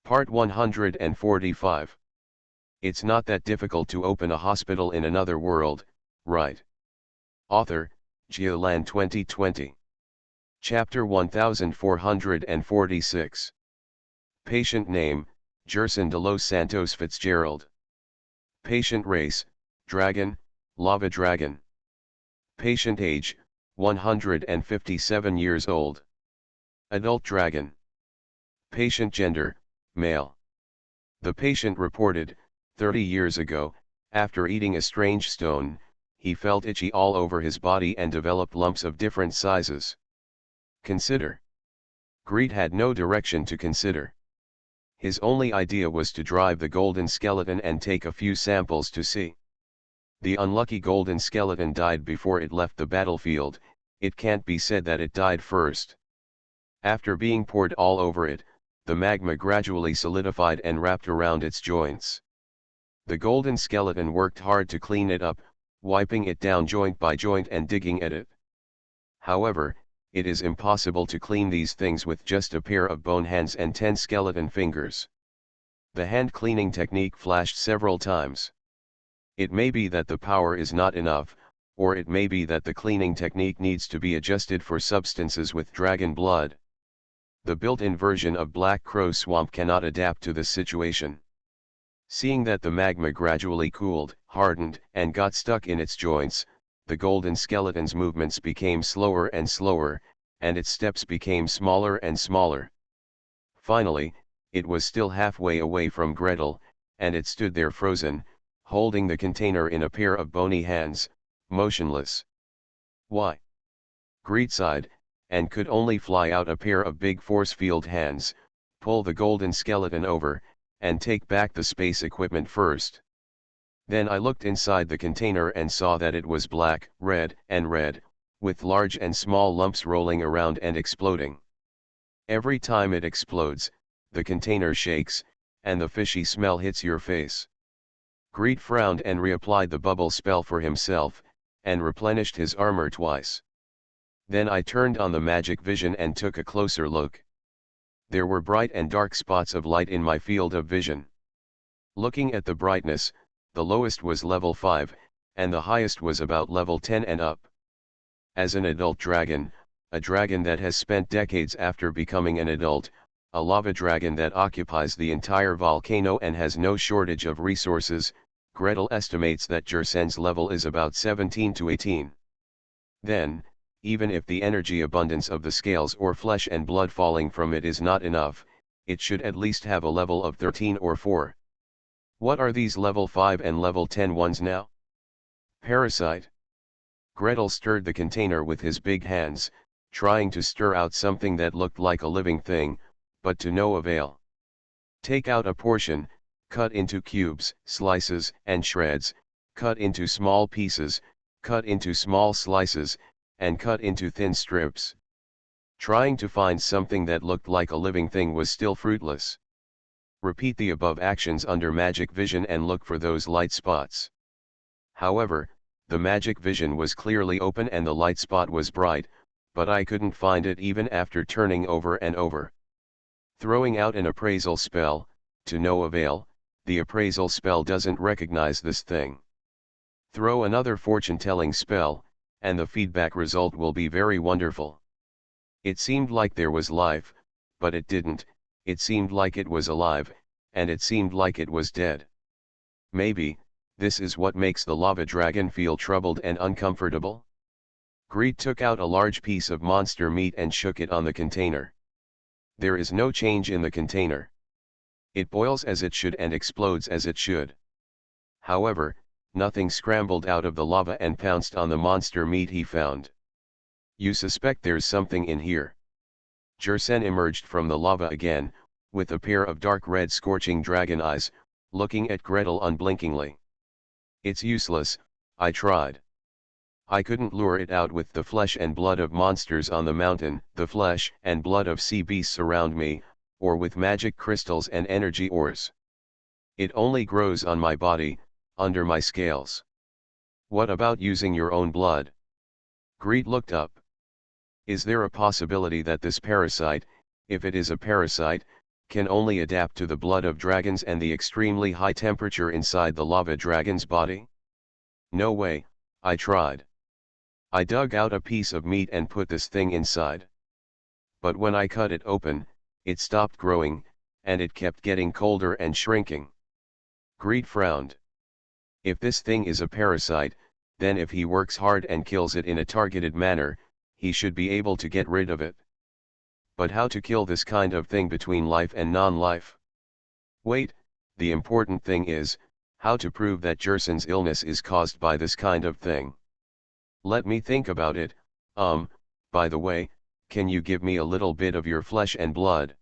Part 145. It's not that difficult to open a hospital in another world, right? Author, Giolan 2020. Chapter 1446. Patient name, Gerson de los Santos Fitzgerald. Patient race, dragon, lava dragon. Patient age, 157 years old. Adult dragon. Patient gender, male. The patient reported, 30 years ago, after eating a strange stone, he felt itchy all over his body and developed lumps of different sizes. Consider. Greed had no direction to consider. His only idea was to drive the golden skeleton and take a few samples to see. The unlucky golden skeleton died before it left the battlefield. It can't be said that it died first. After being poured all over it, the magma gradually solidified and wrapped around its joints. The golden skeleton worked hard to clean it up, wiping it down joint by joint and digging at it. However, it is impossible to clean these things with just a pair of bone hands and 10 skeleton fingers. The hand cleaning technique flashed several times. It may be that the power is not enough, or it may be that the cleaning technique needs to be adjusted for substances with dragon blood. The built-in version of Black Crow Swamp cannot adapt to this situation. Seeing that the magma gradually cooled, hardened, and got stuck in its joints, the golden skeleton's movements became slower and slower, and its steps became smaller and smaller. Finally, it was still halfway away from Gretel, and it stood there frozen, holding the container in a pair of bony hands, motionless. Why? Greed sighed, and could only fly out a pair of big force field hands, pull the golden skeleton over, and take back the space equipment first. Then I looked inside the container and saw that it was black, red, with large and small lumps rolling around and exploding. Every time it explodes, the container shakes, and the fishy smell hits your face. Greed frowned and reapplied the bubble spell for himself, and replenished his armor twice. Then I turned on the magic vision and took a closer look. There were bright and dark spots of light in my field of vision. Looking at the brightness, the lowest was level 5, and the highest was about level 10 and up. As an adult dragon, a dragon that has spent decades after becoming an adult, a lava dragon that occupies the entire volcano and has no shortage of resources, Gretel estimates that Gerson's level is about 17 to 18. Then, even if the energy abundance of the scales or flesh and blood falling from it is not enough, it should at least have a level of 13 or 4. What are these level 5 and level 10 ones now? Parasite. Gretel stirred the container with his big hands, trying to stir out something that looked like a living thing, but to no avail. Take out a portion, cut into cubes, slices, and shreds, cut into small pieces, cut into small slices, and cut into thin strips. Trying to find something that looked like a living thing was still fruitless. Repeat the above actions under magic vision and look for those light spots. However, the magic vision was clearly open and the light spot was bright, but I couldn't find it even after turning over and over. Throwing out an appraisal spell, to no avail. The appraisal spell doesn't recognize this thing. Throw another fortune-telling spell, and the feedback result will be very wonderful. It seemed like there was life, but it didn't. It seemed like it was alive, and it seemed like it was dead. Maybe, this is what makes the lava dragon feel troubled and uncomfortable? Greed took out a large piece of monster meat and shook it on the container. There is no change in the container. It boils as it should and explodes as it should. However, nothing scrambled out of the lava and pounced on the monster meat he found. You suspect there's something in here. Gerson emerged from the lava again, with a pair of dark red scorching dragon eyes, looking at Gretel unblinkingly. It's useless, I tried. I couldn't lure it out with the flesh and blood of monsters on the mountain, the flesh and blood of sea beasts around me, or with magic crystals and energy ores. It only grows on my body, under my scales. What about using your own blood? Greed looked up. Is there a possibility that this parasite, if it is a parasite, can only adapt to the blood of dragons and the extremely high temperature inside the lava dragon's body? No way, I tried. I dug out a piece of meat and put this thing inside. But when I cut it open, it stopped growing, and it kept getting colder and shrinking. Greed frowned. If this thing is a parasite, then if he works hard and kills it in a targeted manner, he should be able to get rid of it. But how to kill this kind of thing between life and non-life? Wait, the important thing is, how to prove that Jerson's illness is caused by this kind of thing. Let me think about it. By the way, can you give me a little bit of your flesh and blood?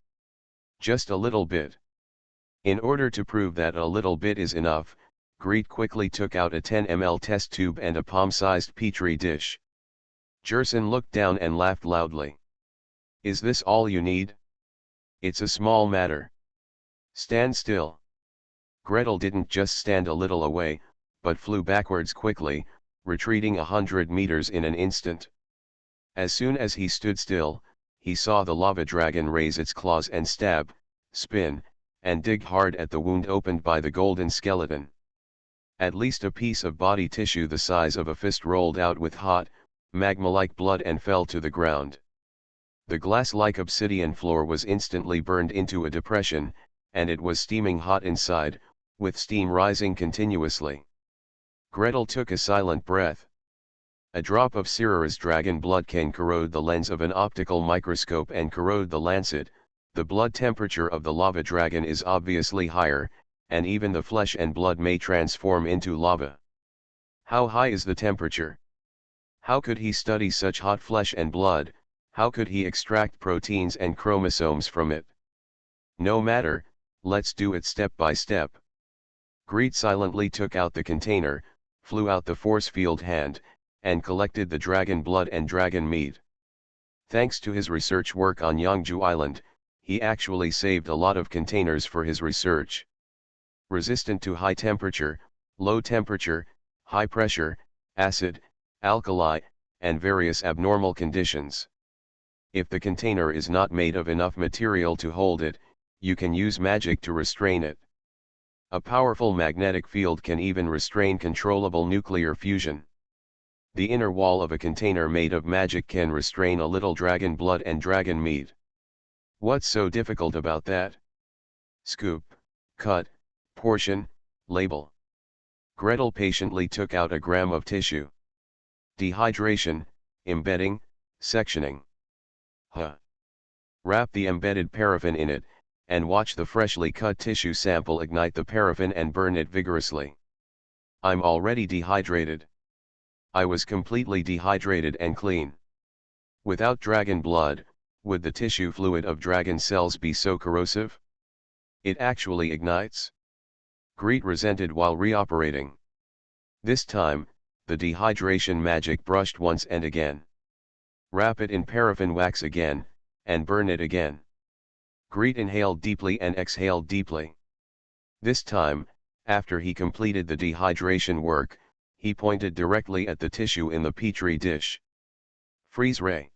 Just a little bit. In order to prove that a little bit is enough, Greed quickly took out a 10 ml test tube and a palm-sized petri dish. Jerson looked down and laughed loudly. Is this all you need? It's a small matter. Stand still. Gretel didn't just stand a little away, but flew backwards quickly, retreating 100 meters in an instant. As soon as he stood still, he saw the lava dragon raise its claws and stab, spin, and dig hard at the wound opened by the golden skeleton. At least a piece of body tissue the size of a fist rolled out with hot, magma-like blood and fell to the ground. The glass-like obsidian floor was instantly burned into a depression, and it was steaming hot inside, with steam rising continuously. Gretel took a silent breath. A drop of Cirrus dragon blood can corrode the lens of an optical microscope and corrode the lancet. The blood temperature of the lava dragon is obviously higher, and even the flesh and blood may transform into lava. How high is the temperature? How could he study such hot flesh and blood? How could he extract proteins and chromosomes from it? No matter, let's do it step by step. Greed silently took out the container, flew out the force field hand, and collected the dragon blood and dragon meat. Thanks to his research work on Yangju Island, he actually saved a lot of containers for his research. Resistant to high temperature, low temperature, high pressure, acid, alkali, and various abnormal conditions. If the container is not made of enough material to hold it, you can use magic to restrain it. A powerful magnetic field can even restrain controllable nuclear fusion. The inner wall of a container made of magic can restrain a little dragon blood and dragon meat. What's so difficult about that? Scoop, cut, portion, label. Gretel patiently took out a gram of tissue. Dehydration, embedding, sectioning. Wrap the embedded paraffin in it, and watch the freshly cut tissue sample ignite the paraffin and burn it vigorously. I'm already dehydrated. I was completely dehydrated and clean. Without dragon blood, would the tissue fluid of dragon cells be so corrosive? It actually ignites. Greed resented while reoperating. This time, the dehydration magic brushed once and again. Wrap it in paraffin wax again, and burn it again. Greed inhaled deeply and exhaled deeply. This time, after he completed the dehydration work, he pointed directly at the tissue in the petri dish. Freeze ray.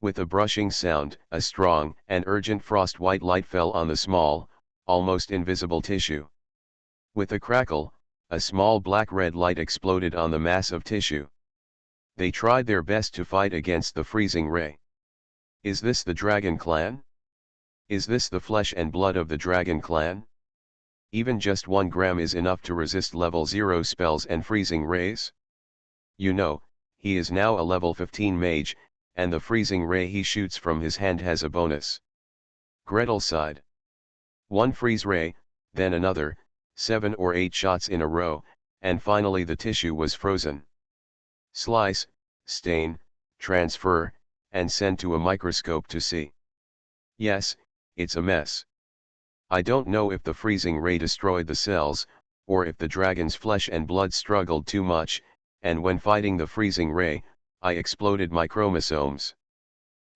With a brushing sound, a strong and urgent frost-white light fell on the small, almost invisible tissue. With a crackle, a small black-red light exploded on the mass of tissue. They tried their best to fight against the freezing ray. Is this the Dragon Clan? Is this the flesh and blood of the Dragon Clan? Even just 1 gram is enough to resist level 0 spells and freezing rays? You know, he is now a level 15 mage, and the freezing ray he shoots from his hand has a bonus. Gretel sighed. 1 freeze ray, then another, 7 or 8 shots in a row, and finally the tissue was frozen. Slice, stain, transfer, and send to a microscope to see. Yes, it's a mess. I don't know if the freezing ray destroyed the cells, or if the dragon's flesh and blood struggled too much, and when fighting the freezing ray, I exploded my chromosomes.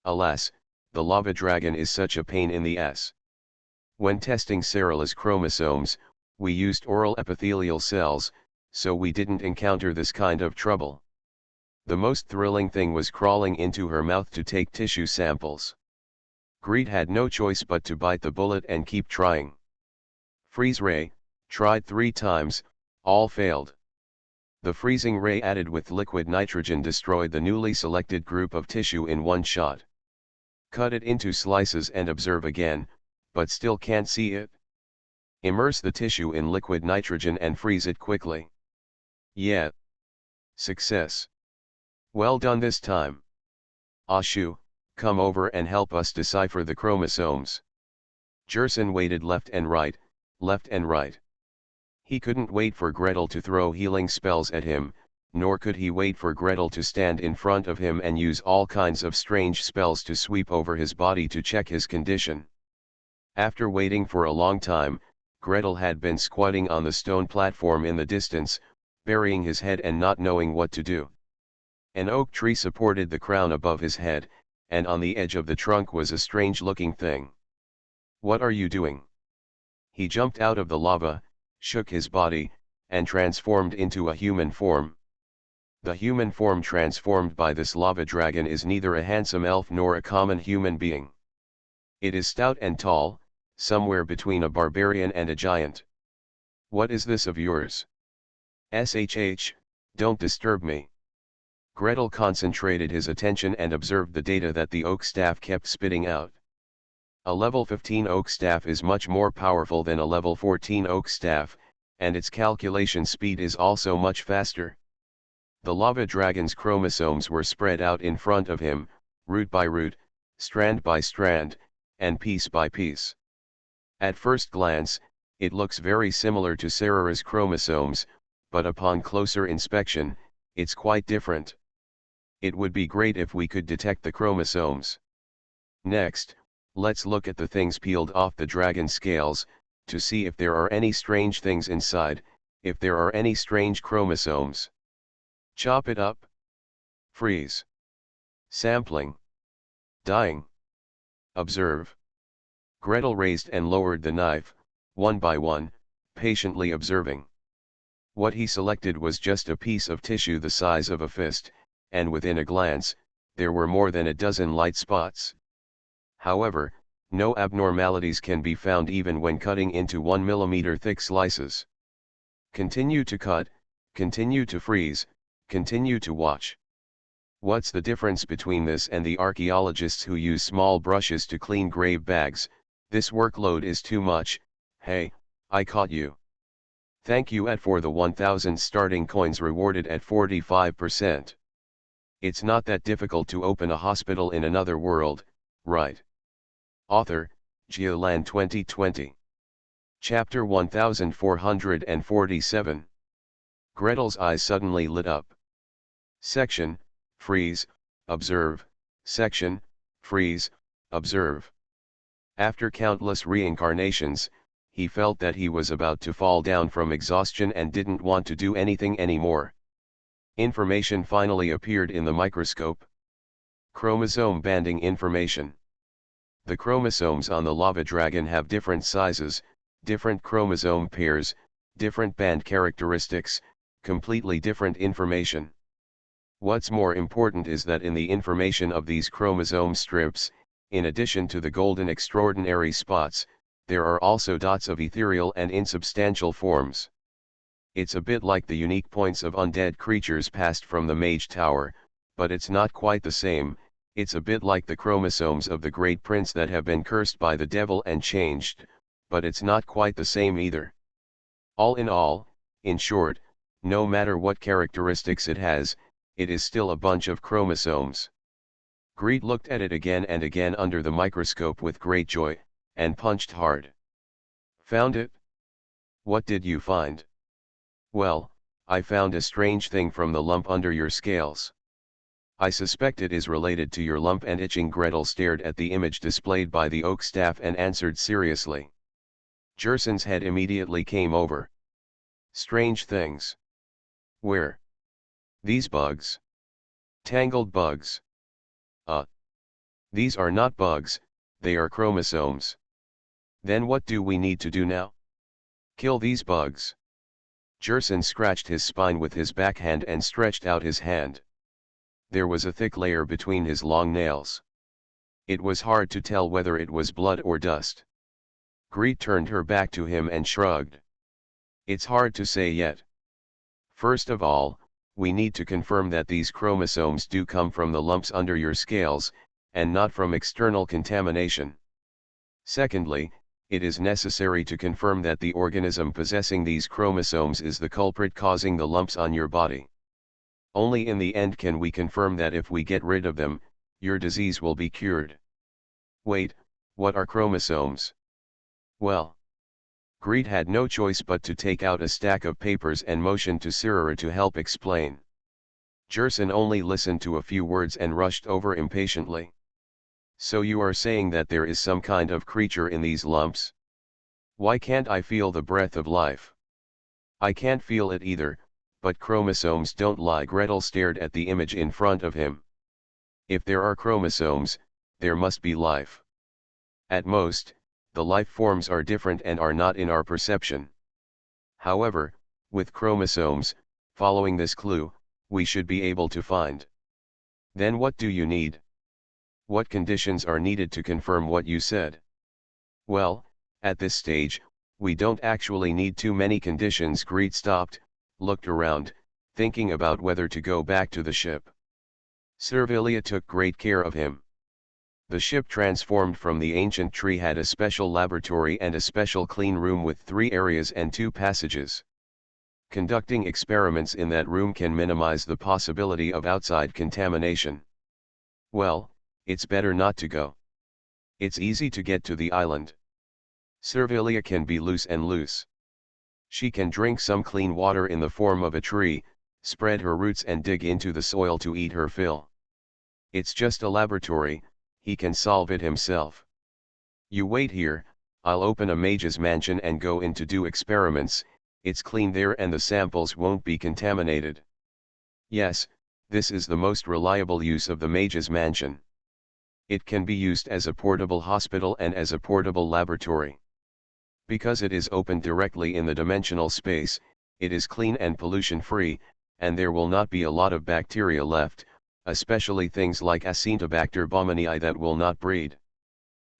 Alas, the lava dragon is such a pain in the ass. When testing Sarala's chromosomes, we used oral epithelial cells, so we didn't encounter this kind of trouble. The most thrilling thing was crawling into her mouth to take tissue samples. Greed had no choice but to bite the bullet and keep trying. Freeze ray, tried 3 times, all failed. The freezing ray added with liquid nitrogen destroyed the newly selected group of tissue in one shot. Cut it into slices and observe again, but still can't see it. Immerse the tissue in liquid nitrogen and freeze it quickly. Yeah. Success. Well done this time. Ashu, come over and help us decipher the chromosomes. Jerson waited left and right. He couldn't wait for Gretel to throw healing spells at him, nor could he wait for Gretel to stand in front of him and use all kinds of strange spells to sweep over his body to check his condition. After waiting for a long time, Gretel had been squatting on the stone platform in the distance, burying his head and not knowing what to do. An oak tree supported the crown above his head, and on the edge of the trunk was a strange-looking thing. "What are you doing?" He jumped out of the lava, shook his body, and transformed into a human form. The human form transformed by this lava dragon is neither a handsome elf nor a common human being. It is stout and tall, somewhere between a barbarian and a giant. "What is this of yours? Shh, don't disturb me." Gretel concentrated his attention and observed the data that the oak staff kept spitting out. A level 15 oak staff is much more powerful than a level 14 oak staff, and its calculation speed is also much faster. The lava dragon's chromosomes were spread out in front of him, root by root, strand by strand, and piece by piece. At first glance, it looks very similar to Sarara's chromosomes, but upon closer inspection, it's quite different. It would be great if we could detect the chromosomes. Next, let's look at the things peeled off the dragon scales, to see if there are any strange things inside, if there are any strange chromosomes. Chop it up. Freeze. Sampling. Dyeing. Observe. Gretel raised and lowered the knife, one by one, patiently observing. What he selected was just a piece of tissue the size of a fist, and within a glance, there were more than a dozen light spots. However, no abnormalities can be found even when cutting into 1 mm thick slices. Continue to cut, continue to freeze, continue to watch. What's the difference between this and the archaeologists who use small brushes to clean grave bags? This workload is too much. Hey, I caught you. Thank you for the 1000 starting coins rewarded at 45%. It's not that difficult to open a hospital in another world, right? Author, Geoland 2020. Chapter 1447. Gretel's eyes suddenly lit up. Section, freeze, observe, section, freeze, observe. After countless reincarnations, he felt that he was about to fall down from exhaustion and didn't want to do anything anymore. Information finally appeared in the microscope. Chromosome banding information. The chromosomes on the lava dragon have different sizes, different chromosome pairs, different band characteristics, completely different information. What's more important is that in the information of these chromosome strips, in addition to the golden extraordinary spots, there are also dots of ethereal and insubstantial forms. It's a bit like the unique points of undead creatures passed from the Mage Tower, but it's not quite the same. It's a bit like the chromosomes of the Great Prince that have been cursed by the devil and changed, but it's not quite the same either. All, in short, no matter what characteristics it has, it is still a bunch of chromosomes. Greed looked at it again and again under the microscope with great joy, and punched hard. Found it? What did you find? Well, I found a strange thing from the lump under your scales. I suspect it is related to your lump and itching. Gretel stared at the image displayed by the oak staff and answered seriously. Jerson's head immediately came over. Strange things. Where? These bugs. Tangled bugs. These are not bugs, they are chromosomes. Then what do we need to do now? Kill these bugs. Jerson scratched his spine with his backhand and stretched out his hand. There was a thick layer between his long nails. It was hard to tell whether it was blood or dust. Greet turned her back to him and shrugged. It's hard to say yet. First of all, we need to confirm that these chromosomes do come from the lumps under your scales, and not from external contamination. Secondly, it is necessary to confirm that the organism possessing these chromosomes is the culprit causing the lumps on your body. Only in the end can we confirm that if we get rid of them, your disease will be cured. Wait, what are chromosomes? Well, Greet had no choice but to take out a stack of papers and motion to Sirara to help explain. Jerson only listened to a few words and rushed over impatiently. So you are saying that there is some kind of creature in these lumps? Why can't I feel the breath of life? I can't feel it either, but chromosomes don't lie. Gretel stared at the image in front of him. If there are chromosomes, there must be life. At most, the life forms are different and are not in our perception. However, with chromosomes, following this clue, we should be able to find. Then what do you need? What conditions are needed to confirm what you said? Well, at this stage, we don't actually need too many conditions. Greet stopped, looked around, thinking about whether to go back to the ship. Servilia took great care of him. The ship transformed from the ancient tree had a special laboratory and a special clean room with 3 areas and 2 passages. Conducting experiments in that room can minimize the possibility of outside contamination. Well, it's better not to go. It's easy to get to the island. Servilia can be loose and loose. She can drink some clean water in the form of a tree, spread her roots and dig into the soil to eat her fill. It's just a laboratory, he can solve it himself. You wait here, I'll open a mage's mansion and go in to do experiments. It's clean there and the samples won't be contaminated. Yes, this is the most reliable use of the mage's mansion. It can be used as a portable hospital and as a portable laboratory. Because it is open directly in the dimensional space, it is clean and pollution-free, and there will not be a lot of bacteria left, especially things like Acinetobacter baumannii that will not breed.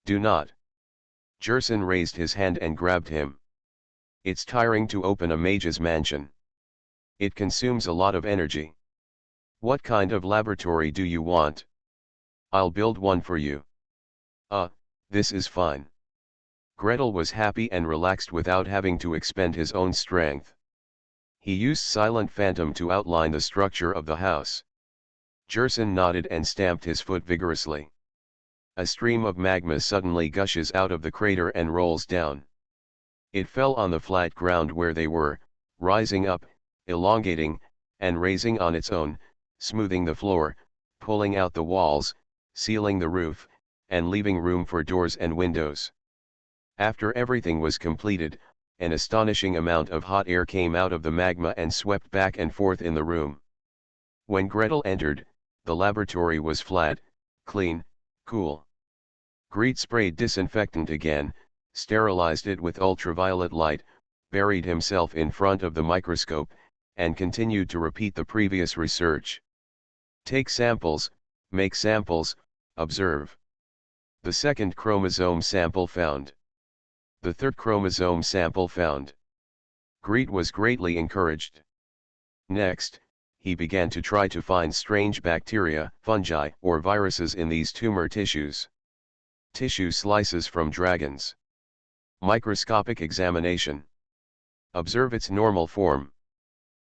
Do not. Jerson raised his hand and grabbed him. It's tiring to open a mage's mansion. It consumes a lot of energy. What kind of laboratory do you want? I'll build one for you. This is fine. Gretel was happy and relaxed without having to expend his own strength. He used Silent Phantom to outline the structure of the house. Jerson nodded and stamped his foot vigorously. A stream of magma suddenly gushes out of the crater and rolls down. It fell on the flat ground where they were, rising up, elongating, and raising on its own, smoothing the floor, pulling out the walls, sealing the roof, and leaving room for doors and windows. After everything was completed, an astonishing amount of hot air came out of the magma and swept back and forth in the room. When Gretel entered, the laboratory was flat, clean, cool. Greet sprayed disinfectant again, sterilized it with ultraviolet light, buried himself in front of the microscope, and continued to repeat the previous research. Take samples, make samples, observe. The second chromosome sample found. The third chromosome sample found. Greet was greatly encouraged. Next, he began to try to find strange bacteria, fungi, or viruses in these tumor tissues. Tissue slices from dragons. Microscopic examination. Observe its normal form.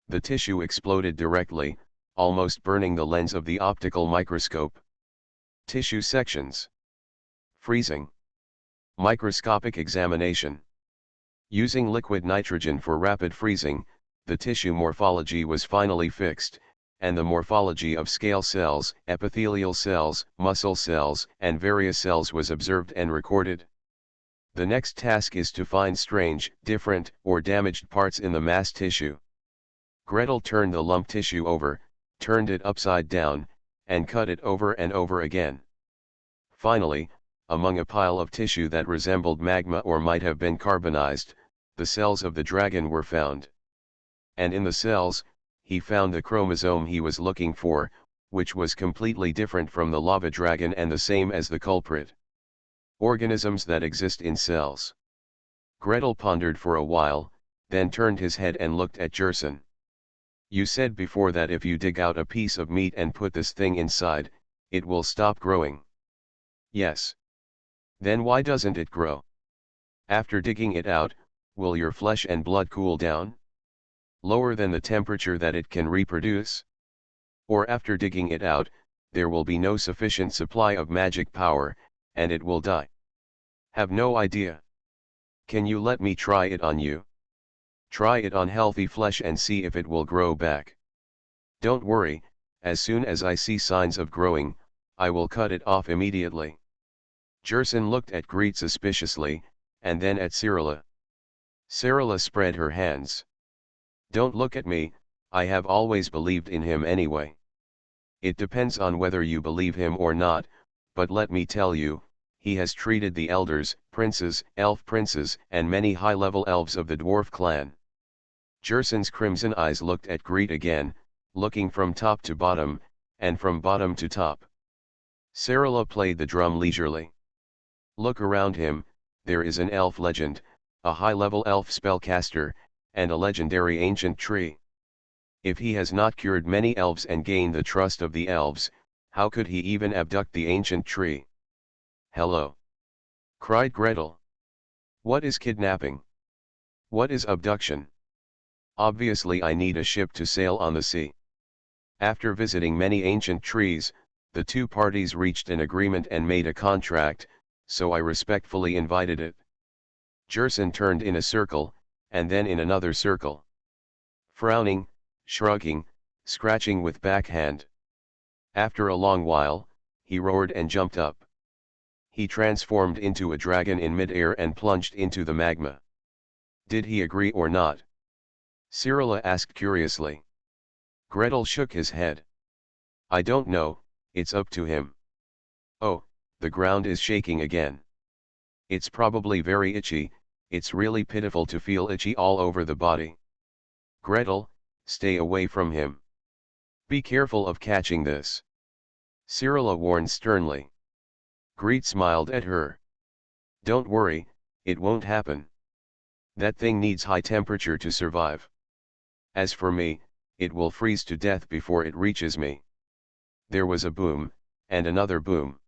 The tissue exploded directly, almost burning the lens of the optical microscope. Tissue sections. Freezing. Microscopic examination. Using liquid nitrogen for rapid freezing, the tissue morphology was finally fixed, and the morphology of scale cells, epithelial cells, muscle cells, and various cells was observed and recorded. The next task is to find strange, different, or damaged parts in the mass tissue. Gretel turned the lump tissue over, turned it upside down, and cut it over and over again. Finally, among a pile of tissue that resembled magma or might have been carbonized, the cells of the dragon were found. And in the cells, he found the chromosome he was looking for, which was completely different from the lava dragon and the same as the culprit. Organisms that exist in cells. Gretel pondered for a while, then turned his head and looked at Jerson. You said before that if you dig out a piece of meat and put this thing inside, it will stop growing. Yes. Then why doesn't it grow? After digging it out, will your flesh and blood cool down? Lower than the temperature that it can reproduce? Or after digging it out, there will be no sufficient supply of magic power, and it will die? Have no idea. Can you let me try it on you? Try it on healthy flesh and see if it will grow back. Don't worry, as soon as I see signs of growing, I will cut it off immediately. Jerson looked at Greet suspiciously, and then at Cyrilla. Cyrilla spread her hands. Don't look at me, I have always believed in him anyway. It depends on whether you believe him or not, but let me tell you, he has treated the elders, princes, elf princes, and many high-level elves of the dwarf clan. Jerson's crimson eyes looked at Greet again, looking from top to bottom, and from bottom to top. Cyrilla played the drum leisurely. Look around him, there is an elf legend, a high-level elf spellcaster, and a legendary ancient tree. If he has not cured many elves and gained the trust of the elves, how could he even abduct the ancient tree? Hello! Cried Gretel. What is kidnapping? What is abduction? Obviously I need a ship to sail on the sea. After visiting many ancient trees, the two parties reached an agreement and made a contract, so I respectfully invited it. Jerson turned in a circle, and then in another circle. Frowning, shrugging, scratching with backhand. After a long while, he roared and jumped up. He transformed into a dragon in mid-air and plunged into the magma. Did he agree or not? Cyrilla asked curiously. Gretel shook his head. I don't know, it's up to him. Oh, the ground is shaking again. It's probably very itchy, it's really pitiful to feel itchy all over the body. Gretel, stay away from him. Be careful of catching this. Cyrilla warned sternly. Greet smiled at her. Don't worry, it won't happen. That thing needs high temperature to survive. As for me, it will freeze to death before it reaches me. There was a boom, and another boom.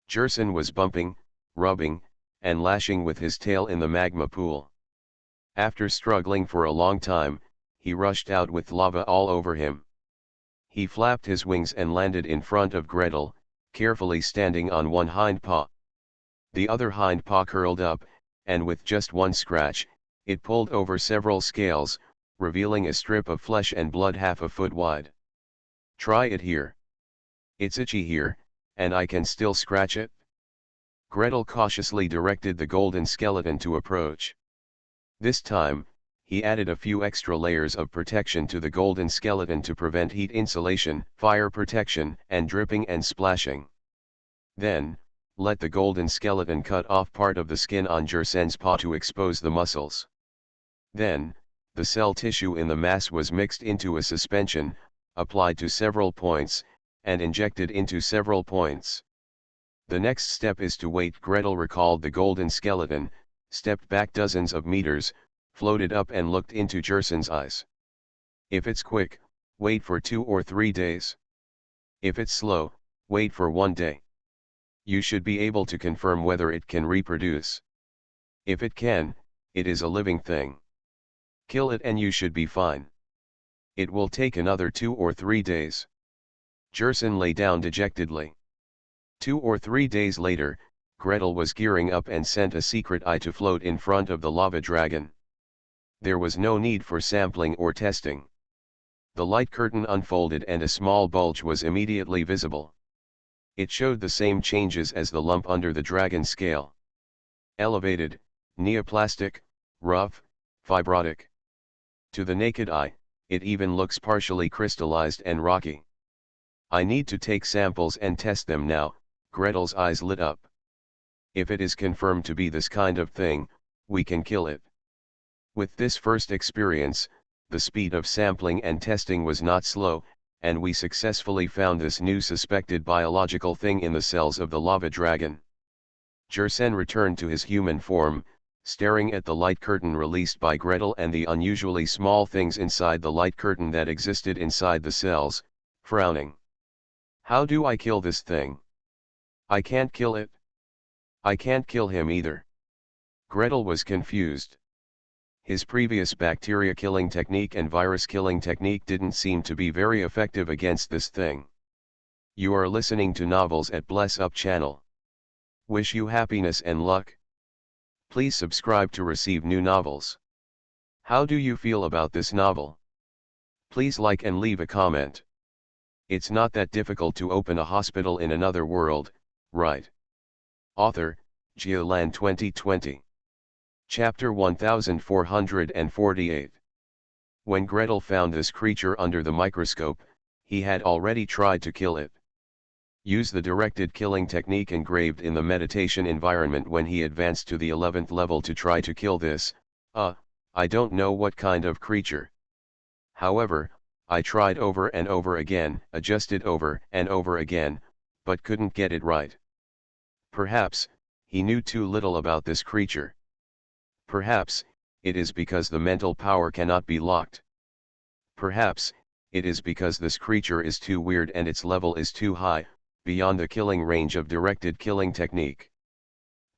Jerson was bumping, rubbing, and lashing with his tail in the magma pool. After struggling for a long time, he rushed out with lava all over him. He flapped his wings and landed in front of Gretel, carefully standing on one hind paw. The other hind paw curled up, and with just one scratch, it pulled over several scales, revealing a strip of flesh and blood half a foot wide. Try it here. It's itchy here, and I can still scratch it. Gretel cautiously directed the golden skeleton to approach. This time, he added a few extra layers of protection to the golden skeleton to prevent heat insulation, fire protection, and dripping and splashing. Then, let the golden skeleton cut off part of the skin on Jerson's paw to expose the muscles. Then, the cell tissue in the mass was mixed into a suspension, applied to several points, and injected into several points. The next step is to wait. Gretel recalled the golden skeleton, stepped back dozens of meters, floated up and looked into Jerson's eyes. If it's quick, wait for 2 or 3 days. If it's slow, wait for 1 day. You should be able to confirm whether it can reproduce. If it can, it is a living thing. Kill it and you should be fine. It will take another 2 or 3 days. Jerson lay down dejectedly. 2 or 3 days later, Gretel was gearing up and sent a secret eye to float in front of the lava dragon. There was no need for sampling or testing. The light curtain unfolded and a small bulge was immediately visible. It showed the same changes as the lump under the dragon scale. Elevated, neoplastic, rough, fibrotic. To the naked eye, it even looks partially crystallized and rocky. I need to take samples and test them now. Gretel's eyes lit up. If it is confirmed to be this kind of thing, we can kill it. With this first experience, the speed of sampling and testing was not slow, and we successfully found this new suspected biological thing in the cells of the lava dragon. Jersen returned to his human form, staring at the light curtain released by Gretel and the unusually small things inside the light curtain that existed inside the cells, frowning. How do I kill this thing? I can't kill it. I can't kill him either. Gretel was confused. His previous bacteria killing technique and virus killing technique didn't seem to be very effective against this thing. You are listening to Novels at Bless Up channel. Wish you happiness and luck. Please subscribe to receive new novels. How do you feel about this novel? Please like and leave a comment. It's not that difficult to open a hospital in another world, right? Author, Geolan 2020. Chapter 1448. When Gretel found this creature under the microscope, he had already tried to kill it. Use the directed killing technique engraved in the meditation environment when he advanced to the 11th level to try to kill this, I don't know what kind of creature. However, I tried over and over again, adjusted over and over again, but couldn't get it right. Perhaps, he knew too little about this creature. Perhaps, it is because the mental power cannot be locked. Perhaps, it is because this creature is too weird and its level is too high, beyond the killing range of directed killing technique.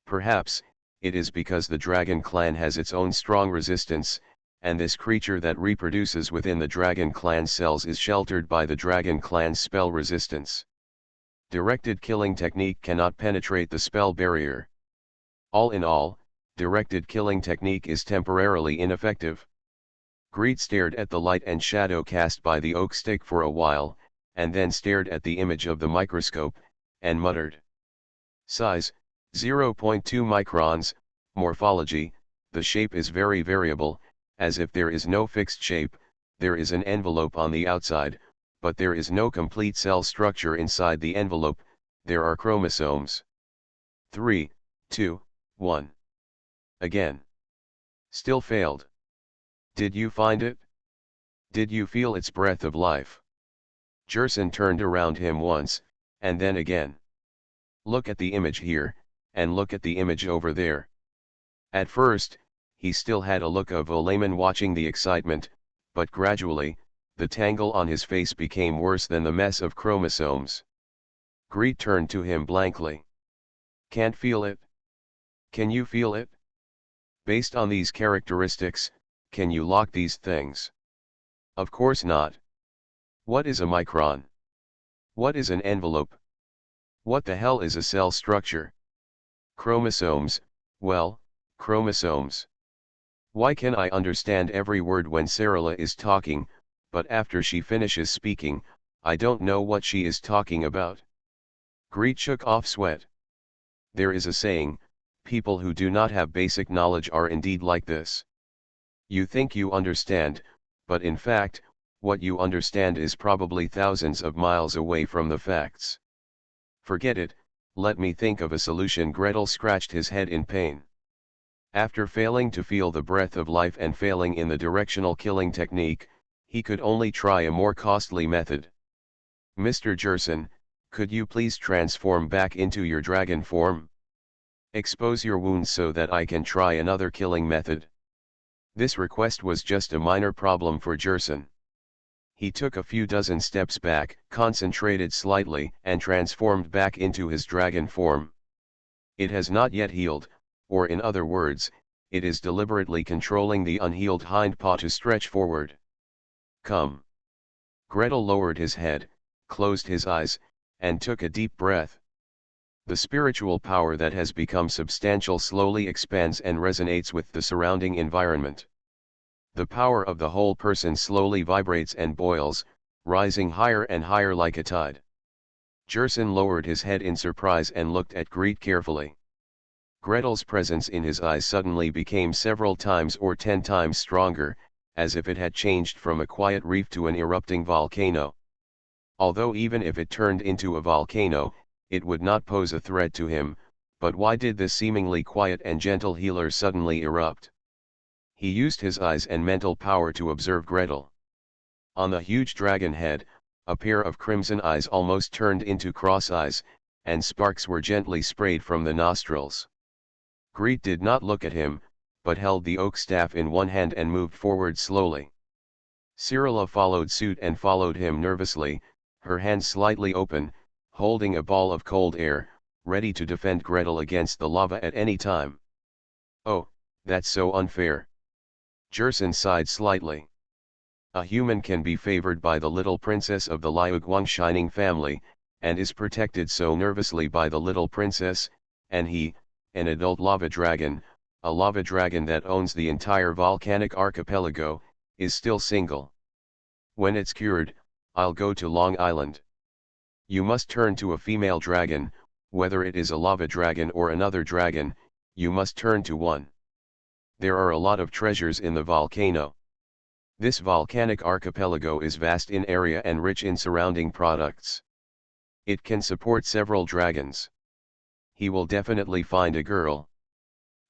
Perhaps, it is because the dragon clan has its own strong resistance, and this creature that reproduces within the dragon clan cells is sheltered by the dragon clan's spell resistance. Directed killing technique cannot penetrate the spell barrier. All in all, directed killing technique is temporarily ineffective. Greed stared at the light and shadow cast by the oak stick for a while, and then stared at the image of the microscope, and muttered. Size, 0.2 microns, morphology, the shape is very variable, as if there is no fixed shape, there is an envelope on the outside, but there is no complete cell structure inside the envelope, there are chromosomes. 3, 2, 1. Again. Still failed. Did you find it? Did you feel its breath of life? Jersen turned around him once, and then again. Look at the image here, and look at the image over there. At first, he still had a look of a layman watching the excitement, but gradually, the tangle on his face became worse than the mess of chromosomes. Greed turned to him blankly. Can't feel it? Can you feel it? Based on these characteristics, can you lock these things? Of course not. What is a micron? What is an envelope? What the hell is a cell structure? Chromosomes, well, chromosomes. Why can I understand every word when Sarala is talking, but after she finishes speaking, I don't know what she is talking about? Greed shook off sweat. There is a saying, people who do not have basic knowledge are indeed like this. You think you understand, but in fact, what you understand is probably thousands of miles away from the facts. Forget it, let me think of a solution. Gretel scratched his head in pain. After failing to feel the breath of life and failing in the directional killing technique, he could only try a more costly method. Mr. Jersen, could you please transform back into your dragon form? Expose your wounds so that I can try another killing method. This request was just a minor problem for Jersen. He took a few dozen steps back, concentrated slightly, and transformed back into his dragon form. It has not yet healed, or in other words, it is deliberately controlling the unhealed hind paw to stretch forward. Come. Gretel lowered his head, closed his eyes, and took a deep breath. The spiritual power that has become substantial slowly expands and resonates with the surrounding environment. The power of the whole person slowly vibrates and boils, rising higher and higher like a tide. Jersen lowered his head in surprise and looked at Greed carefully. Gretel's presence in his eyes suddenly became several times or 10 times stronger, as if it had changed from a quiet reef to an erupting volcano. Although even if it turned into a volcano, it would not pose a threat to him, but why did this seemingly quiet and gentle healer suddenly erupt? He used his eyes and mental power to observe Gretel. On the huge dragon head, A pair of crimson eyes almost turned into cross eyes, and sparks were gently sprayed from the nostrils. Greet did not look at him, but held the oak staff in one hand and moved forward slowly. Cyrilla followed suit and followed him nervously, her hands slightly open, holding a ball of cold air, ready to defend Gretel against the lava at any time. Oh, that's so unfair. Jerson sighed slightly. A human can be favored by the little princess of the Liuguang shining family, and is protected so nervously by the little princess, and he, an adult lava dragon, a lava dragon that owns the entire volcanic archipelago, is still single. When it's cured, I'll go to Long Island. You must turn to a female dragon, whether it is a lava dragon or another dragon, you must turn to one. There are a lot of treasures in the volcano. This volcanic archipelago is vast in area and rich in surrounding products. It can support several dragons. He will definitely find a girl.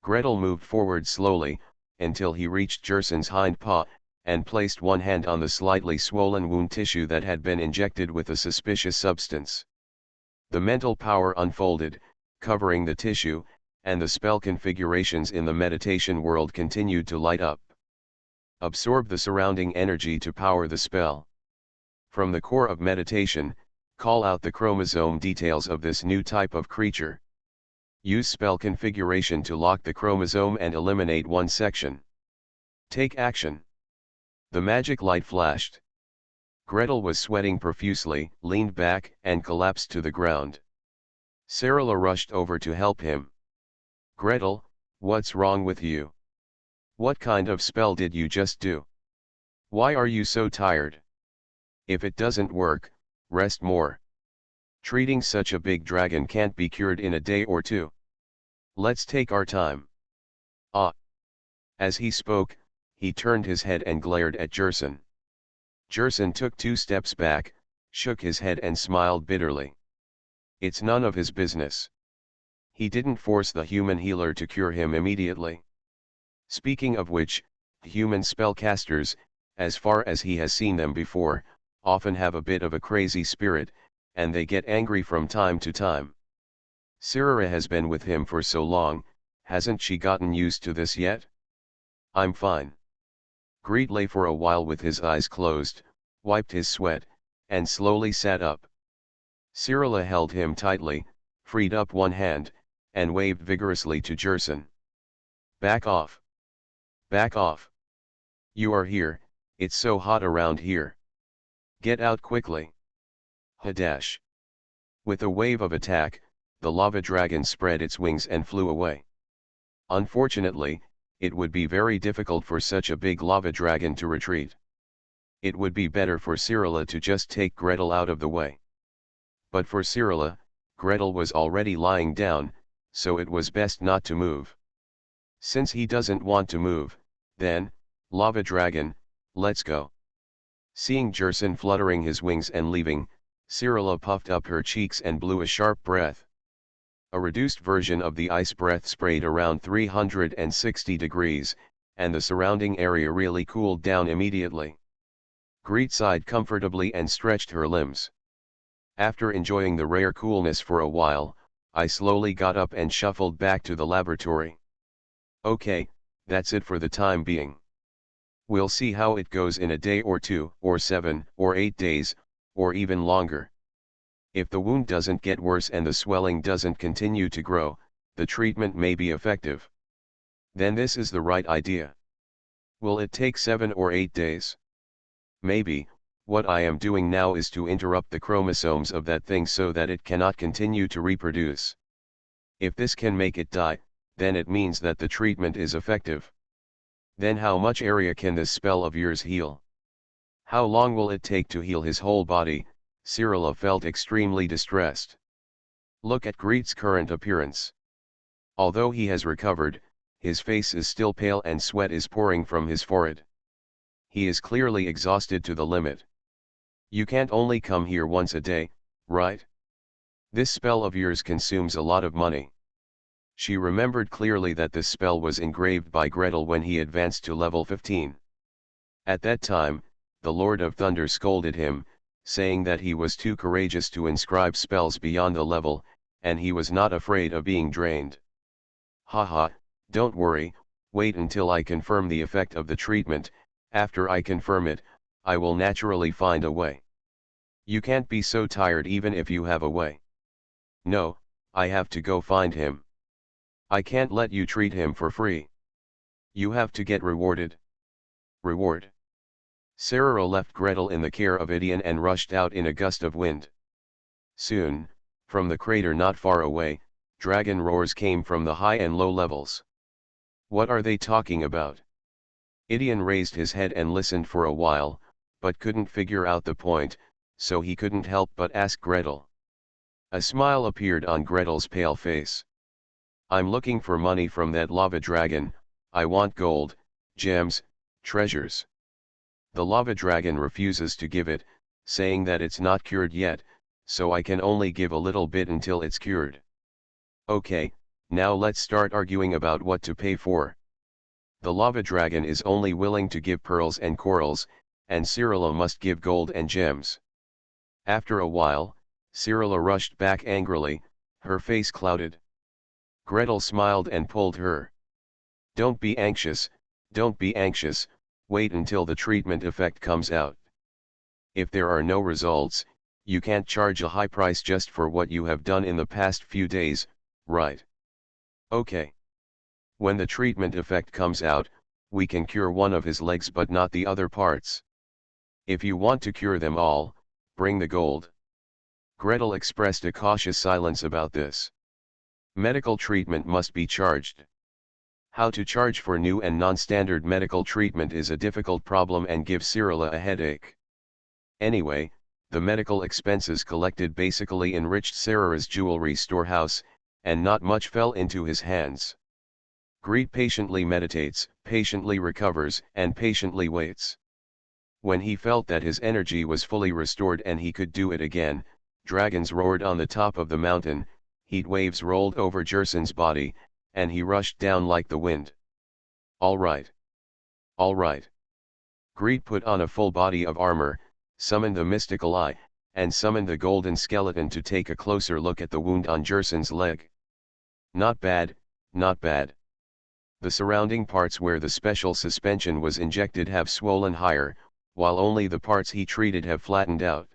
Gretel moved forward slowly, until he reached Jerson's hind paw, and placed one hand on the slightly swollen wound tissue that had been injected with a suspicious substance. The mental power unfolded, covering the tissue, and the spell configurations in the meditation world continued to light up. Absorb the surrounding energy to power the spell. From the core of meditation, call out the chromosome details of this new type of creature. Use spell configuration to lock the chromosome and eliminate one section. Take action. The magic light flashed. Gretel was sweating profusely, leaned back, and collapsed to the ground. Cyrilla rushed over to help him. Gretel, what's wrong with you? What kind of spell did you just do? Why are you so tired? If it doesn't work, rest more. Treating such a big dragon can't be cured in a day or two. Let's take our time. Ah! As he spoke, he turned his head and glared at Jerson. Jerson took 2 steps back, shook his head and smiled bitterly. It's none of his business. He didn't force the human healer to cure him immediately. Speaking of which, human spellcasters, as far as he has seen them before, often have a bit of a crazy spirit, and they get angry from time to time. Cyrilla has been with him for so long, hasn't she gotten used to this yet? I'm fine. Greet lay for a while with his eyes closed, wiped his sweat, and slowly sat up. Cyrilla held him tightly, freed up one hand, and waved vigorously to Jerson. Back off. Back off. You are here, it's so hot around here. Get out quickly. Hadash. With a wave of attack, the lava dragon spread its wings and flew away. Unfortunately, it would be very difficult for such a big lava dragon to retreat. It would be better for Cyrilla to just take Gretel out of the way. But for Cyrilla, Gretel was already lying down, so it was best not to move. Since he doesn't want to move, then, lava dragon, let's go. Seeing Jerson fluttering his wings and leaving, Cyrilla puffed up her cheeks and blew a sharp breath. A reduced version of the ice breath sprayed around 360 degrees, and the surrounding area really cooled down immediately. Greet sighed comfortably and stretched her limbs. After enjoying the rare coolness for a while, I slowly got up and shuffled back to the laboratory. Okay, that's it for the time being. We'll see how it goes in a day or 2, or 7, or 8 days, or even longer. If the wound doesn't get worse and the swelling doesn't continue to grow, the treatment may be effective. Then this is the right idea. Will it take 7 or 8 days? Maybe. What I am doing now is to interrupt the chromosomes of that thing so that it cannot continue to reproduce. If this can make it die, then it means that the treatment is effective. Then how much area can this spell of yours heal? How long will it take to heal his whole body? Cyrilla felt extremely distressed. Look at Greet's current appearance. Although he has recovered, his face is still pale and sweat is pouring from his forehead. He is clearly exhausted to the limit. You can't only come here once a day, right? This spell of yours consumes a lot of money. She remembered clearly that this spell was engraved by Gretel when he advanced to level 15. At that time, the Lord of Thunder scolded him, saying that he was too courageous to inscribe spells beyond the level, and he was not afraid of being drained. Haha, don't worry, wait until I confirm the effect of the treatment. After I confirm it, I will naturally find a way. You can't be so tired even if you have a way. No, I have to go find him. I can't let you treat him for free. You have to get rewarded. Reward. Cyril left Gretel in the care of Idion and rushed out in a gust of wind. Soon, from the crater not far away, dragon roars came from the high and low levels. What are they talking about? Idion raised his head and listened for a while, but couldn't figure out the point, so he couldn't help but ask Gretel. A smile appeared on Gretel's pale face. I'm looking for money from that lava dragon. I want gold, gems, treasures. The lava dragon refuses to give it, saying that it's not cured yet, so I can only give a little bit until it's cured. Okay, now let's start arguing about what to pay for. The lava dragon is only willing to give pearls and corals, and Cyrilla must give gold and gems. After a while, Cyrilla rushed back angrily, her face clouded. Gretel smiled and pulled her. Don't be anxious, wait until the treatment effect comes out. If there are no results, you can't charge a high price just for what you have done in the past few days, right? Okay. When the treatment effect comes out, we can cure one of his legs but not the other parts. If you want to cure them all, bring the gold. Gretel expressed a cautious silence about this. Medical treatment must be charged. How to charge for new and non-standard medical treatment is a difficult problem and gives Cyrilla a headache. Anyway, the medical expenses collected basically enriched Sarah's jewelry storehouse, and not much fell into his hands. Greed patiently meditates, patiently recovers, and patiently waits. When he felt that his energy was fully restored and he could do it again, dragons roared on the top of the mountain, heat waves rolled over Jerson's body, and he rushed down like the wind. All right. All right. Greed put on a full body of armor, summoned the mystical eye, and summoned the golden skeleton to take a closer look at the wound on Jerson's leg. Not bad, not bad. The surrounding parts where the special suspension was injected have swollen higher, while only the parts he treated have flattened out.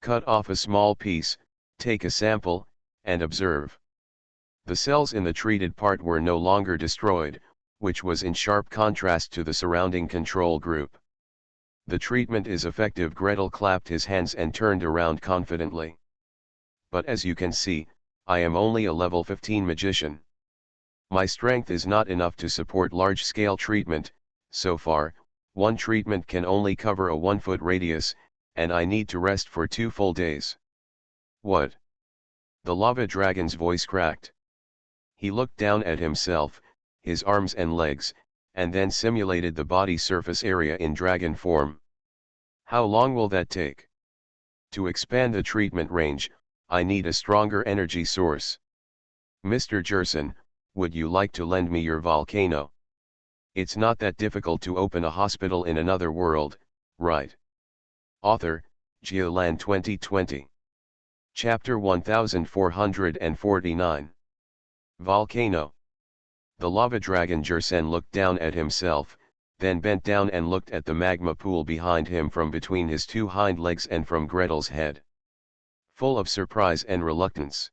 Cut off a small piece, take a sample, and observe. The cells in the treated part were no longer destroyed, which was in sharp contrast to the surrounding control group. The treatment is effective. Gretel clapped his hands and turned around confidently. But as you can see, I am only a level 15 magician. My strength is not enough to support large-scale treatment. So far, one treatment can only cover a 1-foot radius, and I need to rest for 2 full days. What? The lava dragon's voice cracked. He looked down at himself, his arms and legs, and then simulated the body surface area in dragon form. How long will that take? To expand the treatment range, I need a stronger energy source. Mr. Jerson, would you like to lend me your volcano? It's not that difficult to open a hospital in another world, right? Author, Geoland 2020. Chapter 1449. Volcano. The lava dragon Jersen looked down at himself, then bent down and looked at the magma pool behind him from between his 2 hind legs and from Gretel's head. Full of surprise and reluctance.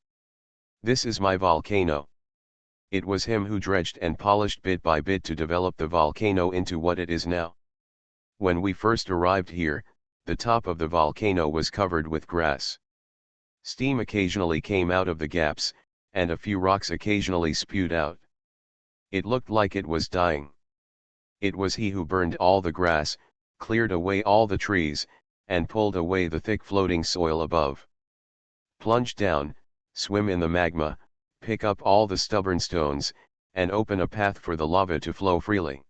This is my volcano. It was him who dredged and polished bit by bit to develop the volcano into what it is now. When we first arrived here, the top of the volcano was covered with grass. Steam occasionally came out of the gaps, and a few rocks occasionally spewed out. It looked like it was dying. It was he who burned all the grass, cleared away all the trees, and pulled away the thick floating soil above. Plunge down, swim in the magma, pick up all the stubborn stones, and open a path for the lava to flow freely.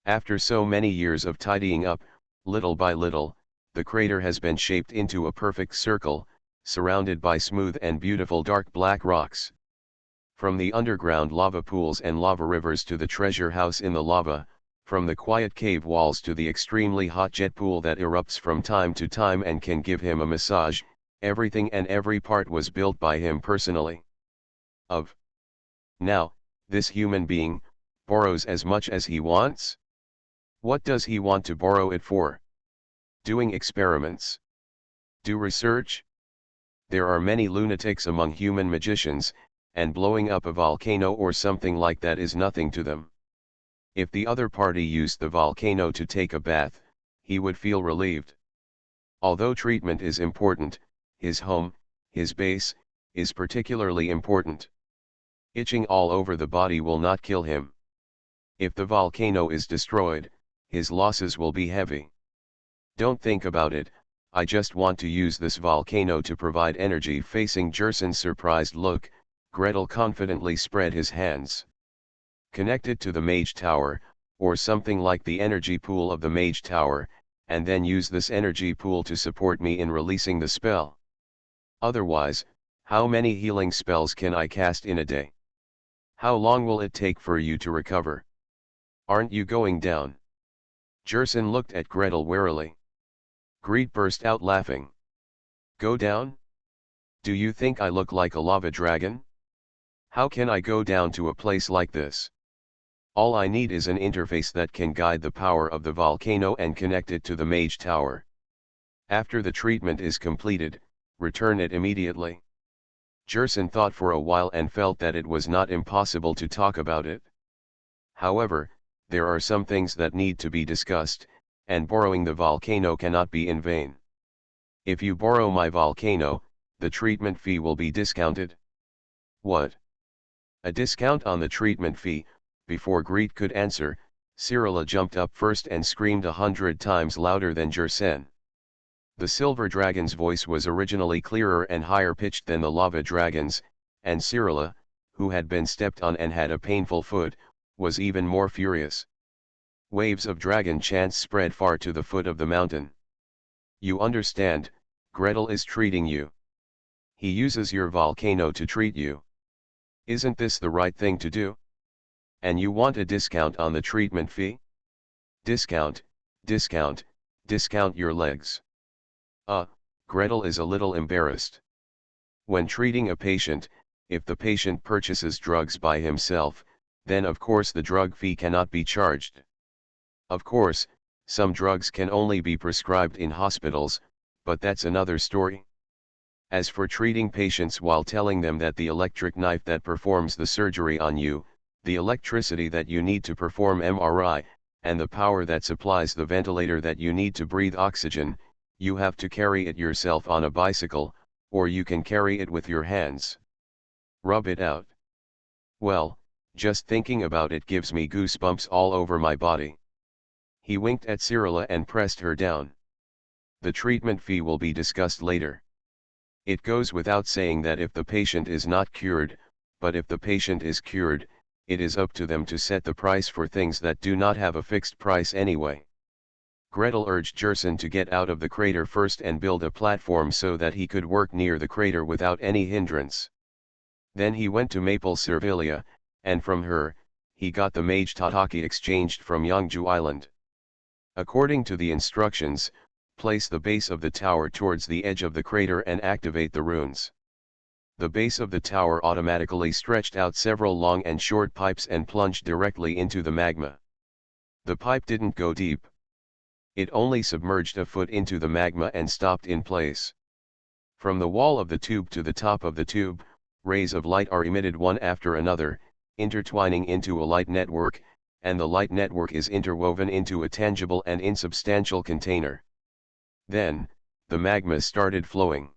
After so many years of tidying up, little by little, the crater has been shaped into a perfect circle, surrounded by smooth and beautiful dark black rocks. From the underground lava pools and lava rivers to the treasure house in the lava, From the quiet cave walls to the extremely hot jet pool that erupts from time to time and can give him a massage, everything and every part was built by him personally. Now, this human being, borrows as much as he wants? What does he want to borrow it for? Doing experiments? Do research? There are many lunatics among human magicians, and blowing up a volcano or something like that is nothing to them. If the other party used the volcano to take a bath, he would feel relieved. Although treatment is important, his home, his base, is particularly important. Itching all over the body will not kill him. If the volcano is destroyed, his losses will be heavy. Don't think about it, I just want to use this volcano to provide energy. Facing Jerson's surprised look, Gretel confidently spread his hands. Connect it to the Mage Tower, or something like the energy pool of the Mage Tower, and then use this energy pool to support me in releasing the spell. Otherwise, how many healing spells can I cast in a day? How long will it take for you to recover? Aren't you going down? Jerson looked at Gretel warily. Greet burst out laughing. Go down? Do you think I look like a lava dragon? How can I go down to a place like this? All I need is an interface that can guide the power of the volcano and connect it to the Mage Tower. After the treatment is completed, return it immediately. Jerson thought for a while and felt that it was not impossible to talk about it. However, there are some things that need to be discussed, and borrowing the volcano cannot be in vain. If you borrow my volcano, the treatment fee will be discounted. What? A discount on the treatment fee? Before Greet could answer, Cyrilla jumped up first and screamed 100 times louder than Jerson. The silver dragon's voice was originally clearer and higher pitched than the lava dragon's, and Cyrilla, who had been stepped on and had a painful foot, was even more furious. Waves of dragon chants spread far to the foot of the mountain. You understand, Gretel is treating you. He uses your volcano to treat you. Isn't this the right thing to do? And you want a discount on the treatment fee? Discount, discount, discount your legs. Gretel is a little embarrassed. When treating a patient, if the patient purchases drugs by himself, then of course the drug fee cannot be charged. Of course, some drugs can only be prescribed in hospitals, but that's another story. As for treating patients while telling them that the electric knife that performs the surgery on you, the electricity that you need to perform MRI, and the power that supplies the ventilator that you need to breathe oxygen, you have to carry it yourself on a bicycle, or you can carry it with your hands. Rub it out. Well, just thinking about it gives me goosebumps all over my body. He winked at Cyrilla and pressed her down. The treatment fee will be discussed later. It goes without saying that if the patient is not cured, but if the patient is cured, it is up to them to set the price for things that do not have a fixed price anyway. Gretel urged Jerson to get out of the crater first and build a platform so that he could work near the crater without any hindrance. Then he went to Maple Servilia, and from her, he got the Mage Tataki exchanged from Yongju Island. According to the instructions, place the base of the tower towards the edge of the crater and activate the runes. The base of the tower automatically stretched out several long and short pipes and plunged directly into the magma. The pipe didn't go deep. It only submerged a foot into the magma and stopped in place. From the wall of the tube to the top of the tube, rays of light are emitted one after another, intertwining into a light network, and the light network is interwoven into a tangible and insubstantial container. Then, the magma started flowing.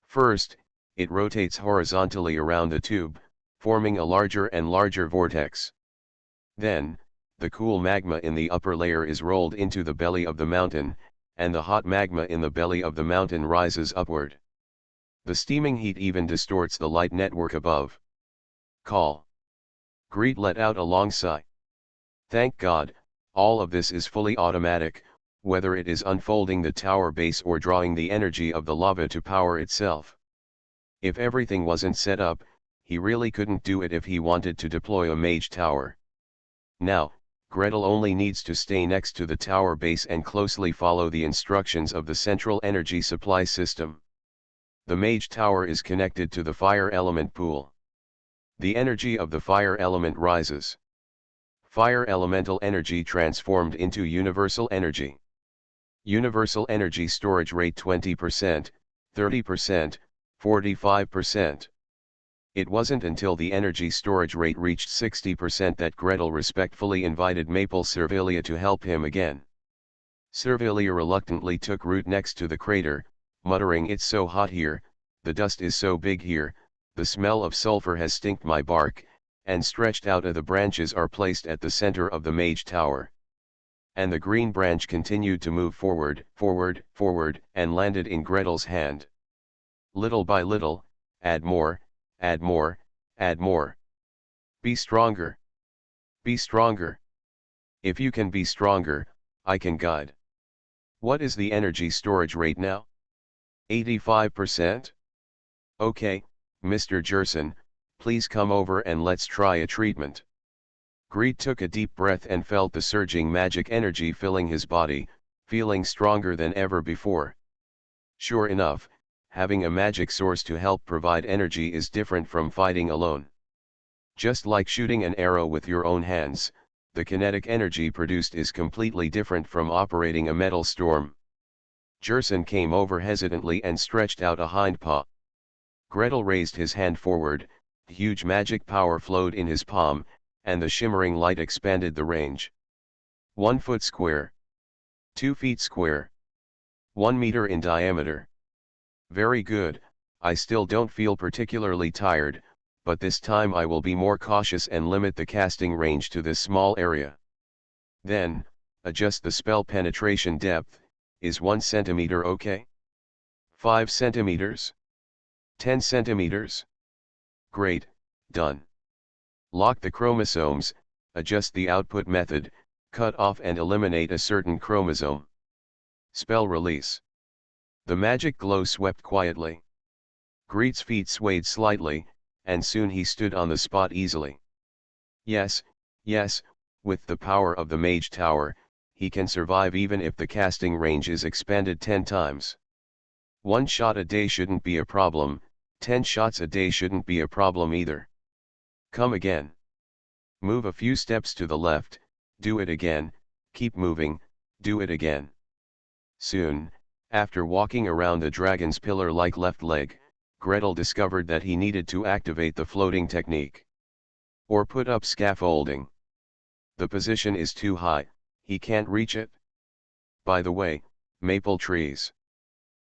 First, it rotates horizontally around the tube, forming a larger and larger vortex. Then, the cool magma in the upper layer is rolled into the belly of the mountain, and the hot magma in the belly of the mountain rises upward. The steaming heat even distorts the light network above. Call. Greet let out a long sigh. Thank God, all of this is fully automatic, whether it is unfolding the tower base or drawing the energy of the lava to power itself. If everything wasn't set up, he really couldn't do it if he wanted to deploy a mage tower. Now, Gretel only needs to stay next to the tower base and closely follow the instructions of the central energy supply system. The mage tower is connected to the fire element pool. The energy of the fire element rises. Fire elemental energy transformed into universal energy. Universal energy storage rate 20%, 30%, 45%. It wasn't until the energy storage rate reached 60% that Gretel respectfully invited Maple Servilia to help him again. Servilia reluctantly took root next to the crater, muttering, "It's so hot here, the dust is so big here, the smell of sulfur has stinked my bark," and stretched out of the branches are placed at the center of the mage tower. And the green branch continued to move forward, forward, forward, and landed in Gretel's hand. Little by little, add more, add more, add more. Be stronger. Be stronger. If you can be stronger, I can guide. What is the energy storage rate now? 85%? Okay, Mr. Jerson, please come over and let's try a treatment. Greet took a deep breath and felt the surging magic energy filling his body, feeling stronger than ever before. Sure enough, having a magic source to help provide energy is different from fighting alone. Just like shooting an arrow with your own hands, the kinetic energy produced is completely different from operating a metal storm. Jerson came over hesitantly and stretched out a hind paw. Gretel raised his hand forward, huge magic power flowed in his palm, and the shimmering light expanded the range. 1 foot square. 2 feet square. 1 meter in diameter. Very good, I still don't feel particularly tired, but this time I will be more cautious and limit the casting range to this small area. Then, adjust the spell penetration depth. Is 1 centimeter okay? 5 centimeters? 10 centimeters? Great, done. Lock the chromosomes, adjust the output method, cut off and eliminate a certain chromosome. Spell release. The magic glow swept quietly. Greet's feet swayed slightly, and soon he stood on the spot easily. Yes, yes, with the power of the mage tower, he can survive even if the casting range is expanded 10 times. 1 shot a day shouldn't be a problem, 10 shots a day shouldn't be a problem either. Come again. Move a few steps to the left, do it again, keep moving, do it again. Soon, after walking around the dragon's pillar-like left leg, Gretel discovered that he needed to activate the floating technique. Or put up scaffolding. The position is too high, he can't reach it. By the way, maple trees.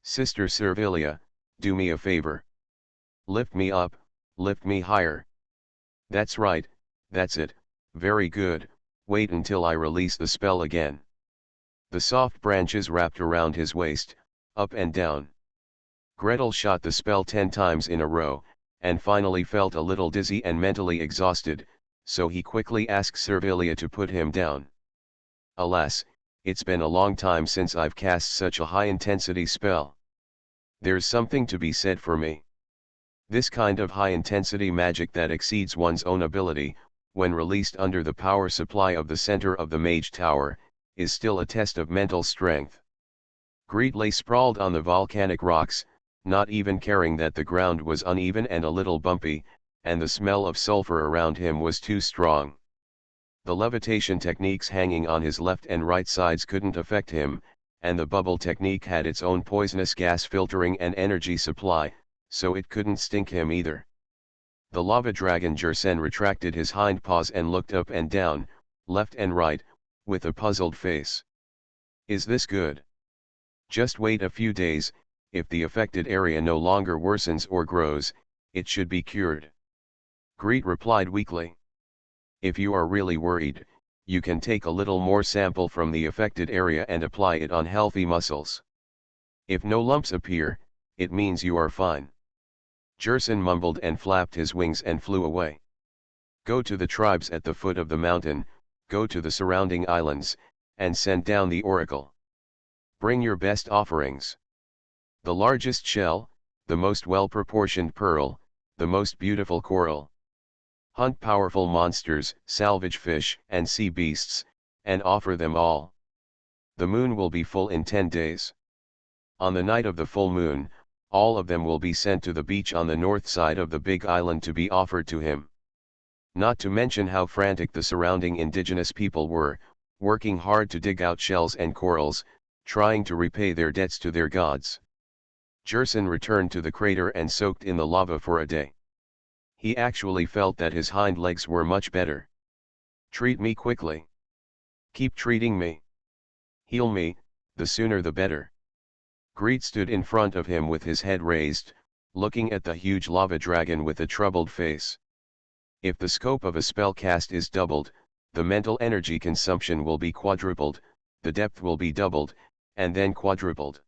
Sister Servilia, do me a favor. Lift me up, lift me higher. That's right, that's it, very good, wait until I release the spell again. The soft branches wrapped around his waist, up and down. Gretel shot the spell 10 times in a row, and finally felt a little dizzy and mentally exhausted, so he quickly asked Servilia to put him down. Alas, it's been a long time since I've cast such a high-intensity spell. There's something to be said for me. This kind of high-intensity magic that exceeds one's own ability, when released under the power supply of the center of the mage tower, is still a test of mental strength. Greet lay sprawled on the volcanic rocks, not even caring that the ground was uneven and a little bumpy, and the smell of sulfur around him was too strong. The levitation techniques hanging on his left and right sides couldn't affect him, and the bubble technique had its own poisonous gas filtering and energy supply, so it couldn't stink him either. The lava dragon Jersen retracted his hind paws and looked up and down, left and right, with a puzzled face. Is this good? Just wait a few days, if the affected area no longer worsens or grows, it should be cured. Greet replied weakly. If you are really worried, you can take a little more sample from the affected area and apply it on healthy muscles. If no lumps appear, it means you are fine. Jersen mumbled and flapped his wings and flew away. Go to the tribes at the foot of the mountain, go to the surrounding islands, and send down the oracle. Bring your best offerings. The largest shell, the most well-proportioned pearl, the most beautiful coral. Hunt powerful monsters, salvage fish and sea beasts, and offer them all. The moon will be full in 10 days. On the night of the full moon, all of them will be sent to the beach on the north side of the big island to be offered to him. Not to mention how frantic the surrounding indigenous people were, working hard to dig out shells and corals, trying to repay their debts to their gods. Jerson returned to the crater and soaked in the lava for a day. He actually felt that his hind legs were much better. Treat me quickly. Keep treating me. Heal me, the sooner the better. Greet stood in front of him with his head raised, looking at the huge lava dragon with a troubled face. If the scope of a spell cast is doubled, the mental energy consumption will be quadrupled, the depth will be doubled, and then quadrupled.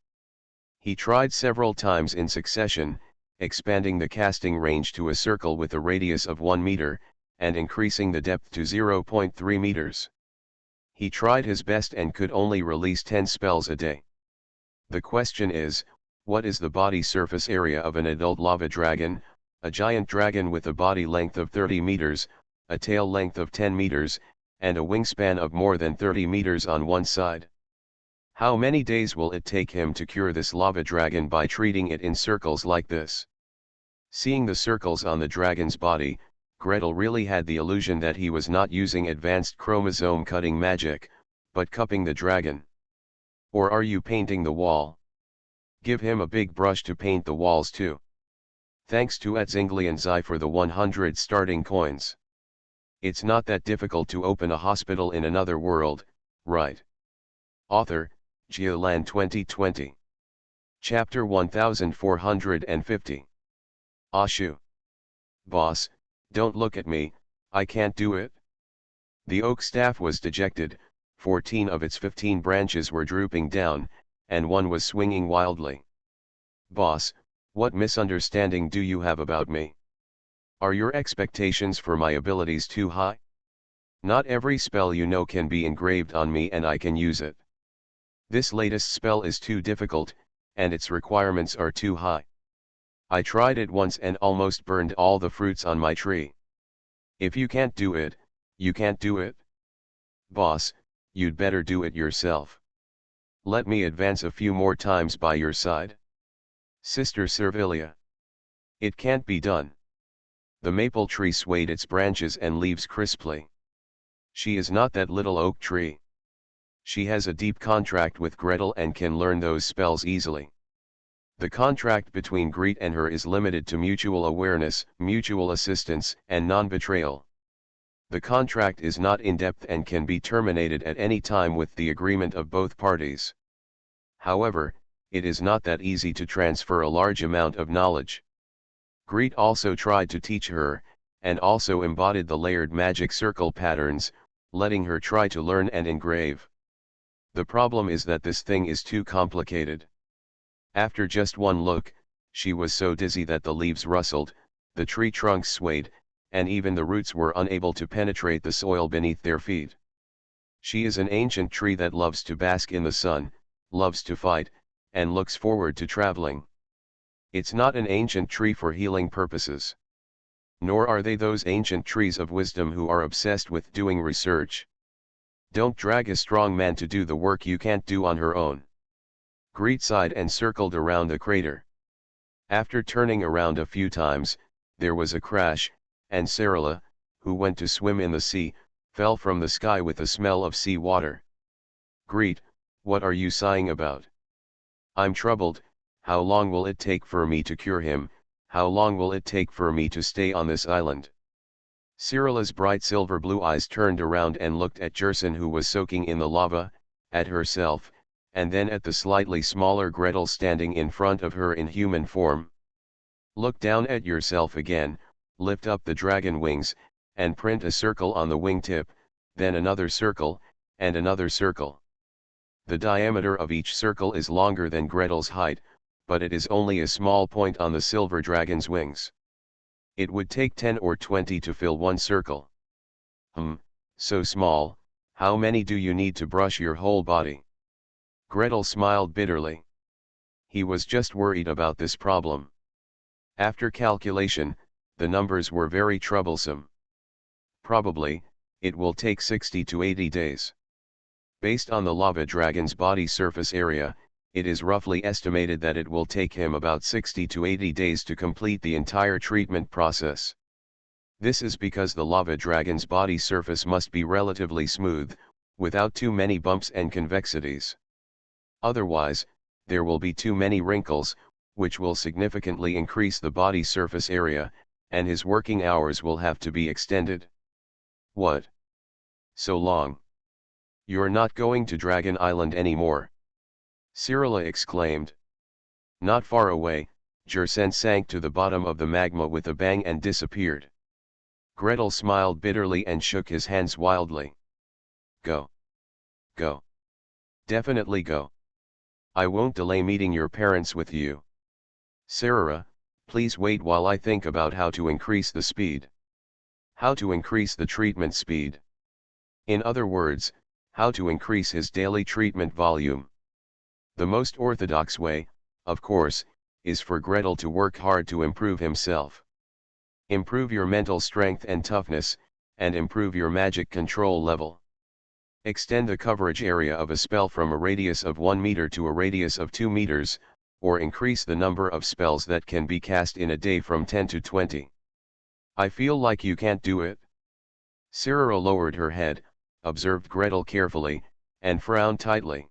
He tried several times in succession, expanding the casting range to a circle with a radius of 1 meter, and increasing the depth to 0.3 meters. He tried his best and could only release 10 spells a day. The question is, what is the body surface area of an adult lava dragon, a giant dragon with a body length of 30 meters, a tail length of 10 meters, and a wingspan of more than 30 meters on one side? How many days will it take him to cure this lava dragon by treating it in circles like this? Seeing the circles on the dragon's body, Gretel really had the illusion that he was not using advanced chromosome cutting magic, but cupping the dragon. Or are you painting the wall? Give him a big brush to paint the walls too. Thanks to @Zingli and Zai for the 100 starting coins. It's not that difficult to open a hospital in another world, right? Author, Geolan 2020. Chapter 1450. Ashu. Boss, don't look at me, I can't do it. The oak staff was dejected, 14 of its 15 branches were drooping down, and one was swinging wildly. Boss, what misunderstanding do you have about me? Are your expectations for my abilities too high? Not every spell you know can be engraved on me and I can use it. This latest spell is too difficult, and its requirements are too high. I tried it once and almost burned all the fruits on my tree. If you can't do it, you can't do it. Boss, you'd better do it yourself. Let me advance a few more times by your side. Sister Servilia. It can't be done. The maple tree swayed its branches and leaves crisply. She is not that little oak tree. She has a deep contract with Gretel and can learn those spells easily. The contract between Greet and her is limited to mutual awareness, mutual assistance, and non-betrayal. The contract is not in-depth and can be terminated at any time with the agreement of both parties. However, it is not that easy to transfer a large amount of knowledge. Greet also tried to teach her, and also embodied the layered magic circle patterns, letting her try to learn and engrave. The problem is that this thing is too complicated. After just one look, she was so dizzy that the leaves rustled, the tree trunks swayed, and even the roots were unable to penetrate the soil beneath their feet. She is an ancient tree that loves to bask in the sun, loves to fight, and looks forward to traveling. It's not an ancient tree for healing purposes. Nor are they those ancient trees of wisdom who are obsessed with doing research. Don't drag a strong man to do the work you can't do on her own. Greet sighed and circled around the crater. After turning around a few times, there was a crash, and Sarala, who went to swim in the sea, fell from the sky with a smell of sea water. Greet, what are you sighing about? I'm troubled. How long will it take for me to cure him? How long will it take for me to stay on this island? Sarala's bright silver blue eyes turned around and looked at Jerson, who was soaking in the lava, at herself, and then at the slightly smaller Gretel standing in front of her in human form. Look down at yourself again, lift up the dragon wings, and print a circle on the wingtip, then another circle, and another circle. The diameter of each circle is longer than Gretel's height, but it is only a small point on the silver dragon's wings. It would take 10 or 20 to fill one circle. So small, how many do you need to brush your whole body? Gretel smiled bitterly. He was just worried about this problem. After calculation, the numbers were very troublesome. Probably, it will take 60 to 80 days. Based on the lava dragon's body surface area, it is roughly estimated that it will take him about 60 to 80 days to complete the entire treatment process. This is because the lava dragon's body surface must be relatively smooth, without too many bumps and convexities. Otherwise, there will be too many wrinkles, which will significantly increase the body surface area, and his working hours will have to be extended. What? So long? You're not going to Dragon Island anymore? Cyrilla exclaimed. Not far away, Jersen sank to the bottom of the magma with a bang and disappeared. Gretel smiled bitterly and shook his hands wildly. Go. Go. Definitely go. I won't delay meeting your parents with you. Sarah, please wait while I think about how to increase the speed. How to increase the treatment speed. In other words, how to increase his daily treatment volume. The most orthodox way, of course, is for Gretel to work hard to improve himself. Improve your mental strength and toughness, and improve your magic control level. Extend the coverage area of a spell from a radius of 1 meter to a radius of 2 meters, or increase the number of spells that can be cast in a day from 10 to 20. I feel like you can't do it. Cyrilla lowered her head, observed Gretel carefully, and frowned tightly.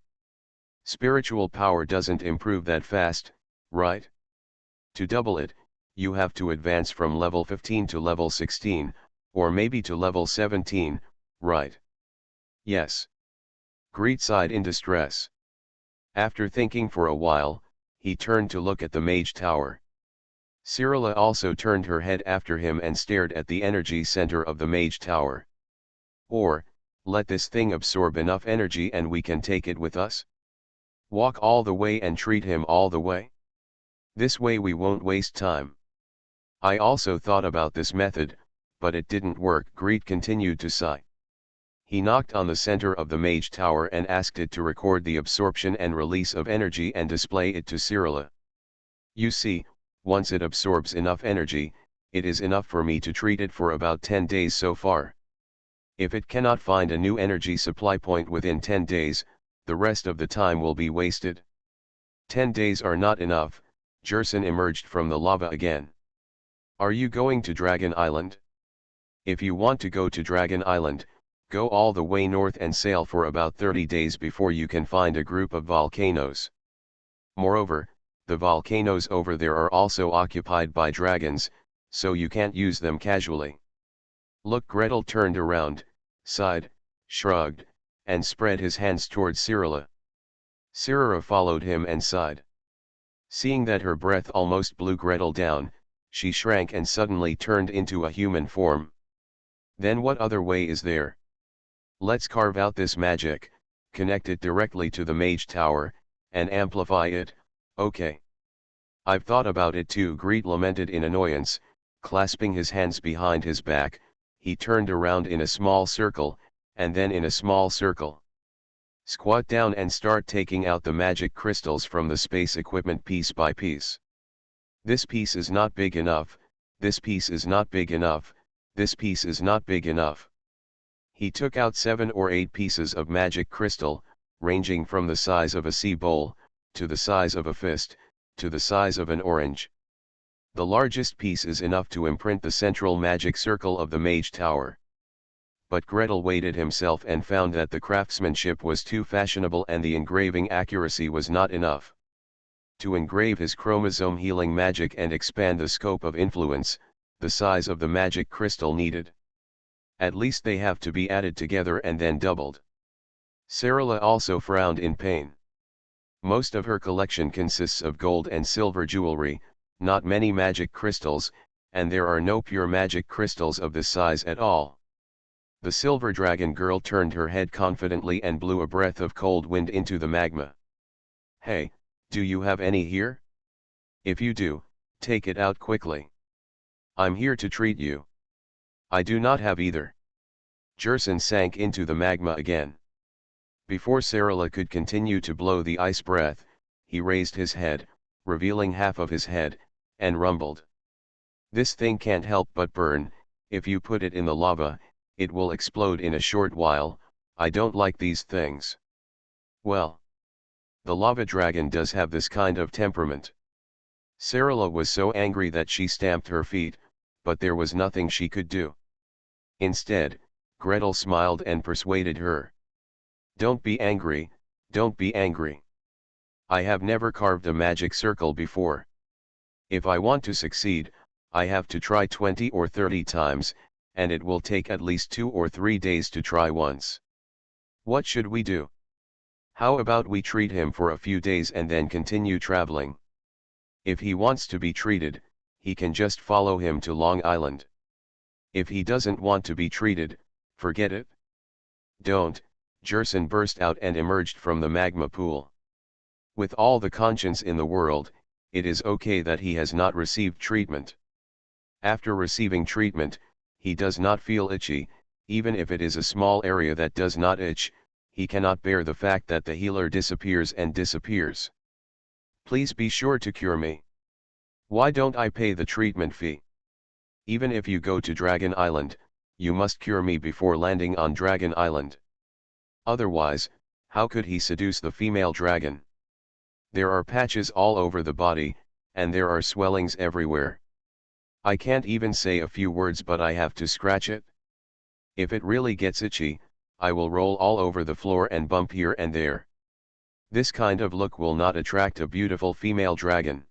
Spiritual power doesn't improve that fast, right? To double it, you have to advance from level 15 to level 16, or maybe to level 17, right? Yes. Greet sighed in distress. After thinking for a while, he turned to look at the mage tower. Cyrilla also turned her head after him and stared at the energy center of the mage tower. Or, let this thing absorb enough energy and we can take it with us? Walk all the way and treat him all the way? This way we won't waste time. I also thought about this method, but it didn't work. Greet continued to sigh. He knocked on the center of the mage tower and asked it to record the absorption and release of energy and display it to Cyrilla. You see, once it absorbs enough energy, it is enough for me to treat it for about 10 days so far. If it cannot find a new energy supply point within 10 days, the rest of the time will be wasted. 10 days are not enough. Jersen emerged from the lava again. Are you going to Dragon Island? If you want to go to Dragon Island, go all the way north and sail for about 30 days before you can find a group of volcanoes. Moreover, the volcanoes over there are also occupied by dragons, so you can't use them casually. Look, Gretel turned around, sighed, shrugged, and spread his hands towards Cyrilla. Cyrilla followed him and sighed. Seeing that her breath almost blew Gretel down, she shrank and suddenly turned into a human form. Then what other way is there? Let's carve out this magic, connect it directly to the mage tower, and amplify it, okay. I've thought about it too, Greet lamented in annoyance. Clasping his hands behind his back, he turned around in a small circle, and then in a small circle. Squat down and start taking out the magic crystals from the space equipment piece by piece. This piece is not big enough, this piece is not big enough, this piece is not big enough. He took out 7 or 8 pieces of magic crystal, ranging from the size of a sea bowl, to the size of a fist, to the size of an orange. The largest piece is enough to imprint the central magic circle of the mage tower. But Gretel weighed himself and found that the craftsmanship was too fashionable and the engraving accuracy was not enough. To engrave his chromosome healing magic and expand the scope of influence, the size of the magic crystal needed. At least they have to be added together and then doubled. Cyrilla also frowned in pain. Most of her collection consists of gold and silver jewelry, not many magic crystals, and there are no pure magic crystals of this size at all. The silver dragon girl turned her head confidently and blew a breath of cold wind into the magma. Hey, do you have any here? If you do, take it out quickly. I'm here to treat you. I do not have either. Jersen sank into the magma again. Before Cyrilla could continue to blow the ice breath, he raised his head, revealing half of his head, and rumbled. This thing can't help but burn. If you put it in the lava, it will explode in a short while. I don't like these things. Well, the lava dragon does have this kind of temperament. Sarala was so angry that she stamped her feet, but there was nothing she could do. Instead, Gretel smiled and persuaded her. Don't be angry, don't be angry. I have never carved a magic circle before. If I want to succeed, I have to try 20 or 30 times, and it will take at least 2 or 3 days to try once. What should we do? How about we treat him for a few days and then continue traveling? If he wants to be treated, he can just follow him to Long Island. If he doesn't want to be treated, forget it. Don't, Jerson burst out and emerged from the magma pool. With all the conscience in the world, it is okay that he has not received treatment. After receiving treatment, he does not feel itchy, even if it is a small area that does not itch. He cannot bear the fact that the healer disappears and disappears. Please be sure to cure me. Why don't I pay the treatment fee? Even if you go to Dragon Island, you must cure me before landing on Dragon Island. Otherwise, how could he seduce the female dragon? There are patches all over the body, and there are swellings everywhere. I can't even say a few words, but I have to scratch it. If it really gets itchy, I will roll all over the floor and bump here and there. This kind of look will not attract a beautiful female dragon.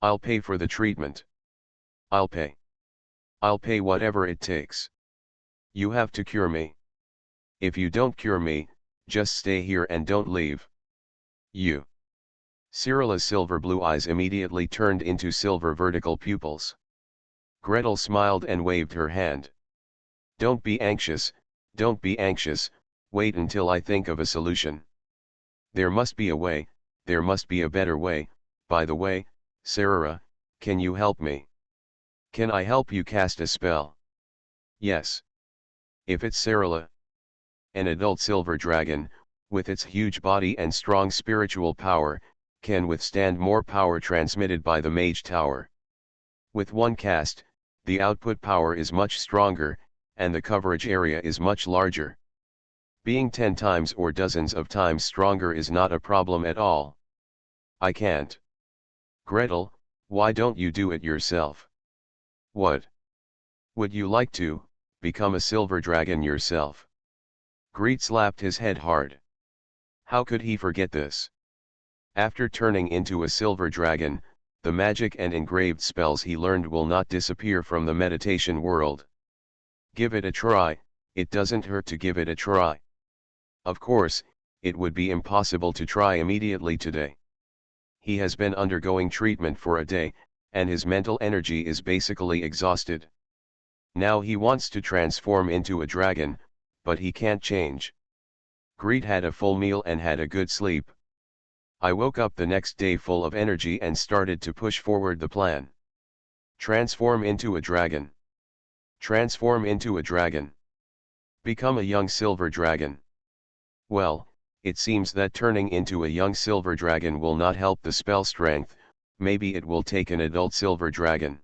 I'll pay for the treatment. I'll pay. I'll pay whatever it takes. You have to cure me. If you don't cure me, just stay here and don't leave. You. Sarala's silver blue eyes immediately turned into silver vertical pupils. Gretel smiled and waved her hand. Don't be anxious, don't be anxious, wait until I think of a solution. There must be a way, there must be a better way. By the way, Sarara, can you help me? Can I help you cast a spell? Yes. If it's Sarala, an adult silver dragon, with its huge body and strong spiritual power, can withstand more power transmitted by the mage tower. With one cast, the output power is much stronger, and the coverage area is much larger. Being 10 times or dozens of times stronger is not a problem at all. I can't. Gretel, why don't you do it yourself? What? Would you like to become a silver dragon yourself? Greet slapped his head hard. How could he forget this? After turning into a silver dragon, the magic and engraved spells he learned will not disappear from the meditation world. Give it a try, it doesn't hurt to give it a try. Of course, it would be impossible to try immediately today. He has been undergoing treatment for a day, and his mental energy is basically exhausted. Now he wants to transform into a dragon, but he can't change. Greet had a full meal and had a good sleep. I woke up the next day full of energy and started to push forward the plan. Transform into a dragon. Transform into a dragon. Become a young silver dragon. Well, it seems that turning into a young silver dragon will not help the spell strength. Maybe it will take an adult silver dragon.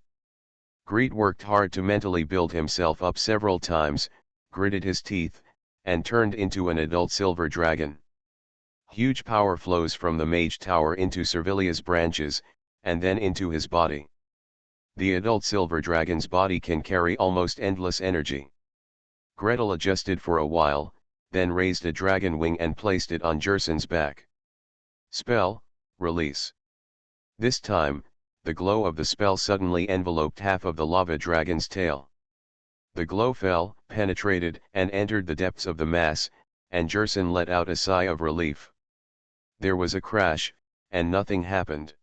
Greet worked hard to mentally build himself up several times, gritted his teeth, and turned into an adult silver dragon. Huge power flows from the mage tower into Servilia's branches, and then into his body. The adult silver dragon's body can carry almost endless energy. Gretel adjusted for a while, then raised a dragon wing and placed it on Jerson's back. Spell, release. This time, the glow of the spell suddenly enveloped half of the lava dragon's tail. The glow fell, penetrated, and entered the depths of the mass, and Jerson let out a sigh of relief. There was a crash, and nothing happened.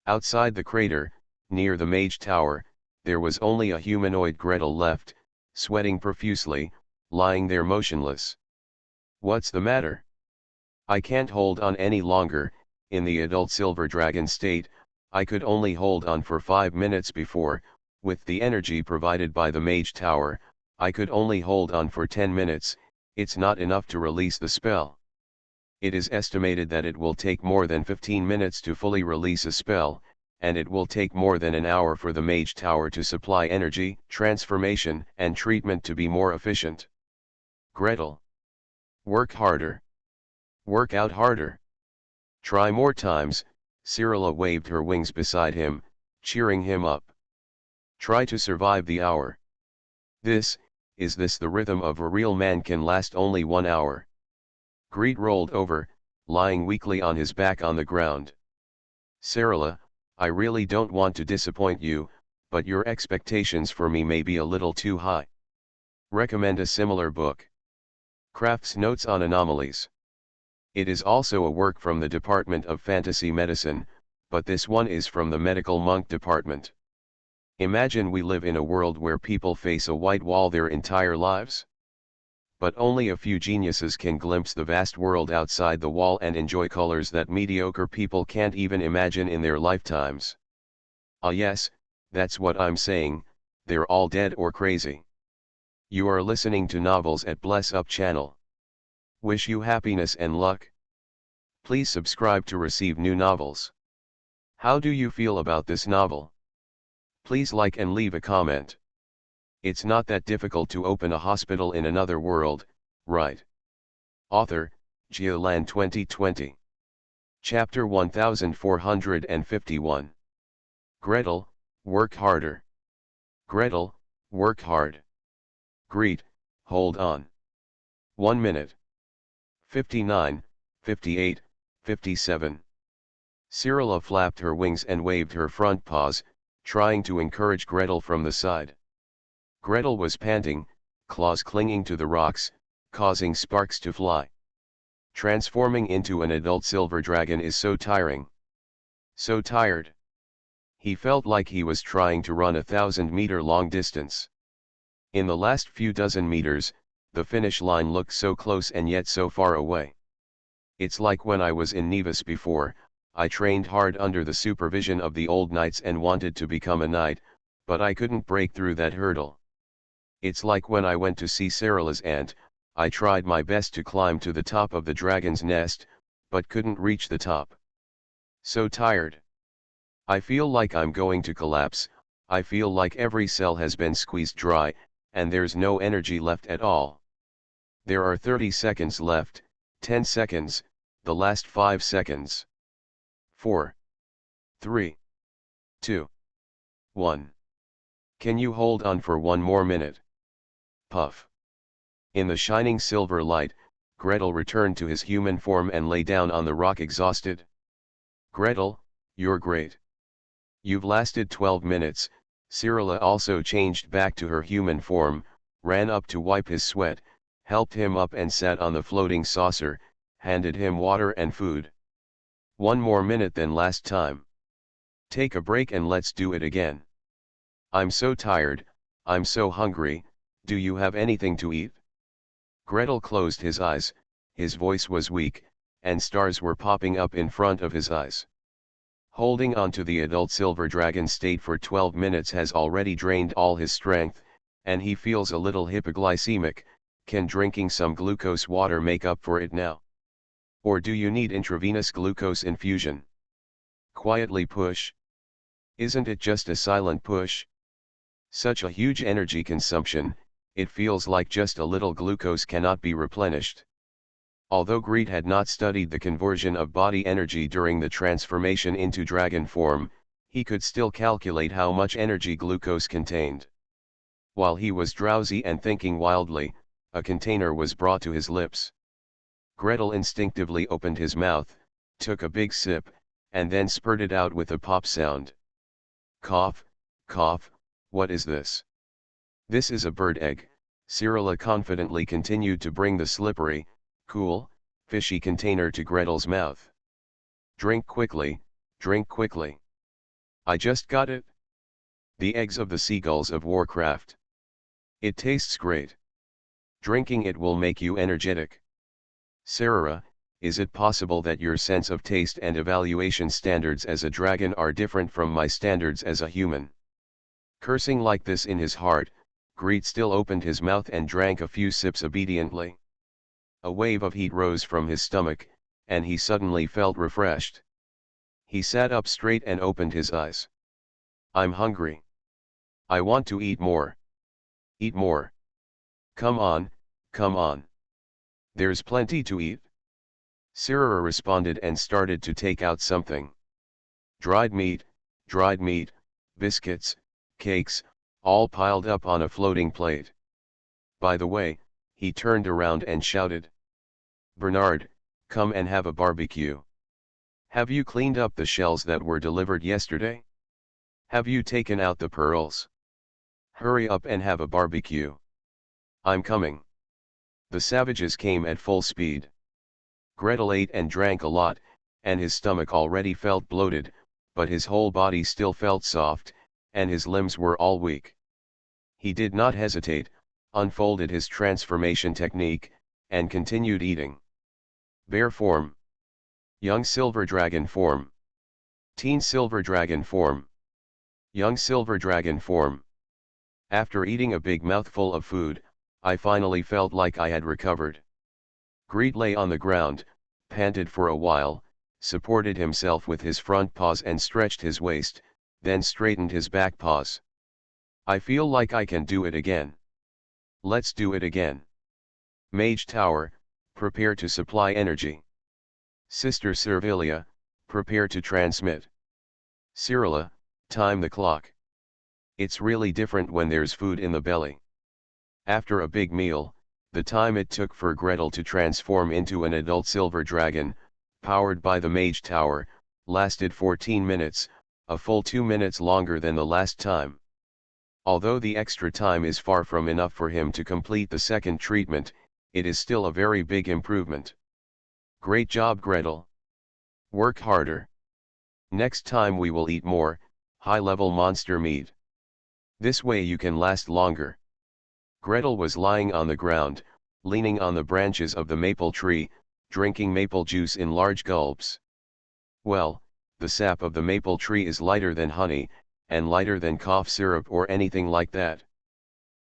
Outside the crater, near the mage tower, there was only a humanoid Gretel left, sweating profusely, lying there motionless. What's the matter? I can't hold on any longer. In the adult silver dragon state, I could only hold on for 5 minutes before. With the energy provided by the mage tower, I could only hold on for 10 minutes, it's not enough to release the spell. It is estimated that it will take more than 15 minutes to fully release a spell, and it will take more than an hour for the mage tower to supply energy, transformation, and treatment to be more efficient. Gretel. Work harder. Work out harder. Try more times. Cyrilla waved her wings beside him, cheering him up. Try to survive the hour. Is this the rhythm of a real man can last only 1 hour? Greet rolled over, lying weakly on his back on the ground. Cyrilla, I really don't want to disappoint you, but your expectations for me may be a little too high. Recommend a similar book. Crafts Notes on Anomalies. It is also a work from the Department of Fantasy Medicine, but this one is from the Medical Monk Department. Imagine we live in a world where people face a white wall their entire lives. But only a few geniuses can glimpse the vast world outside the wall and enjoy colors that mediocre people can't even imagine in their lifetimes. Ah yes, that's what I'm saying, they're all dead or crazy. You are listening to Novels at Bless Up channel. Wish you happiness and luck. Please subscribe to receive new novels. How do you feel about this novel? Please like and leave a comment. It's not that difficult to open a hospital in another world, right? Author, Geoland 2020. Chapter 1451. Gretel, work harder. Gretel, work hard. Greet, hold on. 1 minute. 59, 58, 57. Cyrilla flapped her wings and waved her front paws, trying to encourage Gretel from the side. Gretel was panting, claws clinging to the rocks, causing sparks to fly. Transforming into an adult silver dragon is so tiring. So tired. He felt like he was trying to run a 1,000-meter long distance. In the last few dozen meters, the finish line looked so close and yet so far away. It's like when I was in Nevis before, I trained hard under the supervision of the old knights and wanted to become a knight, but I couldn't break through that hurdle. It's like when I went to see Cyrilla's aunt, I tried my best to climb to the top of the dragon's nest, but couldn't reach the top. So tired. I feel like I'm going to collapse, I feel like every cell has been squeezed dry, and there's no energy left at all. There are 30 seconds left, 10 seconds, the last 5 seconds. 4, 3, 2, 1. Can you hold on for 1 more minute? Puff. In the shining silver light, Gretel returned to his human form and lay down on the rock exhausted. Gretel, you're great. You've lasted 12 minutes, Cyrilla also changed back to her human form, ran up to wipe his sweat, helped him up and sat on the floating saucer, handed him water and food. 1 more minute than last time. Take a break and let's do it again. I'm so tired, I'm so hungry, do you have anything to eat? Gretel closed his eyes, his voice was weak, and stars were popping up in front of his eyes. Holding on to the adult silver dragon state for 12 minutes has already drained all his strength, and he feels a little hypoglycemic. Can drinking some glucose water make up for it now? Or do you need intravenous glucose infusion? Quietly push. Isn't it just a silent push? Such a huge energy consumption, it feels like just a little glucose cannot be replenished. Although Greet had not studied the conversion of body energy during the transformation into dragon form, he could still calculate how much energy glucose contained. While he was drowsy and thinking wildly, a container was brought to his lips. Gretel instinctively opened his mouth, took a big sip, and then spurted out with a pop sound. Cough, cough, what is this? This is a bird egg, Cyrilla confidently continued to bring the slippery, cool, fishy container to Gretel's mouth. Drink quickly, drink quickly. I just got it. The eggs of the seagulls of Warcraft. It tastes great. Drinking it will make you energetic. Cyrilla, is it possible that your sense of taste and evaluation standards as a dragon are different from my standards as a human? Cursing like this in his heart, Greet still opened his mouth and drank a few sips obediently. A wave of heat rose from his stomach, and he suddenly felt refreshed. He sat up straight and opened his eyes. I'm hungry. I want to eat more. Eat more. Come on, come on. There's plenty to eat. Sirrah responded and started to take out something. Dried meat, biscuits, cakes, all piled up on a floating plate. By the way, he turned around and shouted. Bernard, come and have a barbecue. Have you cleaned up the shells that were delivered yesterday? Have you taken out the pearls? Hurry up and have a barbecue. I'm coming. The savages came at full speed. Gretel ate and drank a lot, and his stomach already felt bloated, but his whole body still felt soft, and his limbs were all weak. He did not hesitate, unfolded his transformation technique, and continued eating. Bear form. Young silver dragon form. Teen silver dragon form. Young silver dragon form. After eating a big mouthful of food, I finally felt like I had recovered. Greet lay on the ground, panted for a while, supported himself with his front paws and stretched his waist, then straightened his back paws. I feel like I can do it again. Let's do it again. Mage Tower, prepare to supply energy. Sister Servilia, prepare to transmit. Cyrilla, time the clock. It's really different when there's food in the belly. After a big meal, the time it took for Gretel to transform into an adult silver dragon, powered by the Mage Tower, lasted 14 minutes, a full 2 minutes longer than the last time. Although the extra time is far from enough for him to complete the second treatment, it is still a very big improvement. Great job, Gretel. Work harder. Next time we will eat more, high-level monster meat. This way you can last longer. Gretel was lying on the ground, leaning on the branches of the maple tree, drinking maple juice in large gulps. Well, the sap of the maple tree is lighter than honey, and lighter than cough syrup or anything like that.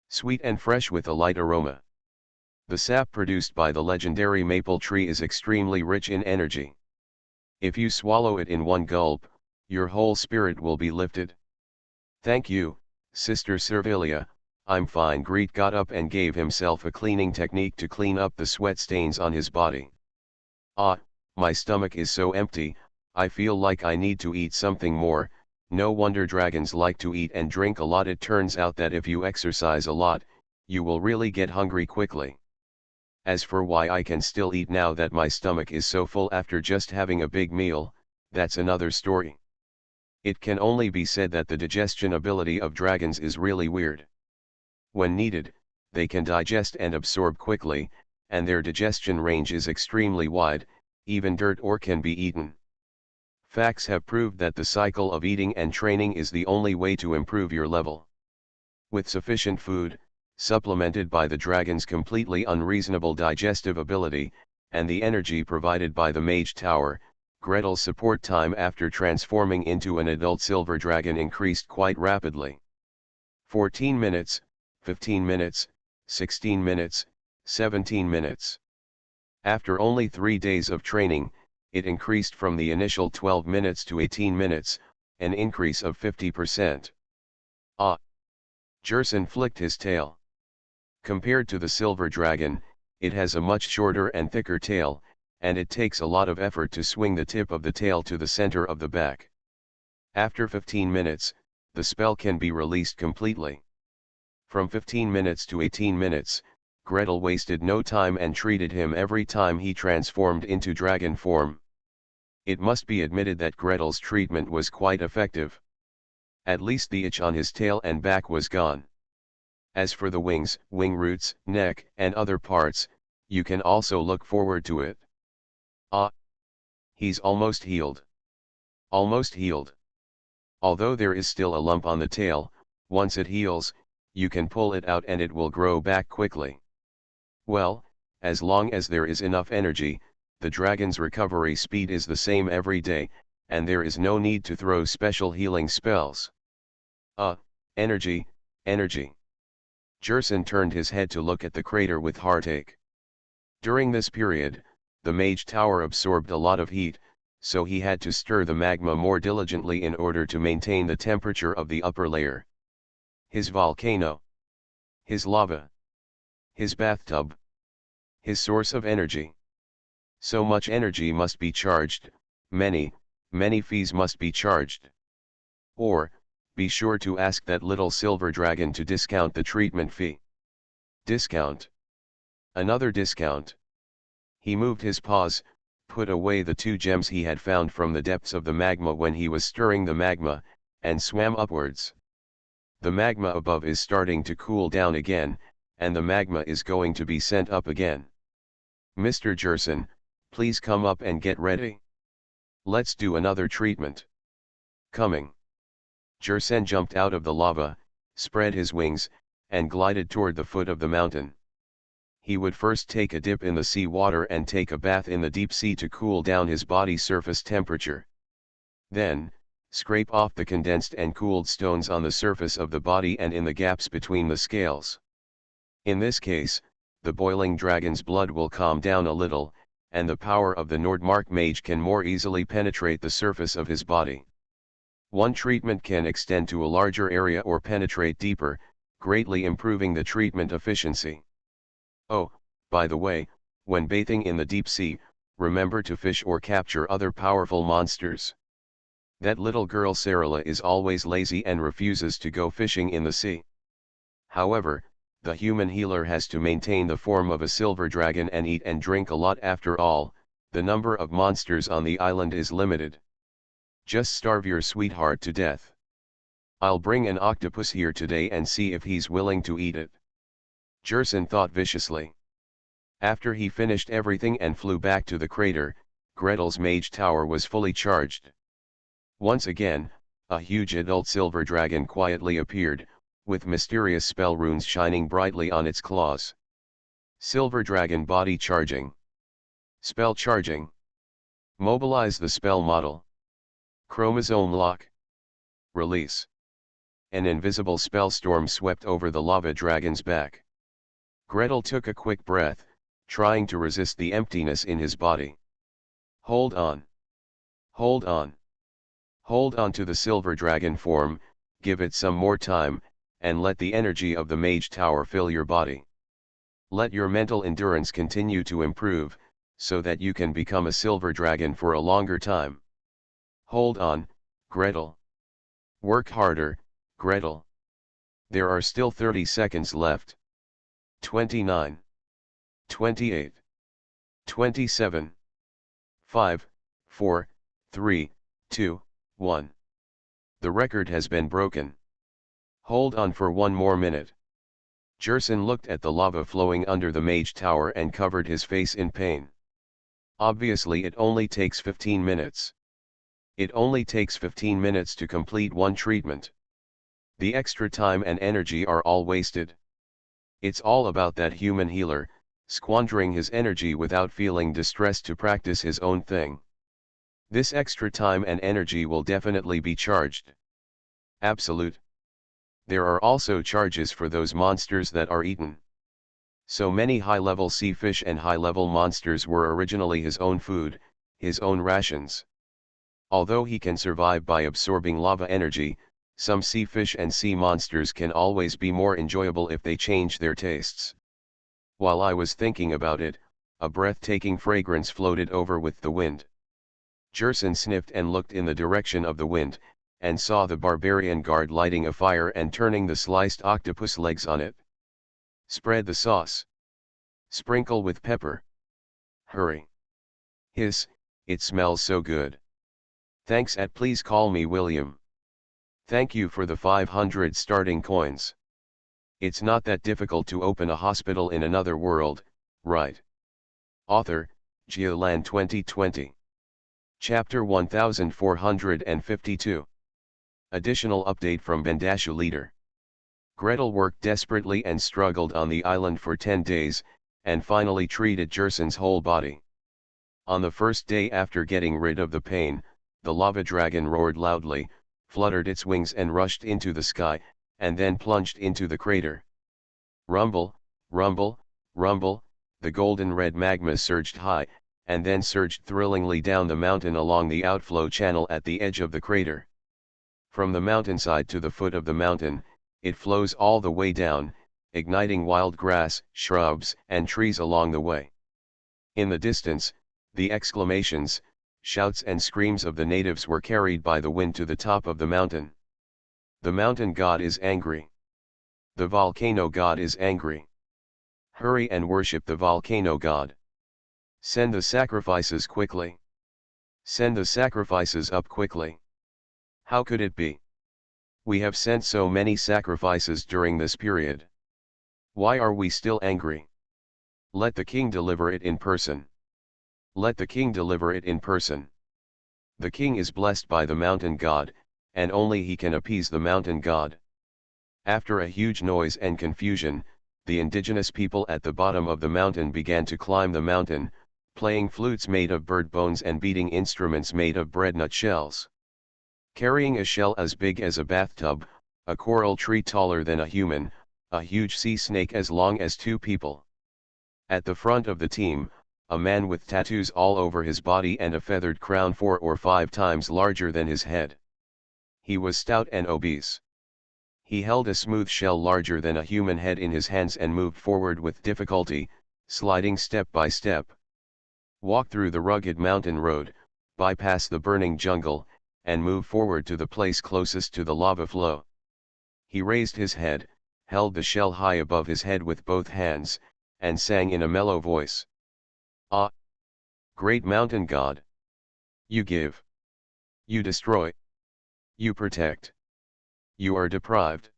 Sweet and fresh with a light aroma. The sap produced by the legendary maple tree is extremely rich in energy. If you swallow it in one gulp, your whole spirit will be lifted. Thank you, Sister Servilia, I'm fine. Greet got up and gave himself a cleaning technique to clean up the sweat stains on his body. Ah, my stomach is so empty, I feel like I need to eat something more. No wonder dragons like to eat and drink a lot. It turns out that if you exercise a lot, you will really get hungry quickly. As for why I can still eat now that my stomach is so full after just having a big meal, that's another story. It can only be said that the digestion ability of dragons is really weird. When needed, they can digest and absorb quickly, and their digestion range is extremely wide, even dirt or can be eaten. Facts have proved that the cycle of eating and training is the only way to improve your level. With sufficient food, supplemented by the dragon's completely unreasonable digestive ability, and the energy provided by the Mage Tower, Gretel's support time after transforming into an adult silver dragon increased quite rapidly. 14 minutes, 15 minutes, 16 minutes, 17 minutes. After only 3 days of training, it increased from the initial 12 minutes to 18 minutes, an increase of 50%. Ah! Jerson flicked his tail. Compared to the silver dragon, it has a much shorter and thicker tail, and it takes a lot of effort to swing the tip of the tail to the center of the back. After 15 minutes, the spell can be released completely. From 15 minutes to 18 minutes, Gretel wasted no time and treated him every time he transformed into dragon form. It must be admitted that Gretel's treatment was quite effective. At least the itch on his tail and back was gone. As for the wings, wing roots, neck, and other parts, you can also look forward to it. Ah! He's almost healed. Almost healed. Although there is still a lump on the tail, once it heals, you can pull it out and it will grow back quickly. Well, as long as there is enough energy, the dragon's recovery speed is the same every day, and there is no need to throw special healing spells. Energy, energy. Jerson turned his head to look at the crater with heartache. During this period, the Mage Tower absorbed a lot of heat, so he had to stir the magma more diligently in order to maintain the temperature of the upper layer. His volcano. His lava. His bathtub. His source of energy. So much energy must be charged, many fees must be charged. Or, be sure to ask that little silver dragon to discount the treatment fee. Discount. Another discount. He moved his paws, put away the 2 gems he had found from the depths of the magma when he was stirring the magma, and swam upwards. The magma above is starting to cool down again, and the magma is going to be sent up again. Mr. Jerson, please come up and get ready. Let's do another treatment. Coming. Jerson jumped out of the lava, spread his wings, and glided toward the foot of the mountain. He would first take a dip in the sea water and take a bath in the deep sea to cool down his body surface temperature. Then, scrape off the condensed and cooled stones on the surface of the body and in the gaps between the scales. In this case, the boiling dragon's blood will calm down a little, and the power of the Nordmark mage can more easily penetrate the surface of his body. One treatment can extend to a larger area or penetrate deeper, greatly improving the treatment efficiency. Oh, by the way, when bathing in the deep sea, remember to fish or capture other powerful monsters. That little girl Sarala is always lazy and refuses to go fishing in the sea. However, the human healer has to maintain the form of a silver dragon and eat and drink a lot. After all, the number of monsters on the island is limited. Just starve your sweetheart to death. I'll bring an octopus here today and see if he's willing to eat it. Jerson thought viciously. After he finished everything and flew back to the crater, Gretel's mage tower was fully charged. Once again, a huge adult silver dragon quietly appeared, with mysterious spell runes shining brightly on its claws. Silver dragon body charging. Spell charging. Mobilize the spell model. Chromosome lock. Release. An invisible spell storm swept over the lava dragon's back. Gretel took a quick breath, trying to resist the emptiness in his body. Hold on. Hold on. Hold on to the silver dragon form, give it some more time, and let the energy of the mage tower fill your body. Let your mental endurance continue to improve, so that you can become a silver dragon for a longer time. Hold on, Gretel. Work harder, Gretel. There are still 30 seconds left. 29. 28. 27. 5, 4, 3, 2, 1. The record has been broken. Hold on for one more minute. Jerson looked at the lava flowing under the mage tower and covered his face in pain. Obviously it only takes 15 minutes. It only takes 15 minutes to complete one treatment. The extra time and energy are all wasted. It's all about that human healer, squandering his energy without feeling distressed to practice his own thing. This extra time and energy will definitely be charged. Absolute. There are also charges for those monsters that are eaten. So many high-level sea fish and high-level monsters were originally his own food, his own rations. Although he can survive by absorbing lava energy, some sea fish and sea monsters can always be more enjoyable if they change their tastes. While I was thinking about it, a breathtaking fragrance floated over with the wind. Jerson sniffed and looked in the direction of the wind, and saw the barbarian guard lighting a fire and turning the sliced octopus legs on it. Spread the sauce. Sprinkle with pepper. Hurry. Hiss, it smells so good. Thanks at please call me William. Thank you for the 500 starting coins. It's not that difficult to open a hospital in another world, right? Author, Geoland 2020. Chapter 1452. Additional update from Bendashu leader. Gretel worked desperately and struggled on the island for 10 days, and finally treated Jerson's whole body. On the first day after getting rid of the pain, the lava dragon roared loudly, fluttered its wings and rushed into the sky, and then plunged into the crater. Rumble, rumble, rumble, the golden red magma surged high, and then surged thrillingly down the mountain along the outflow channel at the edge of the crater. From the mountainside to the foot of the mountain, it flows all the way down, igniting wild grass, shrubs, and trees along the way. In the distance, the exclamations, shouts and screams of the natives were carried by the wind to the top of the mountain. The mountain god is angry. The volcano god is angry. Hurry and worship the volcano god. Send the sacrifices quickly. Send the sacrifices up quickly. How could it be? We have sent so many sacrifices during this period. Why are we still angry? Let the king deliver it in person. Let the king deliver it in person. The king is blessed by the mountain god, and only he can appease the mountain god. After a huge noise and confusion, the indigenous people at the bottom of the mountain began to climb the mountain, playing flutes made of bird bones and beating instruments made of bread nut shells. Carrying a shell as big as a bathtub, a coral tree taller than a human, a huge sea snake as long as two people. At the front of the team, a man with tattoos all over his body and a feathered crown 4 or 5 times larger than his head. He was stout and obese. He held a smooth shell larger than a human head in his hands and moved forward with difficulty, sliding step by step. Walk through the rugged mountain road, bypass the burning jungle, and move forward to the place closest to the lava flow. He raised his head, held the shell high above his head with both hands, and sang in a mellow voice. Ah! Great mountain god! You give. You destroy. You protect. You are deprived.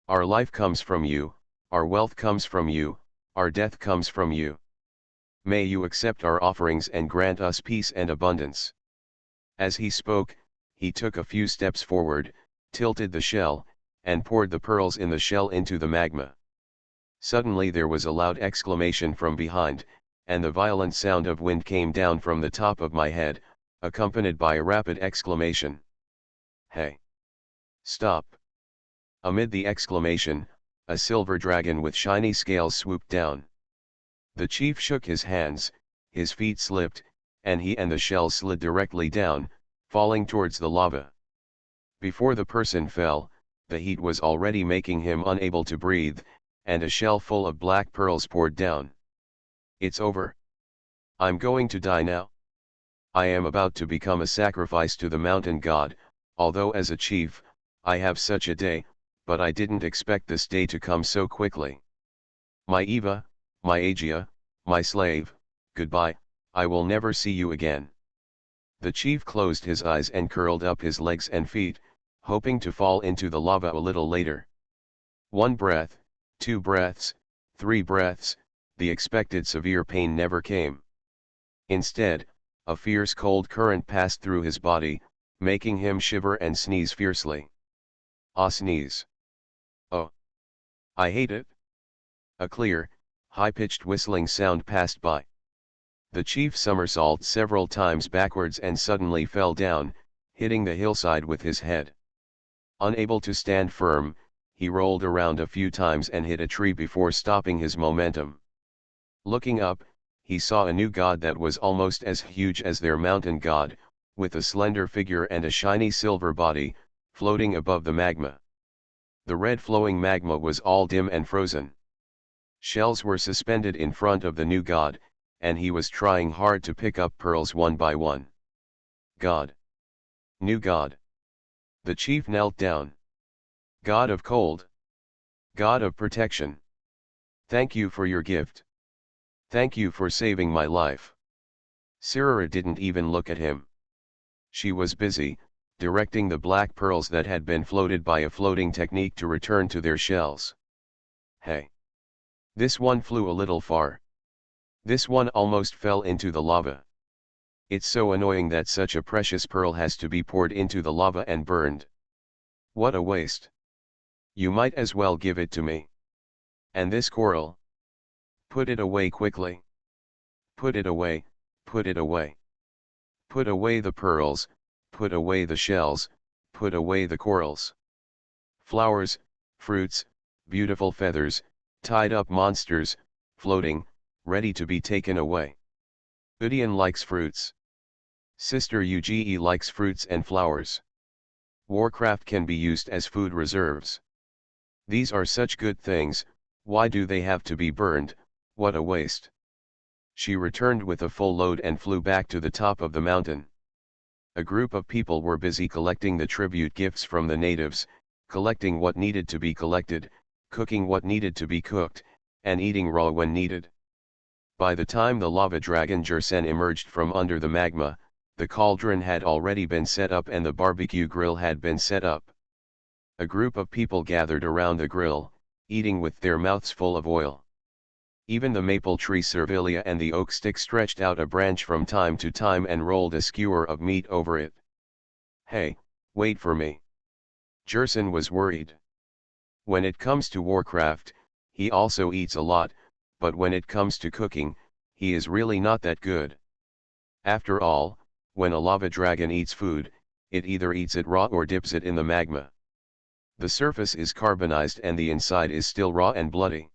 Our life comes from you, our wealth comes from you, our death comes from you. May you accept our offerings and grant us peace and abundance. As he spoke, he took a few steps forward, tilted the shell, and poured the pearls in the shell into the magma. Suddenly there was a loud exclamation from behind, and the violent sound of wind came down from the top of my head, accompanied by a rapid exclamation. Hey! Stop! Amid the exclamation, a silver dragon with shiny scales swooped down. The chief shook his hands, his feet slipped, and he and the shell slid directly down, falling towards the lava. Before the person fell, the heat was already making him unable to breathe, and a shell full of black pearls poured down. It's over. I'm going to die now. I am about to become a sacrifice to the mountain god, although as a chief, I have such a day, but I didn't expect this day to come so quickly. My Eva, my Agia, my slave, goodbye, I will never see you again. The chief closed his eyes and curled up his legs and feet, hoping to fall into the lava a little later. 1 breath, 2 breaths, 3 breaths, the expected severe pain never came. Instead, a fierce cold current passed through his body, making him shiver and sneeze fiercely. Ah, sneeze. Oh! I hate it. A clear, high-pitched whistling sound passed by. The chief somersaulted several times backwards and suddenly fell down, hitting the hillside with his head. Unable to stand firm, he rolled around a few times and hit a tree before stopping his momentum. Looking up, he saw a new god that was almost as huge as their mountain god, with a slender figure and a shiny silver body, floating above the magma. The red flowing magma was all dim and frozen. Shells were suspended in front of the new god, and he was trying hard to pick up pearls one by one. God. New god. The chief knelt down. God of cold. God of protection. Thank you for your gift. Thank you for saving my life. Sirara didn't even look at him. She was busy, directing the black pearls that had been floated by a floating technique to return to their shells. Hey! This one flew a little far. This one almost fell into the lava. It's so annoying that such a precious pearl has to be poured into the lava and burned. What a waste. You might as well give it to me. And this coral? Put it away quickly. Put it away, put it away. Put away the pearls, put away the shells, put away the corals. Flowers, fruits, beautiful feathers, tied up monsters, floating, ready to be taken away. Udian likes fruits. Sister Uge likes fruits and flowers. Warcraft can be used as food reserves. These are such good things, why do they have to be burned? What a waste. She returned with a full load and flew back to the top of the mountain. A group of people were busy collecting the tribute gifts from the natives, collecting what needed to be collected, cooking what needed to be cooked, and eating raw when needed. By the time the lava dragon Jersen emerged from under the magma, the cauldron had already been set up and the barbecue grill had been set up. A group of people gathered around the grill, eating with their mouths full of oil. Even the maple tree Servilia and the oak stick stretched out a branch from time to time and rolled a skewer of meat over it. Hey, wait for me. Jersen was worried. When it comes to Warcraft, he also eats a lot, but when it comes to cooking, he is really not that good. After all, when a lava dragon eats food, it either eats it raw or dips it in the magma. The surface is carbonized and the inside is still raw and bloody.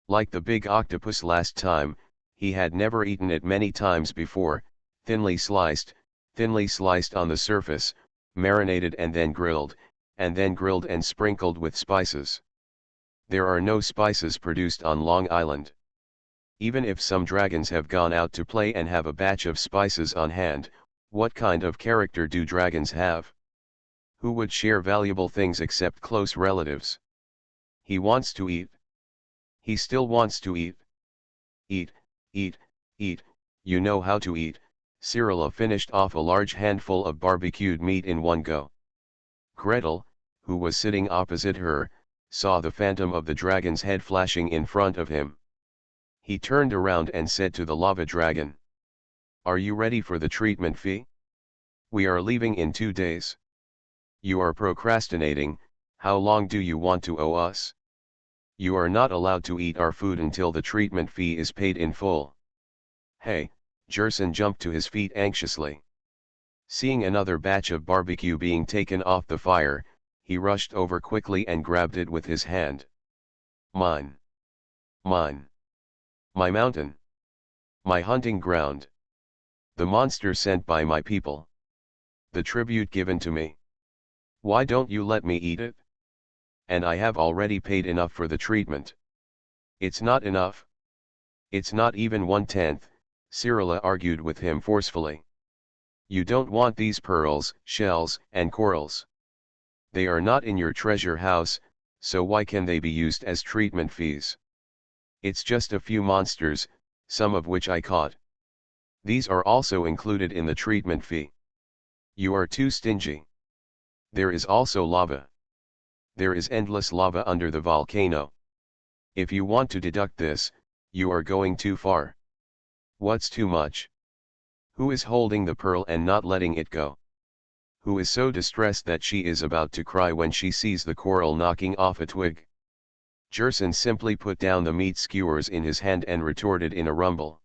Like the big octopus last time, he had never eaten it many times before, thinly sliced on the surface, marinated and then grilled and sprinkled with spices. There are no spices produced on Long Island. Even if some dragons have gone out to play and have a batch of spices on hand, what kind of character do dragons have? Who would share valuable things except close relatives? He wants to eat. He still wants to eat. Eat, eat, eat, you know how to eat. Cyrilla finished off a large handful of barbecued meat in one go. Gretel, who was sitting opposite her, saw the phantom of the dragon's head flashing in front of him. He turned around and said to the lava dragon, "Are you ready for the treatment fee? We are leaving in 2 days. You are procrastinating, how long do you want to owe us? You are not allowed to eat our food until the treatment fee is paid in full." Hey, Jersen jumped to his feet anxiously. Seeing another batch of barbecue being taken off the fire, he rushed over quickly and grabbed it with his hand. Mine. Mine. My mountain. My hunting ground. The monster sent by my people. The tribute given to me. Why don't you let me eat it? And I have already paid enough for the treatment. It's not enough. It's not even 1/10, Cyrilla argued with him forcefully. You don't want these pearls, shells, and corals. They are not in your treasure house, so why can they be used as treatment fees? It's just a few monsters, some of which I caught. These are also included in the treatment fee. You are too stingy. There is also lava. There is endless lava under the volcano. If you want to deduct this, you are going too far. What's too much? Who is holding the pearl and not letting it go? Who is so distressed that she is about to cry when she sees the coral knocking off a twig? Jersen simply put down the meat skewers in his hand and retorted in a rumble.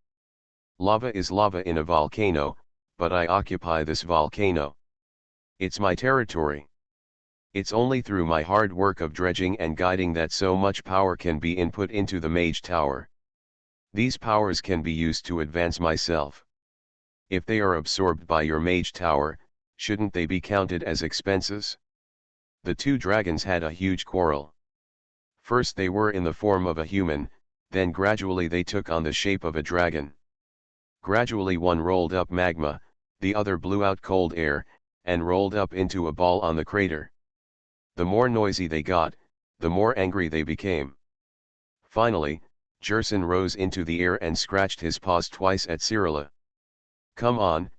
Lava is lava in a volcano, but I occupy this volcano. It's my territory. It's only through my hard work of dredging and guiding that so much power can be input into the mage tower. These powers can be used to advance myself. If they are absorbed by your mage tower, shouldn't they be counted as expenses? The two dragons had a huge quarrel. First they were in the form of a human, then gradually they took on the shape of a dragon. Gradually one rolled up magma, the other blew out cold air, and rolled up into a ball on the crater. The more noisy they got, the more angry they became. Finally, Jersen rose into the air and scratched his paws twice at Cyrilla. Come on,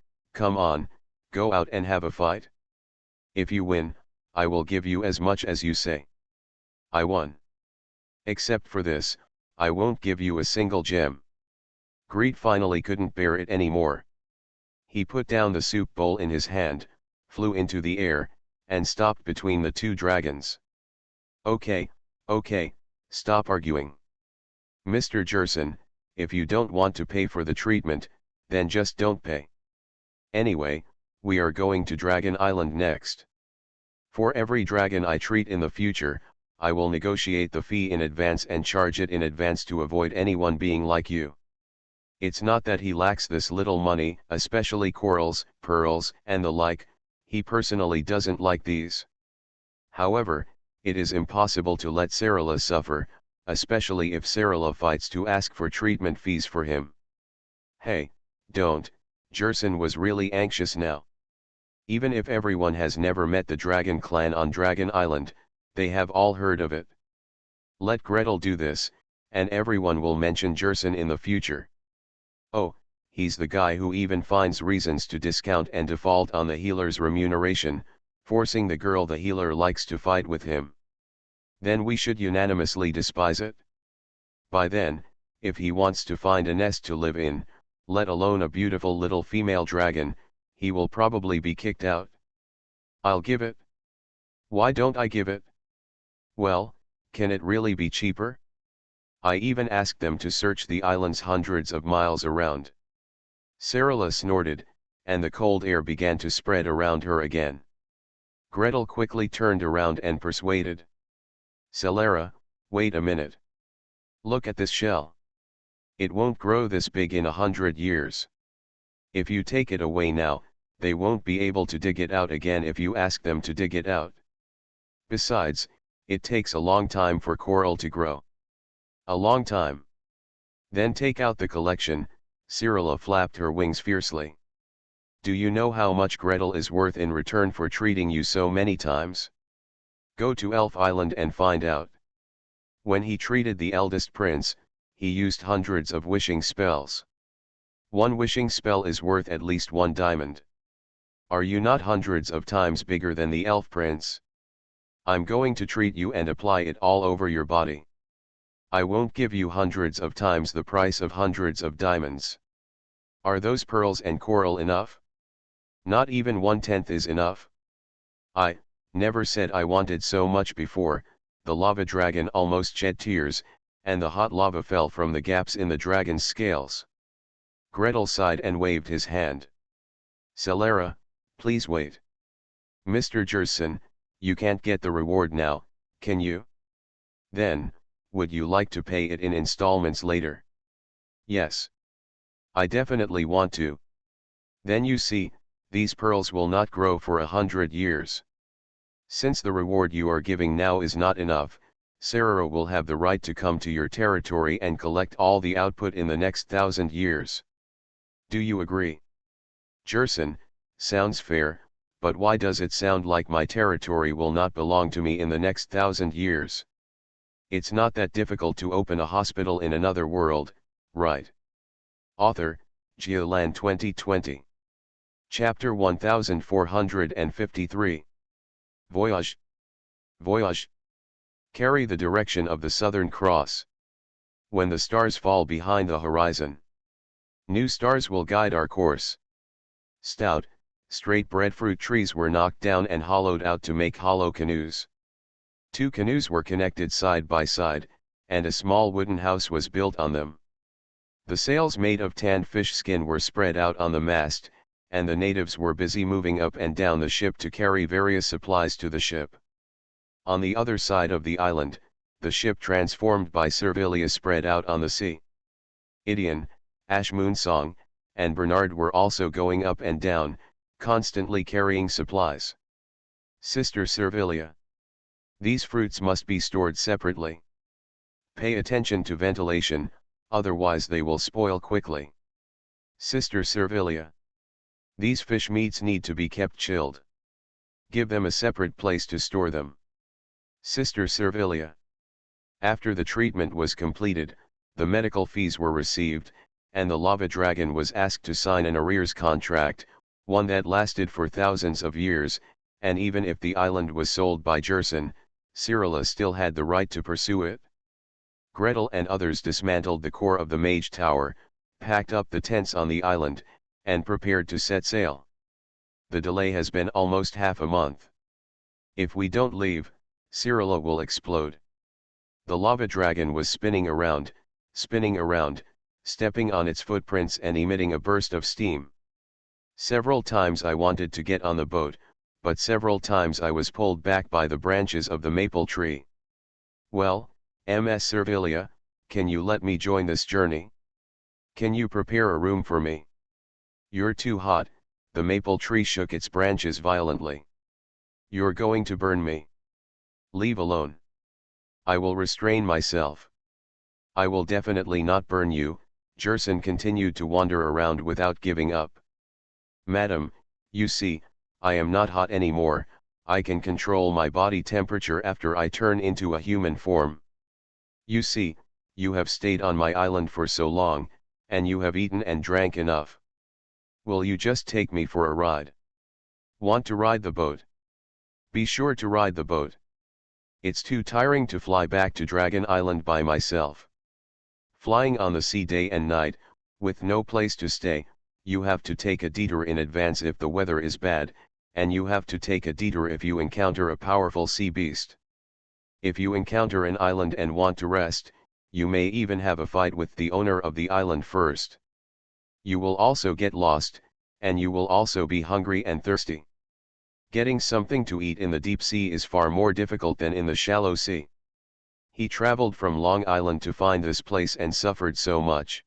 go out and have a fight. If you win, I will give you as much as you say. I won. Except for this, I won't give you a single gem. Greed finally couldn't bear it anymore. He put down the soup bowl in his hand, flew into the air, and stopped between the two dragons. Okay, stop arguing. Mr. Jersen, if you don't want to pay for the treatment, then just don't pay. Anyway, we are going to Dragon Island next. For every dragon I treat in the future, I will negotiate the fee in advance and charge it in advance to avoid anyone being like you. It's not that he lacks this little money, especially corals, pearls, and the like, he personally doesn't like these. However, it is impossible to let Sarala suffer, especially if Sarala fights to ask for treatment fees for him. Hey, don't, Jerson was really anxious now. Even if everyone has never met the Dragon Clan on Dragon Island, they have all heard of it. Let Gretel do this, and everyone will mention Jerson in the future. Oh, he's the guy who even finds reasons to discount and default on the healer's remuneration, forcing the girl the healer likes to fight with him. Then we should unanimously despise it. By then, if he wants to find a nest to live in, let alone a beautiful little female dragon, he will probably be kicked out. I'll give it. Why don't I give it? Well, can it really be cheaper? I even asked them to search the islands hundreds of miles around. Sarala snorted, and the cold air began to spread around her again. Gretel quickly turned around and persuaded. Salara, wait a minute. Look at this shell. It won't grow this big in 100 years. If you take it away now, they won't be able to dig it out again if you ask them to dig it out. Besides, it takes a long time for coral to grow. A long time. Then take out the collection, Sarala flapped her wings fiercely. Do you know how much Gretel is worth in return for treating you so many times? Go to Elf Island and find out. When he treated the eldest prince, he used hundreds of wishing spells. One wishing spell is worth at least 1 diamond. Are you not hundreds of times bigger than the elf prince? I'm going to treat you and apply it all over your body. I won't give you hundreds of times the price of hundreds of diamonds. Are those pearls and coral enough? Not even 1/10 is enough. I never said I wanted so much before. The lava dragon almost shed tears, and the hot lava fell from the gaps in the dragon's scales. Gretel sighed and waved his hand. Salara, please wait. Mr. Jerson, you can't get the reward now, can you? Then, would you like to pay it in installments later? Yes. I definitely want to. Then you see, these pearls will not grow for 100 years. Since the reward you are giving now is not enough, Sarara will have the right to come to your territory and collect all the output in the next 1,000 years. Do you agree? Jerson, sounds fair, but why does it sound like my territory will not belong to me in the next 1,000 years? It's not that difficult to open a hospital in another world, right? Author, Geoland 2020. Chapter 1453. Voyage. Voyage. Carry the direction of the Southern Cross. When the stars fall behind the horizon, new stars will guide our course. Stout, straight breadfruit trees were knocked down and hollowed out to make hollow canoes. 2 canoes were connected side by side, and a small wooden house was built on them. The sails made of tanned fish skin were spread out on the mast, and the natives were busy moving up and down the ship to carry various supplies to the ship. On the other side of the island, the ship transformed by Servilia spread out on the sea. Idion, Ashmoonsong, and Bernard were also going up and down, constantly carrying supplies. Sister Servilia. These fruits must be stored separately. Pay attention to ventilation, otherwise they will spoil quickly. Sister Servilia. These fish meats need to be kept chilled. Give them a separate place to store them. Sister Servilia. After the treatment was completed, the medical fees were received, and the lava dragon was asked to sign an arrears contract, one that lasted for thousands of years, and even if the island was sold by Jerson, Sarala still had the right to pursue it. Gretel and others dismantled the core of the mage tower, packed up the tents on the island, and prepared to set sail. The delay has been almost half a month. If we don't leave, Sarala will explode. The lava dragon was spinning around, stepping on its footprints and emitting a burst of steam. Several times I wanted to get on the boat, but several times I was pulled back by the branches of the maple tree. Well, Ms. Servilia, can you let me join this journey? Can you prepare a room for me? You're too hot. The maple tree shook its branches violently. You're going to burn me. Leave alone. I will restrain myself. I will definitely not burn you. Jerson continued to wander around without giving up. Madam, you see, I am not hot anymore. I can control my body temperature after I turn into a human form. You see, you have stayed on my island for so long, and you have eaten and drank enough. Will you just take me for a ride? Want to ride the boat? Be sure to ride the boat. It's too tiring to fly back to Dragon Island by myself. Flying on the sea day and night, with no place to stay, you have to take a detour in advance if the weather is bad, and you have to take a detour if you encounter a powerful sea beast. If you encounter an island and want to rest, you may even have a fight with the owner of the island first. You will also get lost, and you will also be hungry and thirsty. Getting something to eat in the deep sea is far more difficult than in the shallow sea. He traveled from Long Island to find this place and suffered so much.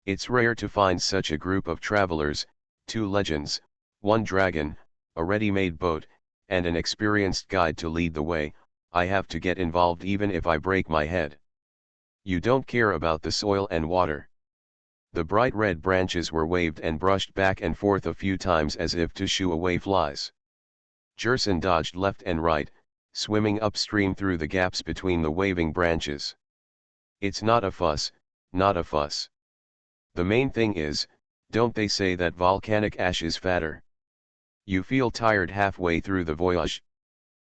It's rare to find such a group of travelers, 2 legends, 1 dragon, a ready-made boat, and an experienced guide to lead the way. I have to get involved even if I break my head. You don't care about the soil and water. The bright red branches were waved and brushed back and forth a few times as if to shoo away flies. Jerson dodged left and right, swimming upstream through the gaps between the waving branches. It's not a fuss, not a fuss. The main thing is, don't they say that volcanic ash is fatter? You feel tired halfway through the voyage.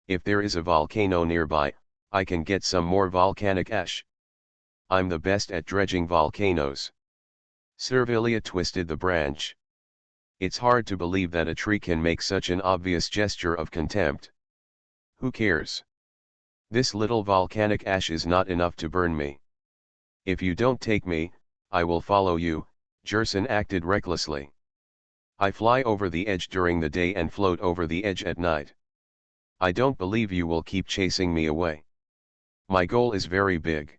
If there is a volcano nearby, I can get some more volcanic ash. I'm the best at dredging volcanoes. Servilia twisted the branch. It's hard to believe that a tree can make such an obvious gesture of contempt. Who cares? This little volcanic ash is not enough to burn me. If you don't take me, I will follow you. Jerson acted recklessly. I fly over the edge during the day and float over the edge at night. I don't believe you will keep chasing me away. My goal is very big.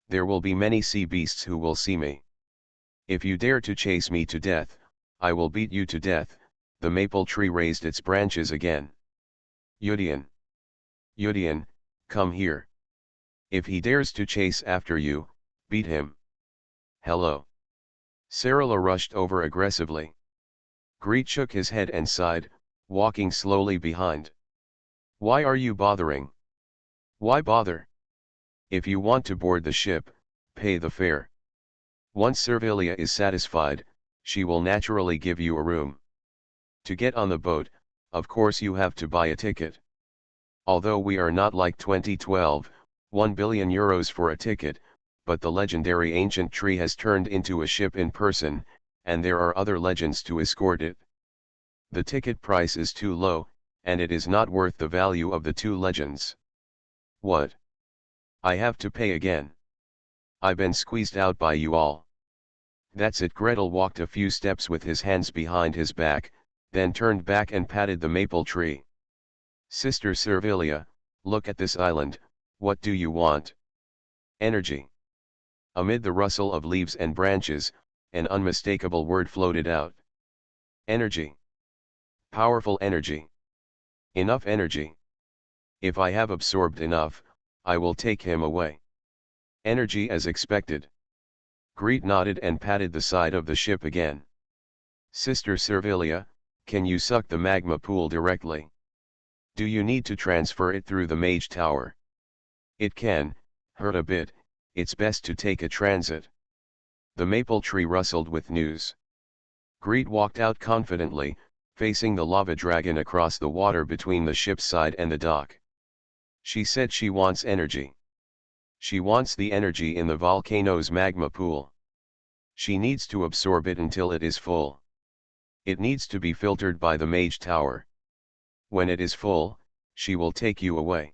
There will be many sea beasts who will see me. If you dare to chase me to death, I will beat you to death. The maple tree raised its branches again. Yudian. Yudian, come here. If he dares to chase after you, beat him. Hello. Sarala rushed over aggressively. Greet shook his head and sighed, walking slowly behind. Why are you bothering? Why bother? If you want to board the ship, pay the fare. Once Servilia is satisfied, she will naturally give you a room. To get on the boat, of course you have to buy a ticket. Although we are not like 2012, 1 billion euros for a ticket, but the legendary ancient tree has turned into a ship in person, and there are other legends to escort it. The ticket price is too low, and it is not worth the value of the 2 legends. What? I have to pay again. I've been squeezed out by you all. That's it. Gretel walked a few steps with his hands behind his back, then turned back and patted the maple tree. Sister Servilia, look at this island. What do you want? Energy. Amid the rustle of leaves and branches, an unmistakable word floated out. Energy. Powerful energy. Enough energy. If I have absorbed enough, I will take him away. Energy as expected. Greet nodded and patted the side of the ship again. Sister Servilia, can you suck the magma pool directly? Do you need to transfer it through the mage tower? It can, hurt a bit, it's best to take a transit. The maple tree rustled with news. Greet walked out confidently, facing the lava dragon across the water between the ship's side and the dock. She said she wants energy. She wants the energy in the volcano's magma pool. She needs to absorb it until it is full. It needs to be filtered by the mage tower. When it is full, she will take you away.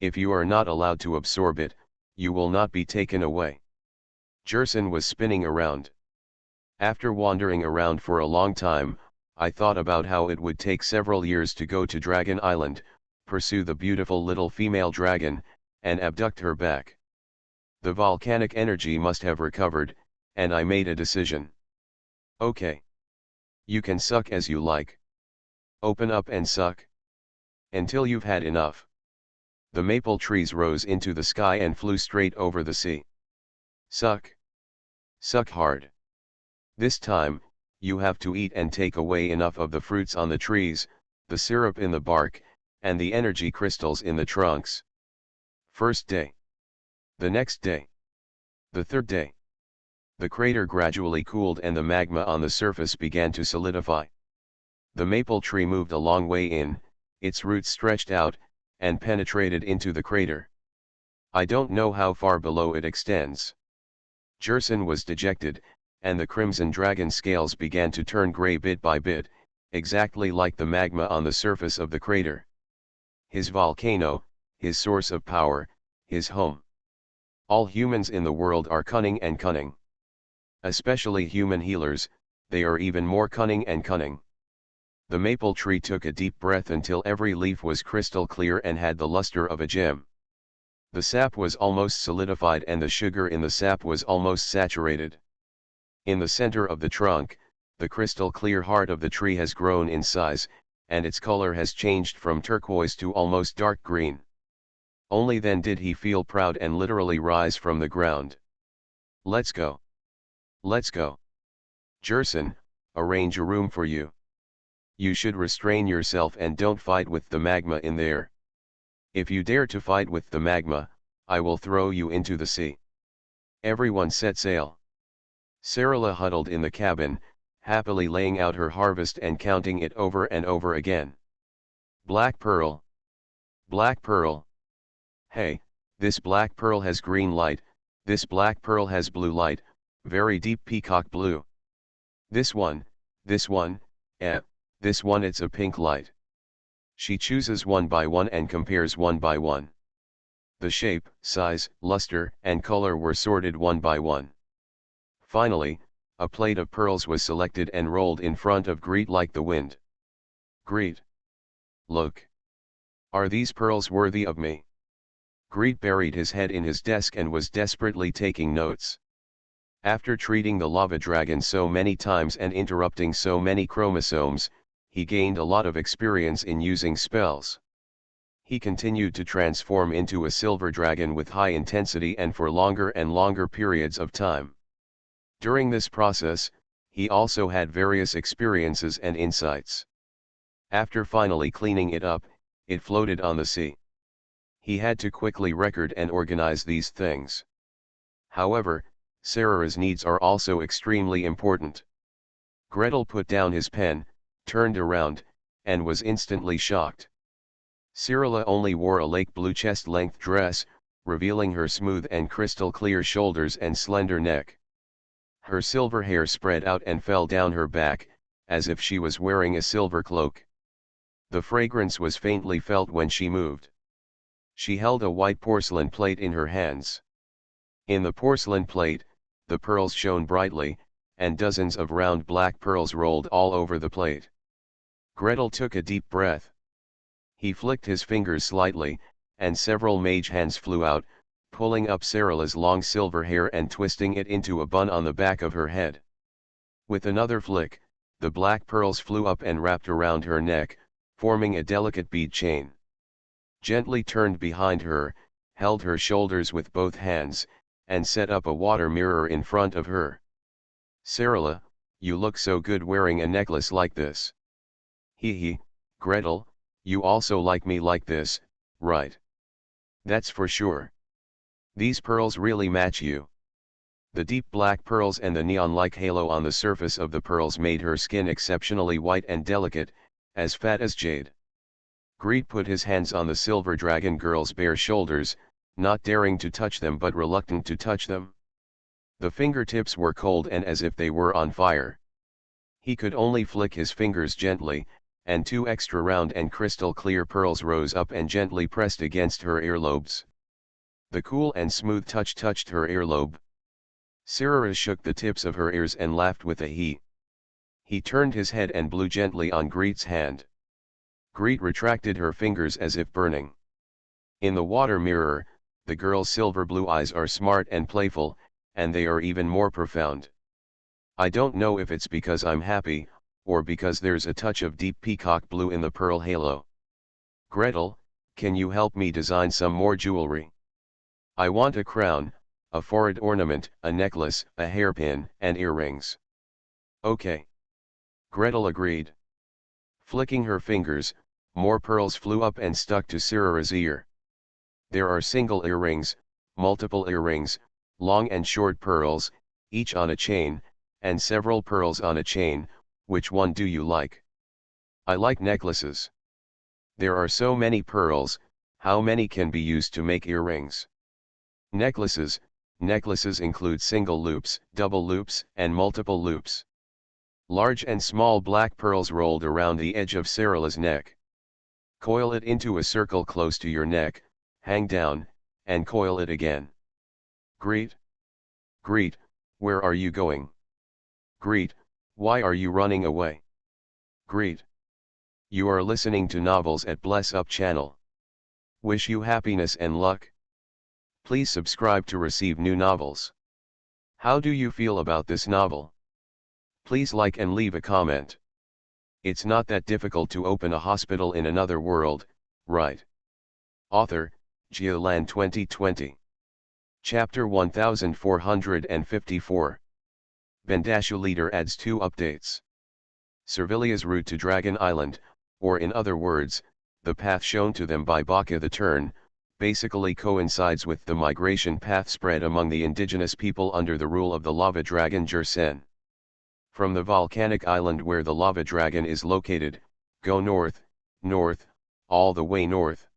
If you are not allowed to absorb it, you will not be taken away. Jerson was spinning around. After wandering around for a long time, I thought about how it would take several years to go to Dragon Island, pursue the beautiful little female dragon, and abduct her back. The volcanic energy must have recovered, and I made a decision. Okay. You can suck as you like. Open up and suck. Until you've had enough. The maple trees rose into the sky and flew straight over the sea. Suck. Suck hard. This time, you have to eat and take away enough of the fruits on the trees, the syrup in the bark, and the energy crystals in the trunks. First day. The next day. The third day. The crater gradually cooled and the magma on the surface began to solidify. The maple tree moved a long way in, its roots stretched out, and penetrated into the crater. I don't know how far below it extends. Jerson was dejected, and the crimson dragon scales began to turn gray bit by bit, exactly like the magma on the surface of the crater. His volcano, his source of power, his home. All humans in the world are cunning and cunning. Especially human healers, they are even more cunning and cunning. The maple tree took a deep breath until every leaf was crystal clear and had the luster of a gem. The sap was almost solidified and the sugar in the sap was almost saturated. In the center of the trunk, the crystal clear heart of the tree has grown in size, and its color has changed from turquoise to almost dark green. Only then did he feel proud and literally rise from the ground. Let's go. Let's go. Jerson, arrange a room for you. You should restrain yourself and don't fight with the magma in there. If you dare to fight with the magma, I will throw you into the sea. Everyone set sail. Sarala huddled in the cabin, happily laying out her harvest and counting it over and over again. Black pearl. Black pearl. Hey, this black pearl has green light, this black pearl has blue light, very deep peacock blue. This one, this one it's a pink light. She chooses one by one and compares one by one. The shape, size, luster, and color were sorted one by one. Finally, a plate of pearls was selected and rolled in front of Greet like the wind. Greet. Look. Are these pearls worthy of me? Greet buried his head in his desk and was desperately taking notes. After treating the lava dragon so many times and interrupting so many chromosomes, he gained a lot of experience in using spells. He continued to transform into a silver dragon with high intensity and for longer and longer periods of time. During this process, he also had various experiences and insights. After finally cleaning it up, it floated on the sea. He had to quickly record and organize these things. However, Sarah's needs are also extremely important. Gretel put down his pen, turned around, and was instantly shocked. Sarala only wore a lake blue chest-length dress, revealing her smooth and crystal clear shoulders and slender neck. Her silver hair spread out and fell down her back, as if she was wearing a silver cloak. The fragrance was faintly felt when she moved. She held a white porcelain plate in her hands. In the porcelain plate, the pearls shone brightly, and dozens of round black pearls rolled all over the plate. Gretel took a deep breath. He flicked his fingers slightly, and several mage hands flew out, pulling up Sarala's long silver hair and twisting it into a bun on the back of her head. With another flick, the black pearls flew up and wrapped around her neck, forming a delicate bead chain. Gently turned behind her, held her shoulders with both hands, and set up a water mirror in front of her. Sarala, you look so good wearing a necklace like this. Hee, Gretel, you also like me like this, right? That's for sure. These pearls really match you. The deep black pearls and the neon-like halo on the surface of the pearls made her skin exceptionally white and delicate, as fat as jade. Greet put his hands on the silver dragon girl's bare shoulders, not daring to touch them but reluctant to touch them. The fingertips were cold and as if they were on fire. He could only flick his fingers gently, and two extra round and crystal clear pearls rose up and gently pressed against her earlobes. The cool and smooth touch touched her earlobe. Sarah shook the tips of her ears and laughed with a he. He turned his head and blew gently on Greet's hand. Greet retracted her fingers as if burning. In the water mirror, the girl's silver blue eyes are smart and playful, and they are even more profound. I don't know if it's because I'm happy, or because there's a touch of deep peacock blue in the pearl halo. Gretel, can you help me design some more jewelry? I want a crown, a forehead ornament, a necklace, a hairpin, and earrings. Okay. Gretel agreed. Flicking her fingers, more pearls flew up and stuck to Sirara's ear. There are single earrings, multiple earrings, long and short pearls, each on a chain, and several pearls on a chain. Which one do you like? I like necklaces. There are so many pearls, how many can be used to make earrings? Necklaces include single loops, double loops, and multiple loops. Large and small black pearls rolled around the edge of Sarala's neck. Coil it into a circle close to your neck, hang down, and coil it again. Greet. Greet, where are you going? Greet, why are you running away? Greet. You are listening to novels at Bless Up channel. Wish you happiness and luck. Please subscribe to receive new novels. How do you feel about this novel? Please like and leave a comment. It's not that difficult to open a hospital in another world, right? Author, Geolan 2020. Chapter 1454. Bendashu leader adds 2 updates. Servilia's route to Dragon Island, or in other words, the path shown to them by Baka the Turn, basically coincides with the migration path spread among the indigenous people under the rule of the lava dragon Jersen. From the volcanic island where the lava dragon is located, go north, north, all the way north.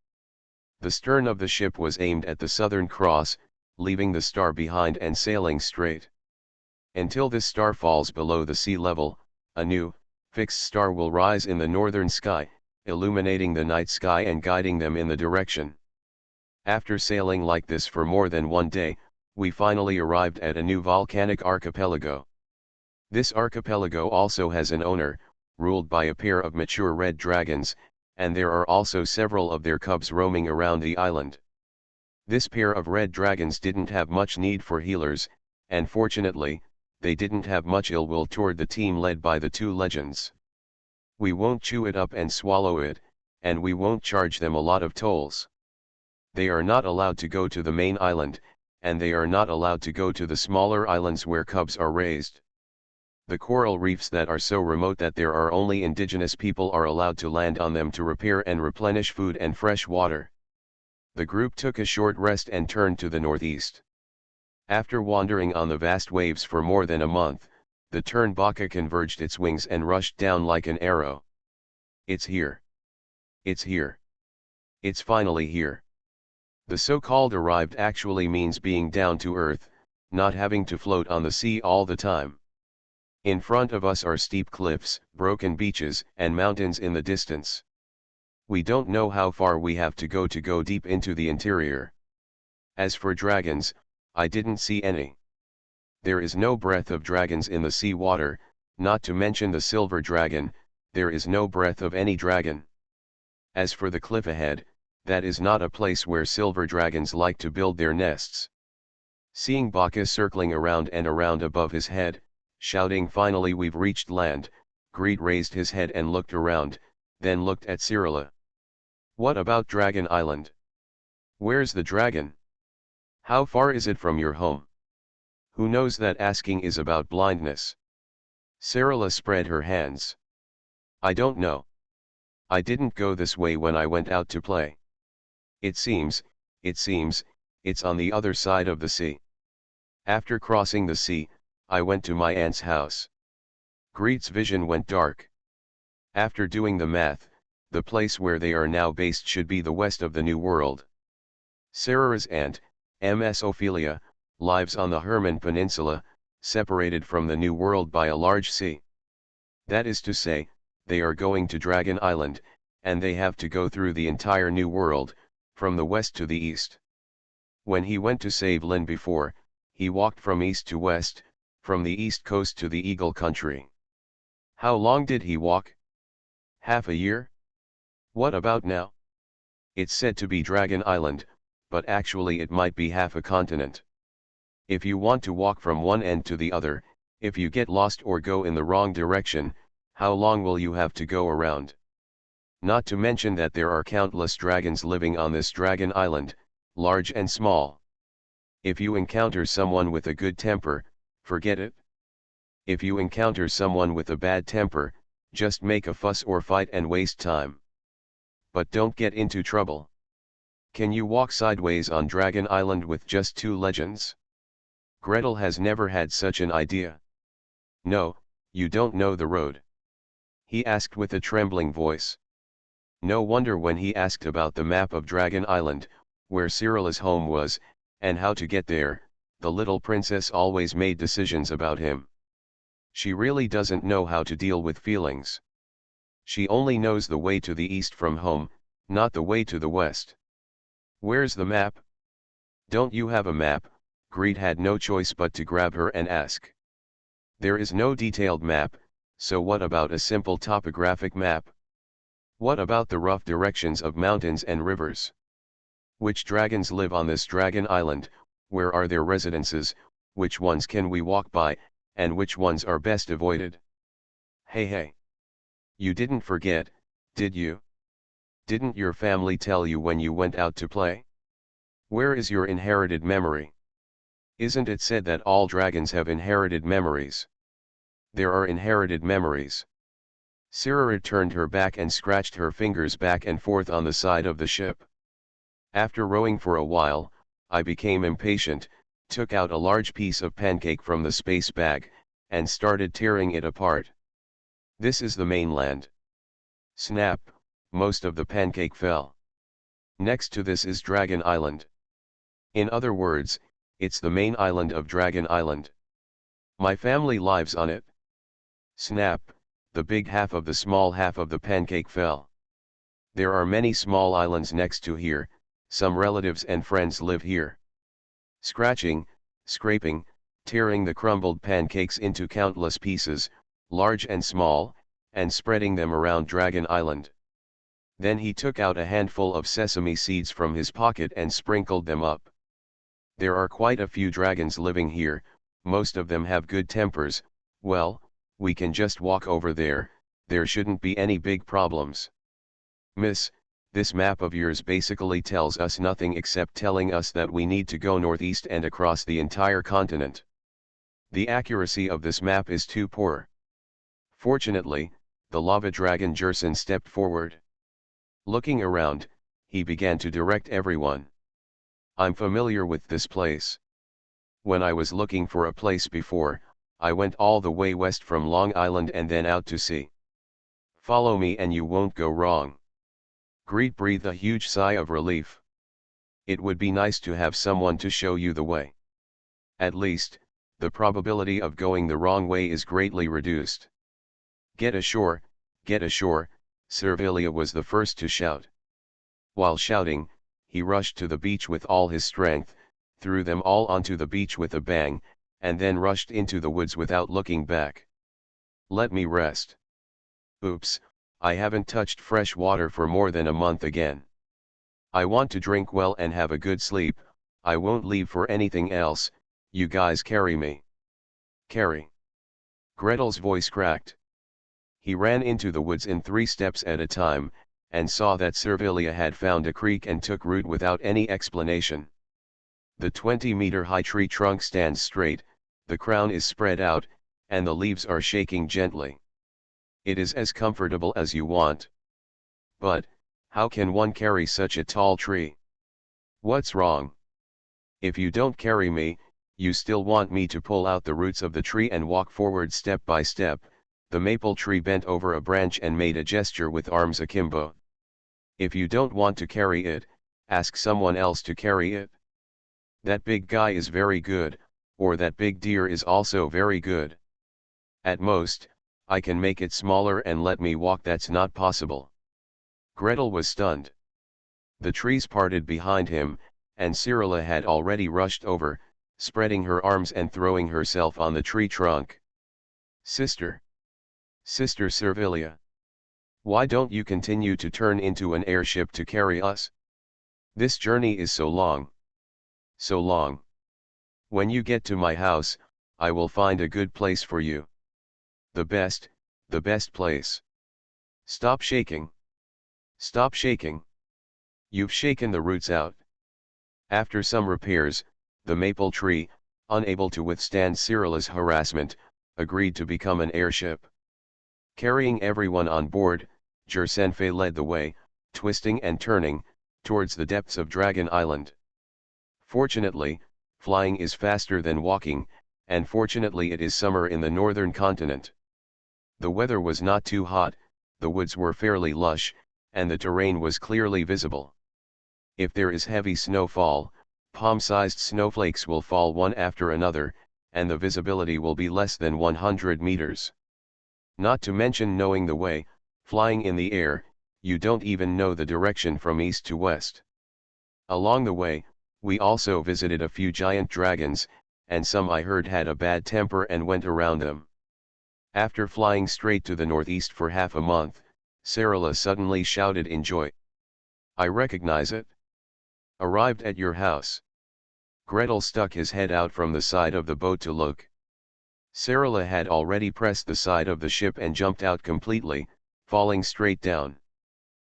The stern of the ship was aimed at the Southern Cross, leaving the star behind and sailing straight. Until this star falls below the sea level, a new, fixed star will rise in the northern sky, illuminating the night sky and guiding them in the direction. After sailing like this for more than one day, we finally arrived at a new volcanic archipelago. This archipelago also has an owner, ruled by a pair of mature red dragons, and there are also several of their cubs roaming around the island. This pair of red dragons didn't have much need for healers, and fortunately, they didn't have much ill will toward the team led by the 2 legends. We won't chew it up and swallow it, and we won't charge them a lot of tolls. They are not allowed to go to the main island, and they are not allowed to go to the smaller islands where cubs are raised. The coral reefs that are so remote that there are only indigenous people are allowed to land on them to repair and replenish food and fresh water. The group took a short rest and turned to the northeast. After wandering on the vast waves for more than a month, the Tern Baka converged its wings and rushed down like an arrow. It's here. It's here. It's finally here. The so-called arrived actually means being down to earth, not having to float on the sea all the time. In front of us are steep cliffs, broken beaches, and mountains in the distance. We don't know how far we have to go deep into the interior. As for dragons, I didn't see any. There is no breath of dragons in the sea water, not to mention the silver dragon, there is no breath of any dragon. As for the cliff ahead, that is not a place where silver dragons like to build their nests. Seeing Baka circling around and around above his head, shouting finally we've reached land, Greed raised his head and looked around, then looked at Sirala. What about Dragon Island? Where's the dragon? How far is it from your home? Who knows that asking is about blindness? Sirala spread her hands. I don't know. I didn't go this way when I went out to play. It seems, it's on the other side of the sea. After crossing the sea, I went to my aunt's house. Greet's vision went dark. After doing the math, the place where they are now based should be the west of the New World. Sarah's aunt, Ms. Ophelia, lives on the Herman Peninsula, separated from the New World by a large sea. That is to say, they are going to Dragon Island, and they have to go through the entire New World, from the west to the east. When he went to save Lynn before, he walked from east to west, from the east coast to the Eagle Country. How long did he walk? Half a year? What about now? It's said to be Dragon Island, but actually it might be half a continent. If you want to walk from one end to the other, if you get lost or go in the wrong direction, how long will you have to go around? Not to mention that there are countless dragons living on this dragon island, large and small. If you encounter someone with a good temper, forget it. If you encounter someone with a bad temper, just make a fuss or fight and waste time. But don't get into trouble. Can you walk sideways on Dragon Island with just 2 legends? Gretel has never had such an idea. No, you don't know the road? He asked with a trembling voice. No wonder when he asked about the map of Dragon Island, where Cyrilla's home was, and how to get there, the little princess always made decisions about him. She really doesn't know how to deal with feelings. She only knows the way to the east from home, not the way to the west. Where's the map? Don't you have a map? Greed had no choice but to grab her and ask. There is no detailed map, so what about a simple topographic map? What about the rough directions of mountains and rivers? Which dragons live on this dragon island? Where are their residences? Which ones can we walk by, and which ones are best avoided? Hey. You didn't forget, did you? Didn't your family tell you when you went out to play? Where is your inherited memory? Isn't it said that all dragons have inherited memories? There are inherited memories. Cyrilla turned her back and scratched her fingers back and forth on the side of the ship. After rowing for a while, I became impatient, took out a large piece of pancake from the space bag, and started tearing it apart. This is the mainland. Snap, most of the pancake fell. Next to this is Dragon Island. In other words, it's the main island of Dragon Island. My family lives on it. Snap, the big half of the small half of the pancake fell. There are many small islands next to here, some relatives and friends live here. Scratching, scraping, tearing the crumbled pancakes into countless pieces, large and small, and spreading them around Dragon Island. Then he took out a handful of sesame seeds from his pocket and sprinkled them up. There are quite a few dragons living here, most of them have good tempers. Well, we can just walk over there shouldn't be any big problems. Miss, this map of yours basically tells us nothing except telling us that we need to go northeast and across the entire continent. The accuracy of this map is too poor. Fortunately, the lava dragon Jerson stepped forward. Looking around, he began to direct everyone. I'm familiar with this place. When I was looking for a place before, I went all the way west from Long Island and then out to sea. Follow me and you won't go wrong. Greet breathed a huge sigh of relief. It would be nice to have someone to show you the way. At least, the probability of going the wrong way is greatly reduced. Get ashore, Servilia was the first to shout. While shouting, he rushed to the beach with all his strength, threw them all onto the beach with a bang, and then rushed into the woods without looking back. Let me rest. Oops, I haven't touched fresh water for more than a month again. I want to drink well and have a good sleep. I won't leave for anything else. You guys carry me. Carry. Gretel's voice cracked. He ran into the woods in 3 steps at a time, and saw that Servilia had found a creek and took root without any explanation. The 20-meter-high tree trunk stands straight, the crown is spread out, and the leaves are shaking gently. It is as comfortable as you want. But, how can one carry such a tall tree? What's wrong? If you don't carry me, you still want me to pull out the roots of the tree and walk forward step by step. The maple tree bent over a branch and made a gesture with arms akimbo. If you don't want to carry it, ask someone else to carry it. That big guy is very good, or that big deer is also very good. At most, I can make it smaller and let me walk. That's not possible. Gretel was stunned. The trees parted behind him, and Cyrilla had already rushed over, spreading her arms and throwing herself on the tree trunk. Sister Servilia. Why don't you continue to turn into an airship to carry us? This journey is so long. So long. When you get to my house, I will find a good place for you. The best place. Stop shaking. Stop shaking. You've shaken the roots out. After some repairs, the maple tree, unable to withstand Cyrilla's harassment, agreed to become an airship. Carrying everyone on board, Jersenfe led the way, twisting and turning, towards the depths of Dragon Island. Fortunately, flying is faster than walking, and fortunately it is summer in the northern continent. The weather was not too hot, the woods were fairly lush, and the terrain was clearly visible. If there is heavy snowfall, palm-sized snowflakes will fall one after another, and the visibility will be less than 100 meters. Not to mention knowing the way, flying in the air, you don't even know the direction from east to west. Along the way, we also visited a few giant dragons, and some I heard had a bad temper and went around them. After flying straight to the northeast for half a month, Cyrilla suddenly shouted in joy. I recognize it. Arrived at your house. Gretel stuck his head out from the side of the boat to look. Cyrilla had already pressed the side of the ship and jumped out completely, falling straight down.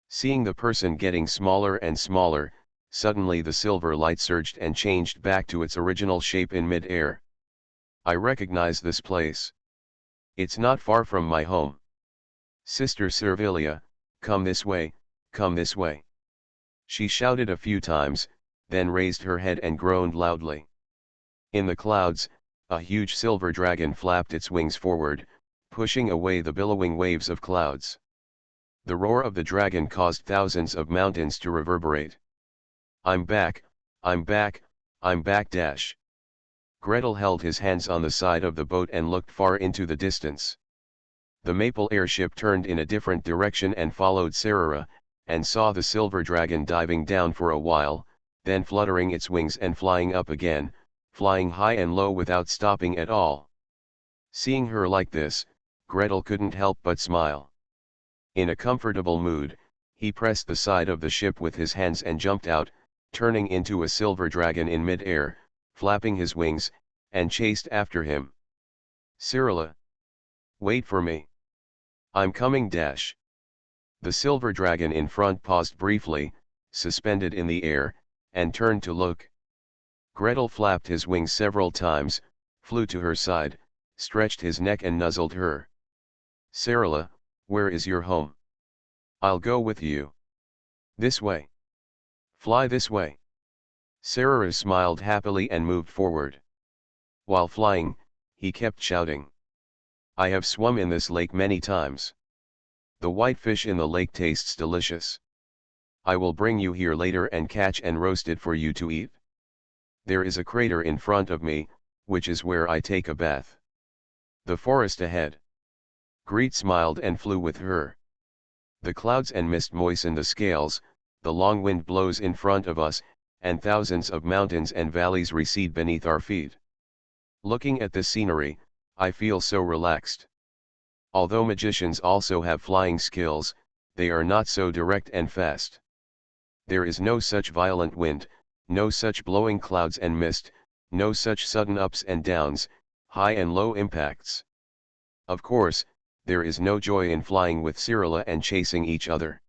Seeing the person getting smaller and smaller, suddenly the silver light surged and changed back to its original shape in mid-air. I recognize this place. It's not far from my home. Sister Servilia, come this way, come this way. She shouted a few times, then raised her head and groaned loudly. In the clouds, a huge silver dragon flapped its wings forward, pushing away the billowing waves of clouds. The roar of the dragon caused thousands of mountains to reverberate. I'm back, I'm back, I'm back dash. Gretel held his hands on the side of the boat and looked far into the distance. The maple airship turned in a different direction and followed Cyrilla, and saw the silver dragon diving down for a while, then fluttering its wings and flying up again, flying high and low without stopping at all. Seeing her like this, Gretel couldn't help but smile. In a comfortable mood, he pressed the side of the ship with his hands and jumped out, turning into a silver dragon in mid-air, flapping his wings, and chased after him. Cyrilla! Wait for me. I'm coming dash. The silver dragon in front paused briefly, suspended in the air, and turned to look. Gretel flapped his wings several times, flew to her side, stretched his neck and nuzzled her. Cyrilla, where is your home? I'll go with you. This way. Fly this way. Cyrilla smiled happily and moved forward. While flying, he kept shouting. I have swum in this lake many times. The white fish in the lake tastes delicious. I will bring you here later and catch and roast it for you to eat. There is a crater in front of me, which is where I take a bath. The forest ahead. Greet smiled and flew with her. The clouds and mist moisten the scales, the long wind blows in front of us, and thousands of mountains and valleys recede beneath our feet. Looking at this scenery, I feel so relaxed. Although magicians also have flying skills, they are not so direct and fast. There is no such violent wind, no such blowing clouds and mist, no such sudden ups and downs, high and low impacts. Of course, there is no joy in flying with Cyrilla and chasing each other.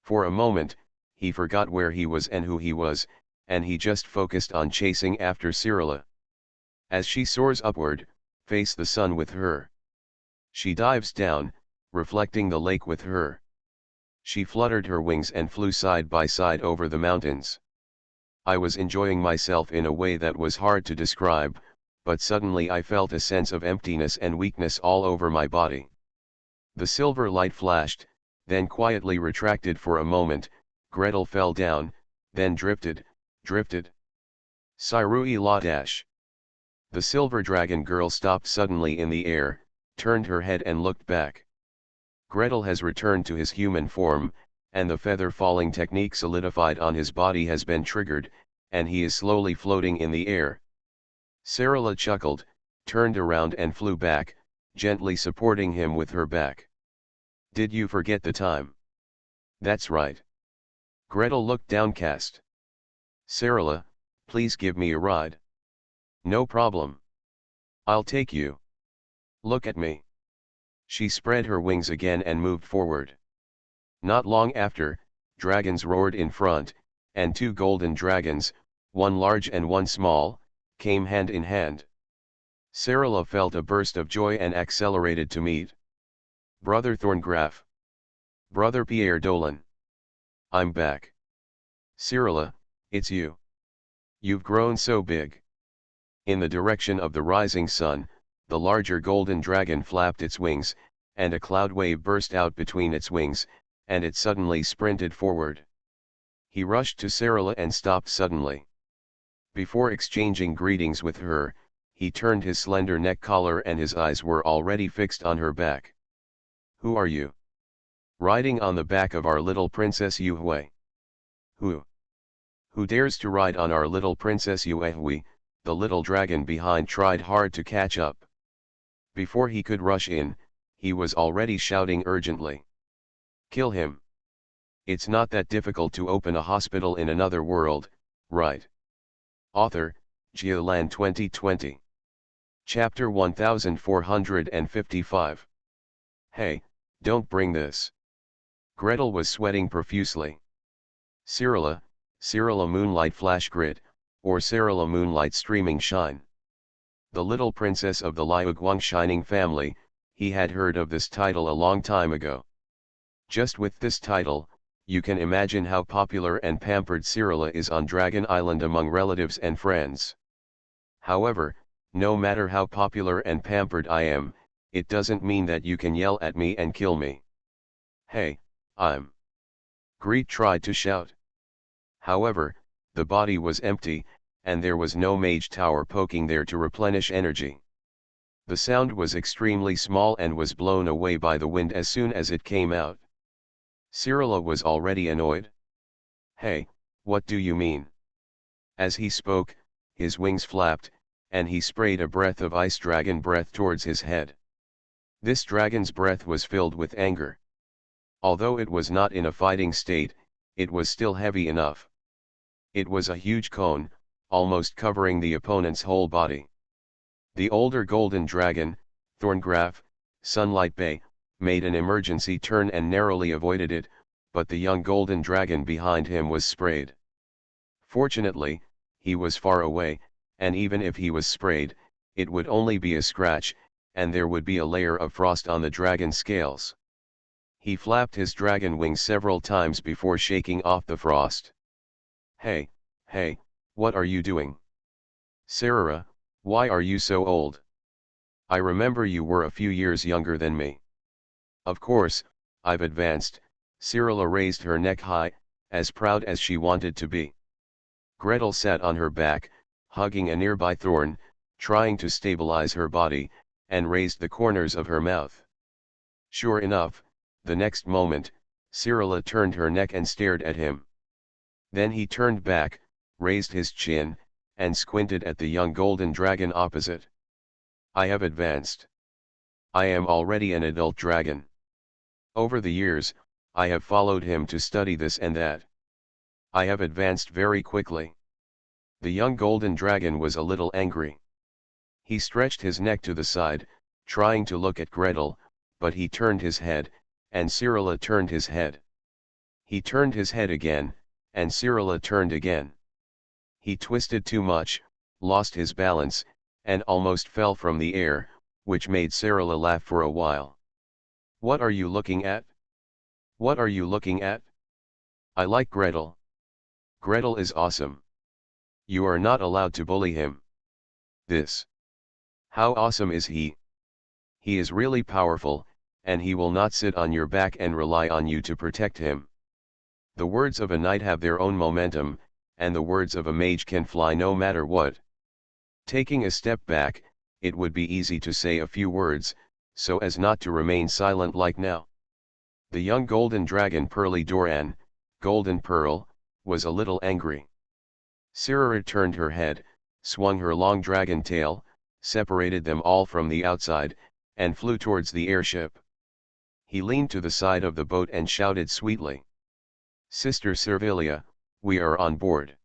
For a moment, he forgot where he was and who he was, and he just focused on chasing after Cyrilla. As she soars upward, face the sun with her. She dives down, reflecting the lake with her. She fluttered her wings and flew side by side over the mountains. I was enjoying myself in a way that was hard to describe, but suddenly I felt a sense of emptiness and weakness all over my body. The silver light flashed, then quietly retracted for a moment. Gretel fell down, then drifted. Sirui la dash. The silver dragon girl stopped suddenly in the air, turned her head and looked back. Gretel has returned to his human form, and the feather falling technique solidified on his body has been triggered, and he is slowly floating in the air. Cyrilla chuckled, turned around and flew back, gently supporting him with her back. Did you forget the time? That's right. Gretel looked downcast. Cyrilla, please give me a ride. No problem. I'll take you. Look at me. She spread her wings again and moved forward. Not long after, dragons roared in front, and two golden dragons, one large and one small, came hand in hand. Sarala felt a burst of joy and accelerated to meet Brother Thorngraf. Brother Pierre Dolan. I'm back. Sarala, it's you. You've grown so big. In the direction of the rising sun, the larger golden dragon flapped its wings, and a cloud wave burst out between its wings, and it suddenly sprinted forward. He rushed to Sarala and stopped suddenly. Before exchanging greetings with her, he turned his slender neck collar and his eyes were already fixed on her back. Who are you? Riding on the back of our little princess Yuhui. Who? Who dares to ride on our little princess Yuhui? The little dragon behind tried hard to catch up. Before he could rush in, he was already shouting urgently. Kill him. It's not that difficult to open a hospital in another world, right? Author, Geoland 2020. Chapter 1455. Hey, don't bring this. Gretel was sweating profusely. Sarala, Sarala Moonlight Flash Grit, or Sarala Moonlight Streaming Shine. The little princess of the Liuguang Shining family, he had heard of this title a long time ago. Just with this title, you can imagine how popular and pampered Sarala is on Dragon Island among relatives and friends. However, no matter how popular and pampered I am, it doesn't mean that you can yell at me and kill me. Hey, I'm. Greet tried to shout. However, the body was empty, and there was no mage tower poking there to replenish energy. The sound was extremely small and was blown away by the wind as soon as it came out. Sarala was already annoyed. Hey, what do you mean? As he spoke, his wings flapped, and he sprayed a breath of ice dragon breath towards his head. This dragon's breath was filled with anger. Although it was not in a fighting state, it was still heavy enough. It was a huge cone, almost covering the opponent's whole body. The older golden dragon, Thorngraf, Sunlight Bay, made an emergency turn and narrowly avoided it, but the young golden dragon behind him was sprayed. Fortunately, he was far away, and even if he was sprayed, it would only be a scratch, and there would be a layer of frost on the dragon's scales. He flapped his dragon wings several times before shaking off the frost. Hey, hey, what are you doing? Sarara, why are you so old? I remember you were a few years younger than me. Of course, I've advanced. Sarala raised her neck high, as proud as she wanted to be. Gretel sat on her back, hugging a nearby thorn, trying to stabilize her body, and raised the corners of her mouth. Sure enough, the next moment, Sarala turned her neck and stared at him. Then he turned back, raised his chin, and squinted at the young golden dragon opposite. I have advanced. I am already an adult dragon. Over the years, I have followed him to study this and that. I have advanced very quickly. The young golden dragon was a little angry. He stretched his neck to the side, trying to look at Gretel, but he turned his head, and Sarala turned his head. He turned his head again, and Sarala turned again. He twisted too much, lost his balance, and almost fell from the air, which made Sarala laugh for a while. What are you looking at? What are you looking at? I like Gretel. Gretel is awesome. You are not allowed to bully him. This. How awesome is he? He is really powerful, and he will not sit on your back and rely on you to protect him. The words of a knight have their own momentum, and the words of a mage can fly no matter what. Taking a step back, it would be easy to say a few words, so as not to remain silent like now. The young golden dragon Pearly Doran, Golden Pearl, was a little angry. Sarara turned her head, swung her long dragon tail, separated them all from the outside, and flew towards the airship. He leaned to the side of the boat and shouted sweetly. Sister Servilia, we are on board.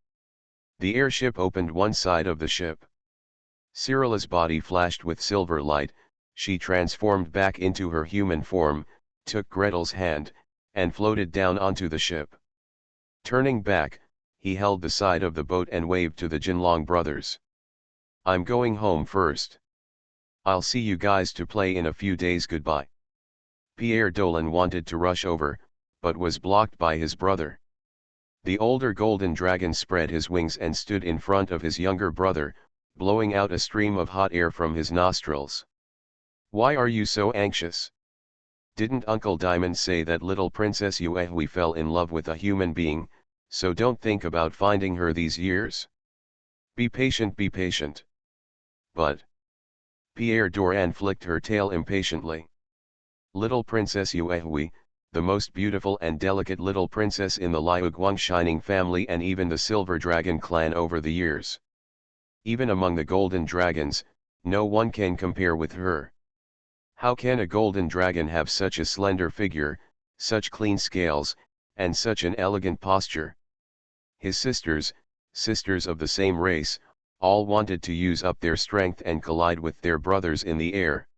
The airship opened one side of the ship. Cyrilla's body flashed with silver light, she transformed back into her human form, took Gretel's hand, and floated down onto the ship. Turning back, he held the side of the boat and waved to the Jinlong brothers. "I'm going home first. I'll see you guys to play in a few days, goodbye." Pierre Dolan wanted to rush over, but was blocked by his brother. The older golden dragon spread his wings and stood in front of his younger brother, blowing out a stream of hot air from his nostrils. "Why are you so anxious? Didn't Uncle Diamond say that little Princess Yuehui fell in love with a human being, so don't think about finding her these years? Be patient, be patient." "But..." Pierre Doran flicked her tail impatiently. "Little Princess Yuehui, the most beautiful and delicate little princess in the Liuguang Shining family and even the Silver Dragon clan over the years. Even among the golden dragons, no one can compare with her. How can a golden dragon have such a slender figure, such clean scales, and such an elegant posture?" His sisters of the same race, all wanted to use up their strength and collide with their brothers in the air.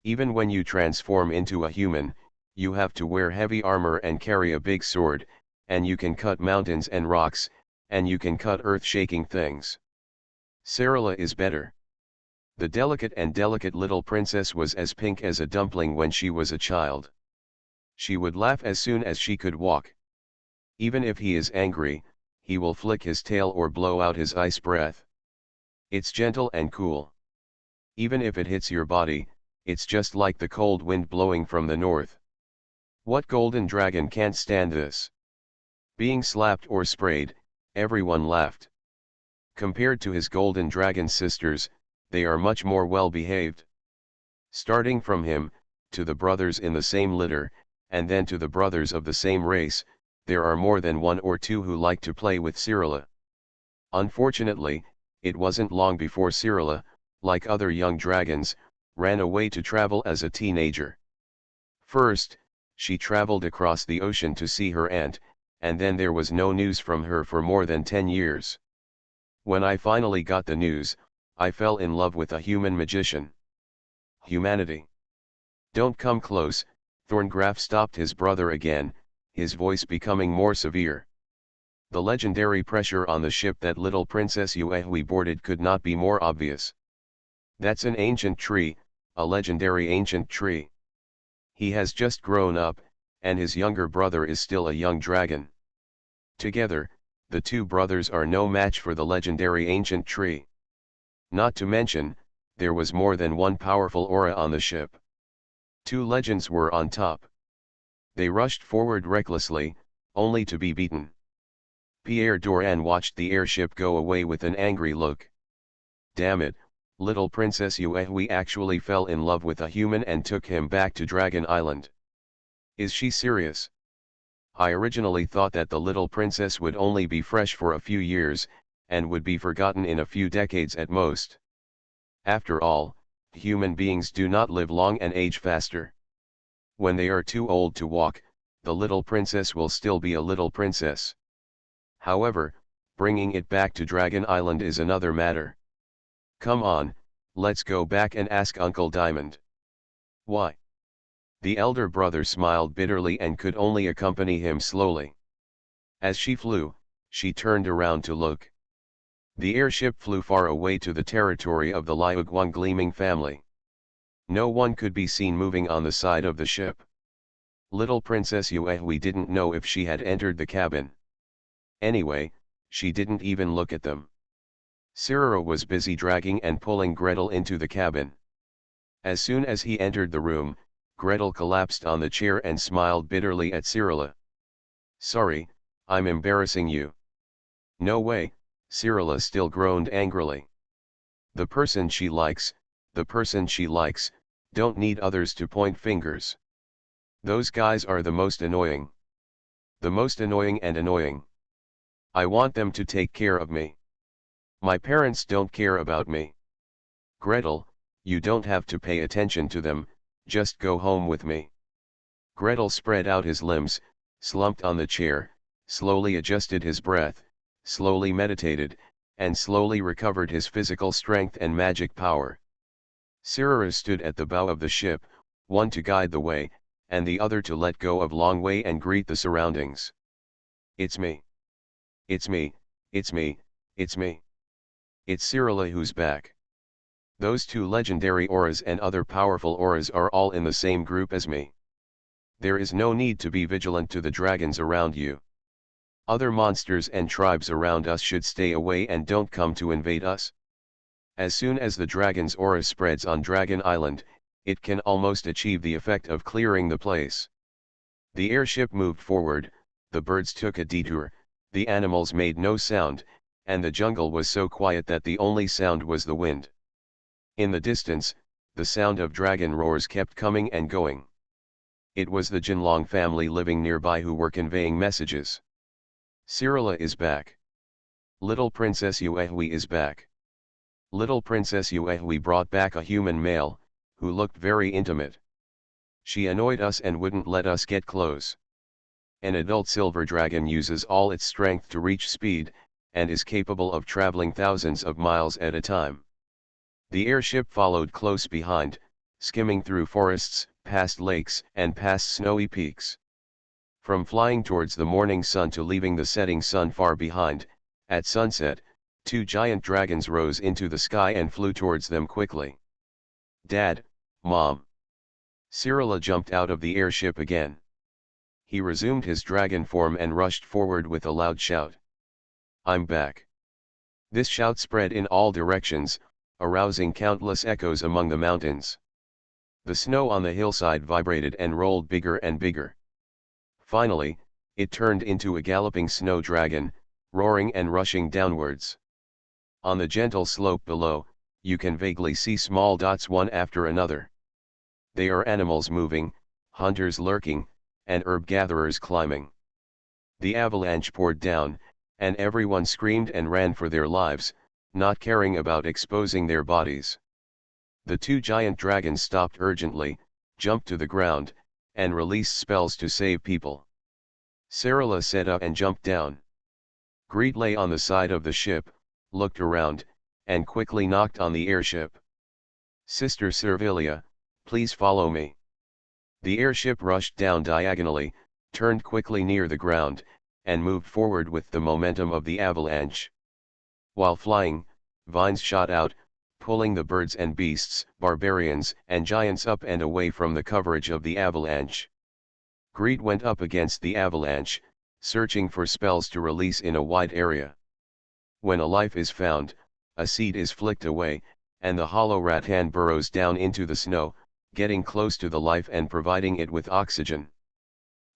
"Even when you transform into a human, you have to wear heavy armor and carry a big sword, and you can cut mountains and rocks, and you can cut earth-shaking things. Cyrilla is better." The delicate little princess was as pink as a dumpling when she was a child. She would laugh as soon as she could walk. Even if he is angry, he will flick his tail or blow out his ice breath. It's gentle and cool. Even if it hits your body, it's just like the cold wind blowing from the north. What golden dragon can't stand this? Being slapped or sprayed, everyone laughed. Compared to his golden dragon sisters, they are much more well-behaved. Starting from him, to the brothers in the same litter, and then to the brothers of the same race, there are more than one or two who like to play with Cyrilla. Unfortunately, it wasn't long before Cyrilla, like other young dragons, ran away to travel as a teenager. First, she traveled across the ocean to see her aunt, and then there was no news from her for more than 10 years. When I finally got the news, I fell in love with a human magician. Humanity. Don't come close, Thorngraf stopped his brother again, his voice becoming more severe. The legendary pressure on the ship that little Princess Yuehui boarded could not be more obvious. That's an ancient tree, a legendary ancient tree. He has just grown up, and his younger brother is still a young dragon. Together, the two brothers are no match for the legendary ancient tree. Not to mention, there was more than one powerful aura on the ship. Two legends were on top. They rushed forward recklessly, only to be beaten. Pierre Doran watched the airship go away with an angry look. Damn it, little Princess Yuehui actually fell in love with a human and took him back to Dragon Island. Is she serious? I originally thought that the little princess would only be fresh for a few years, and would be forgotten in a few decades at most. After all, human beings do not live long and age faster. When they are too old to walk, the little princess will still be a little princess. However, bringing it back to Dragon Island is another matter. Come on, let's go back and ask Uncle Diamond. Why? The elder brother smiled bitterly and could only accompany him slowly. As she flew, she turned around to look. The airship flew far away to the territory of the Liuguang gleaming family. No one could be seen moving on the side of the ship. Little Princess Yuehui didn't know if she had entered the cabin. Anyway, she didn't even look at them. Cyrilla was busy dragging and pulling Gretel into the cabin. As soon as he entered the room, Gretel collapsed on the chair and smiled bitterly at Cyrilla. Sorry, I'm embarrassing you. No way, Cyrilla still groaned angrily. The person she likes, don't need others to point fingers. Those guys are the most annoying. The most annoying and annoying. I want them to take care of me. My parents don't care about me. Gretel, you don't have to pay attention to them, just go home with me. Gretel spread out his limbs, slumped on the chair, slowly adjusted his breath, slowly meditated, and slowly recovered his physical strength and magic power. Sirara stood at the bow of the ship, one to guide the way, and the other to let go of Longway and greet the surroundings. "It's me. It's me, it's me, it's me. It's Cyrilla who's back. Those two legendary auras and other powerful auras are all in the same group as me. There is no need to be vigilant to the dragons around you. Other monsters and tribes around us should stay away and don't come to invade us. As soon as the dragon's aura spreads on Dragon Island, it can almost achieve the effect of clearing the place." The airship moved forward, the birds took a detour, the animals made no sound, and the jungle was so quiet that the only sound was the wind. In the distance, the sound of dragon roars kept coming and going. It was the Jinlong family living nearby who were conveying messages. "Cyrilla is back. Little Princess Yuehui is back. Little Princess Yuehui brought back a human male, who looked very intimate. She annoyed us and wouldn't let us get close. An adult silver dragon uses all its strength to reach speed, and is capable of traveling thousands of miles at a time." The airship followed close behind, skimming through forests, past lakes, and past snowy peaks. From flying towards the morning sun to leaving the setting sun far behind, at sunset, two giant dragons rose into the sky and flew towards them quickly. "Dad, Mom." Cyrilla jumped out of the airship again. He resumed his dragon form and rushed forward with a loud shout. "I'm back." This shout spread in all directions, arousing countless echoes among the mountains. The snow on the hillside vibrated and rolled bigger and bigger. Finally, it turned into a galloping snow dragon, roaring and rushing downwards. On the gentle slope below, you can vaguely see small dots one after another. They are animals moving, hunters lurking, and herb gatherers climbing. The avalanche poured down, and everyone screamed and ran for their lives, not caring about exposing their bodies. The two giant dragons stopped urgently, jumped to the ground, and released spells to save people. Cyrilla sat up and jumped down. Greed lay on the side of the ship, looked around, and quickly knocked on the airship. "Sister Servilia, please follow me." The airship rushed down diagonally, turned quickly near the ground, and moved forward with the momentum of the avalanche. While flying, vines shot out, pulling the birds and beasts, barbarians and giants up and away from the coverage of the avalanche. Greed went up against the avalanche, searching for spells to release in a wide area. When a life is found, a seed is flicked away, and the hollow rattan burrows down into the snow, getting close to the life and providing it with oxygen.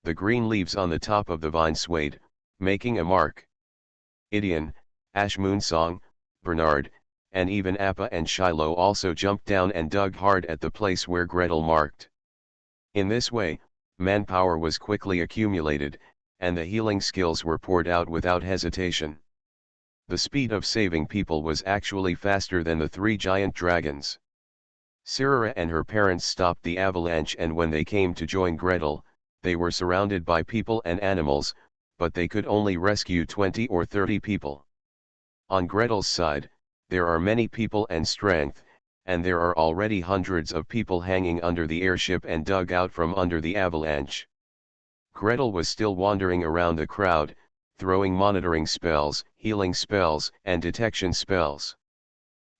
The green leaves on the top of the vine swayed, making a mark. Idion, Ash Moonsong, Bernard, and even Appa and Shiloh also jumped down and dug hard at the place where Gretel marked. In this way, manpower was quickly accumulated, and the healing skills were poured out without hesitation. The speed of saving people was actually faster than the three giant dragons. Cyrilla and her parents stopped the avalanche, and when they came to join Gretel, they were surrounded by people and animals, but they could only rescue 20 or 30 people. On Gretel's side, there are many people and strength, and there are already hundreds of people hanging under the airship and dug out from under the avalanche. Gretel was still wandering around the crowd, throwing monitoring spells, healing spells, and detection spells.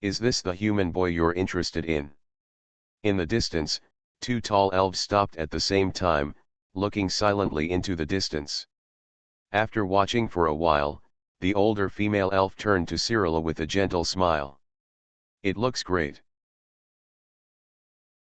"Is this the human boy you're interested in?" In the distance, two tall elves stopped at the same time, looking silently into the distance. After watching for a while, the older female elf turned to Cyrilla with a gentle smile. "It looks great.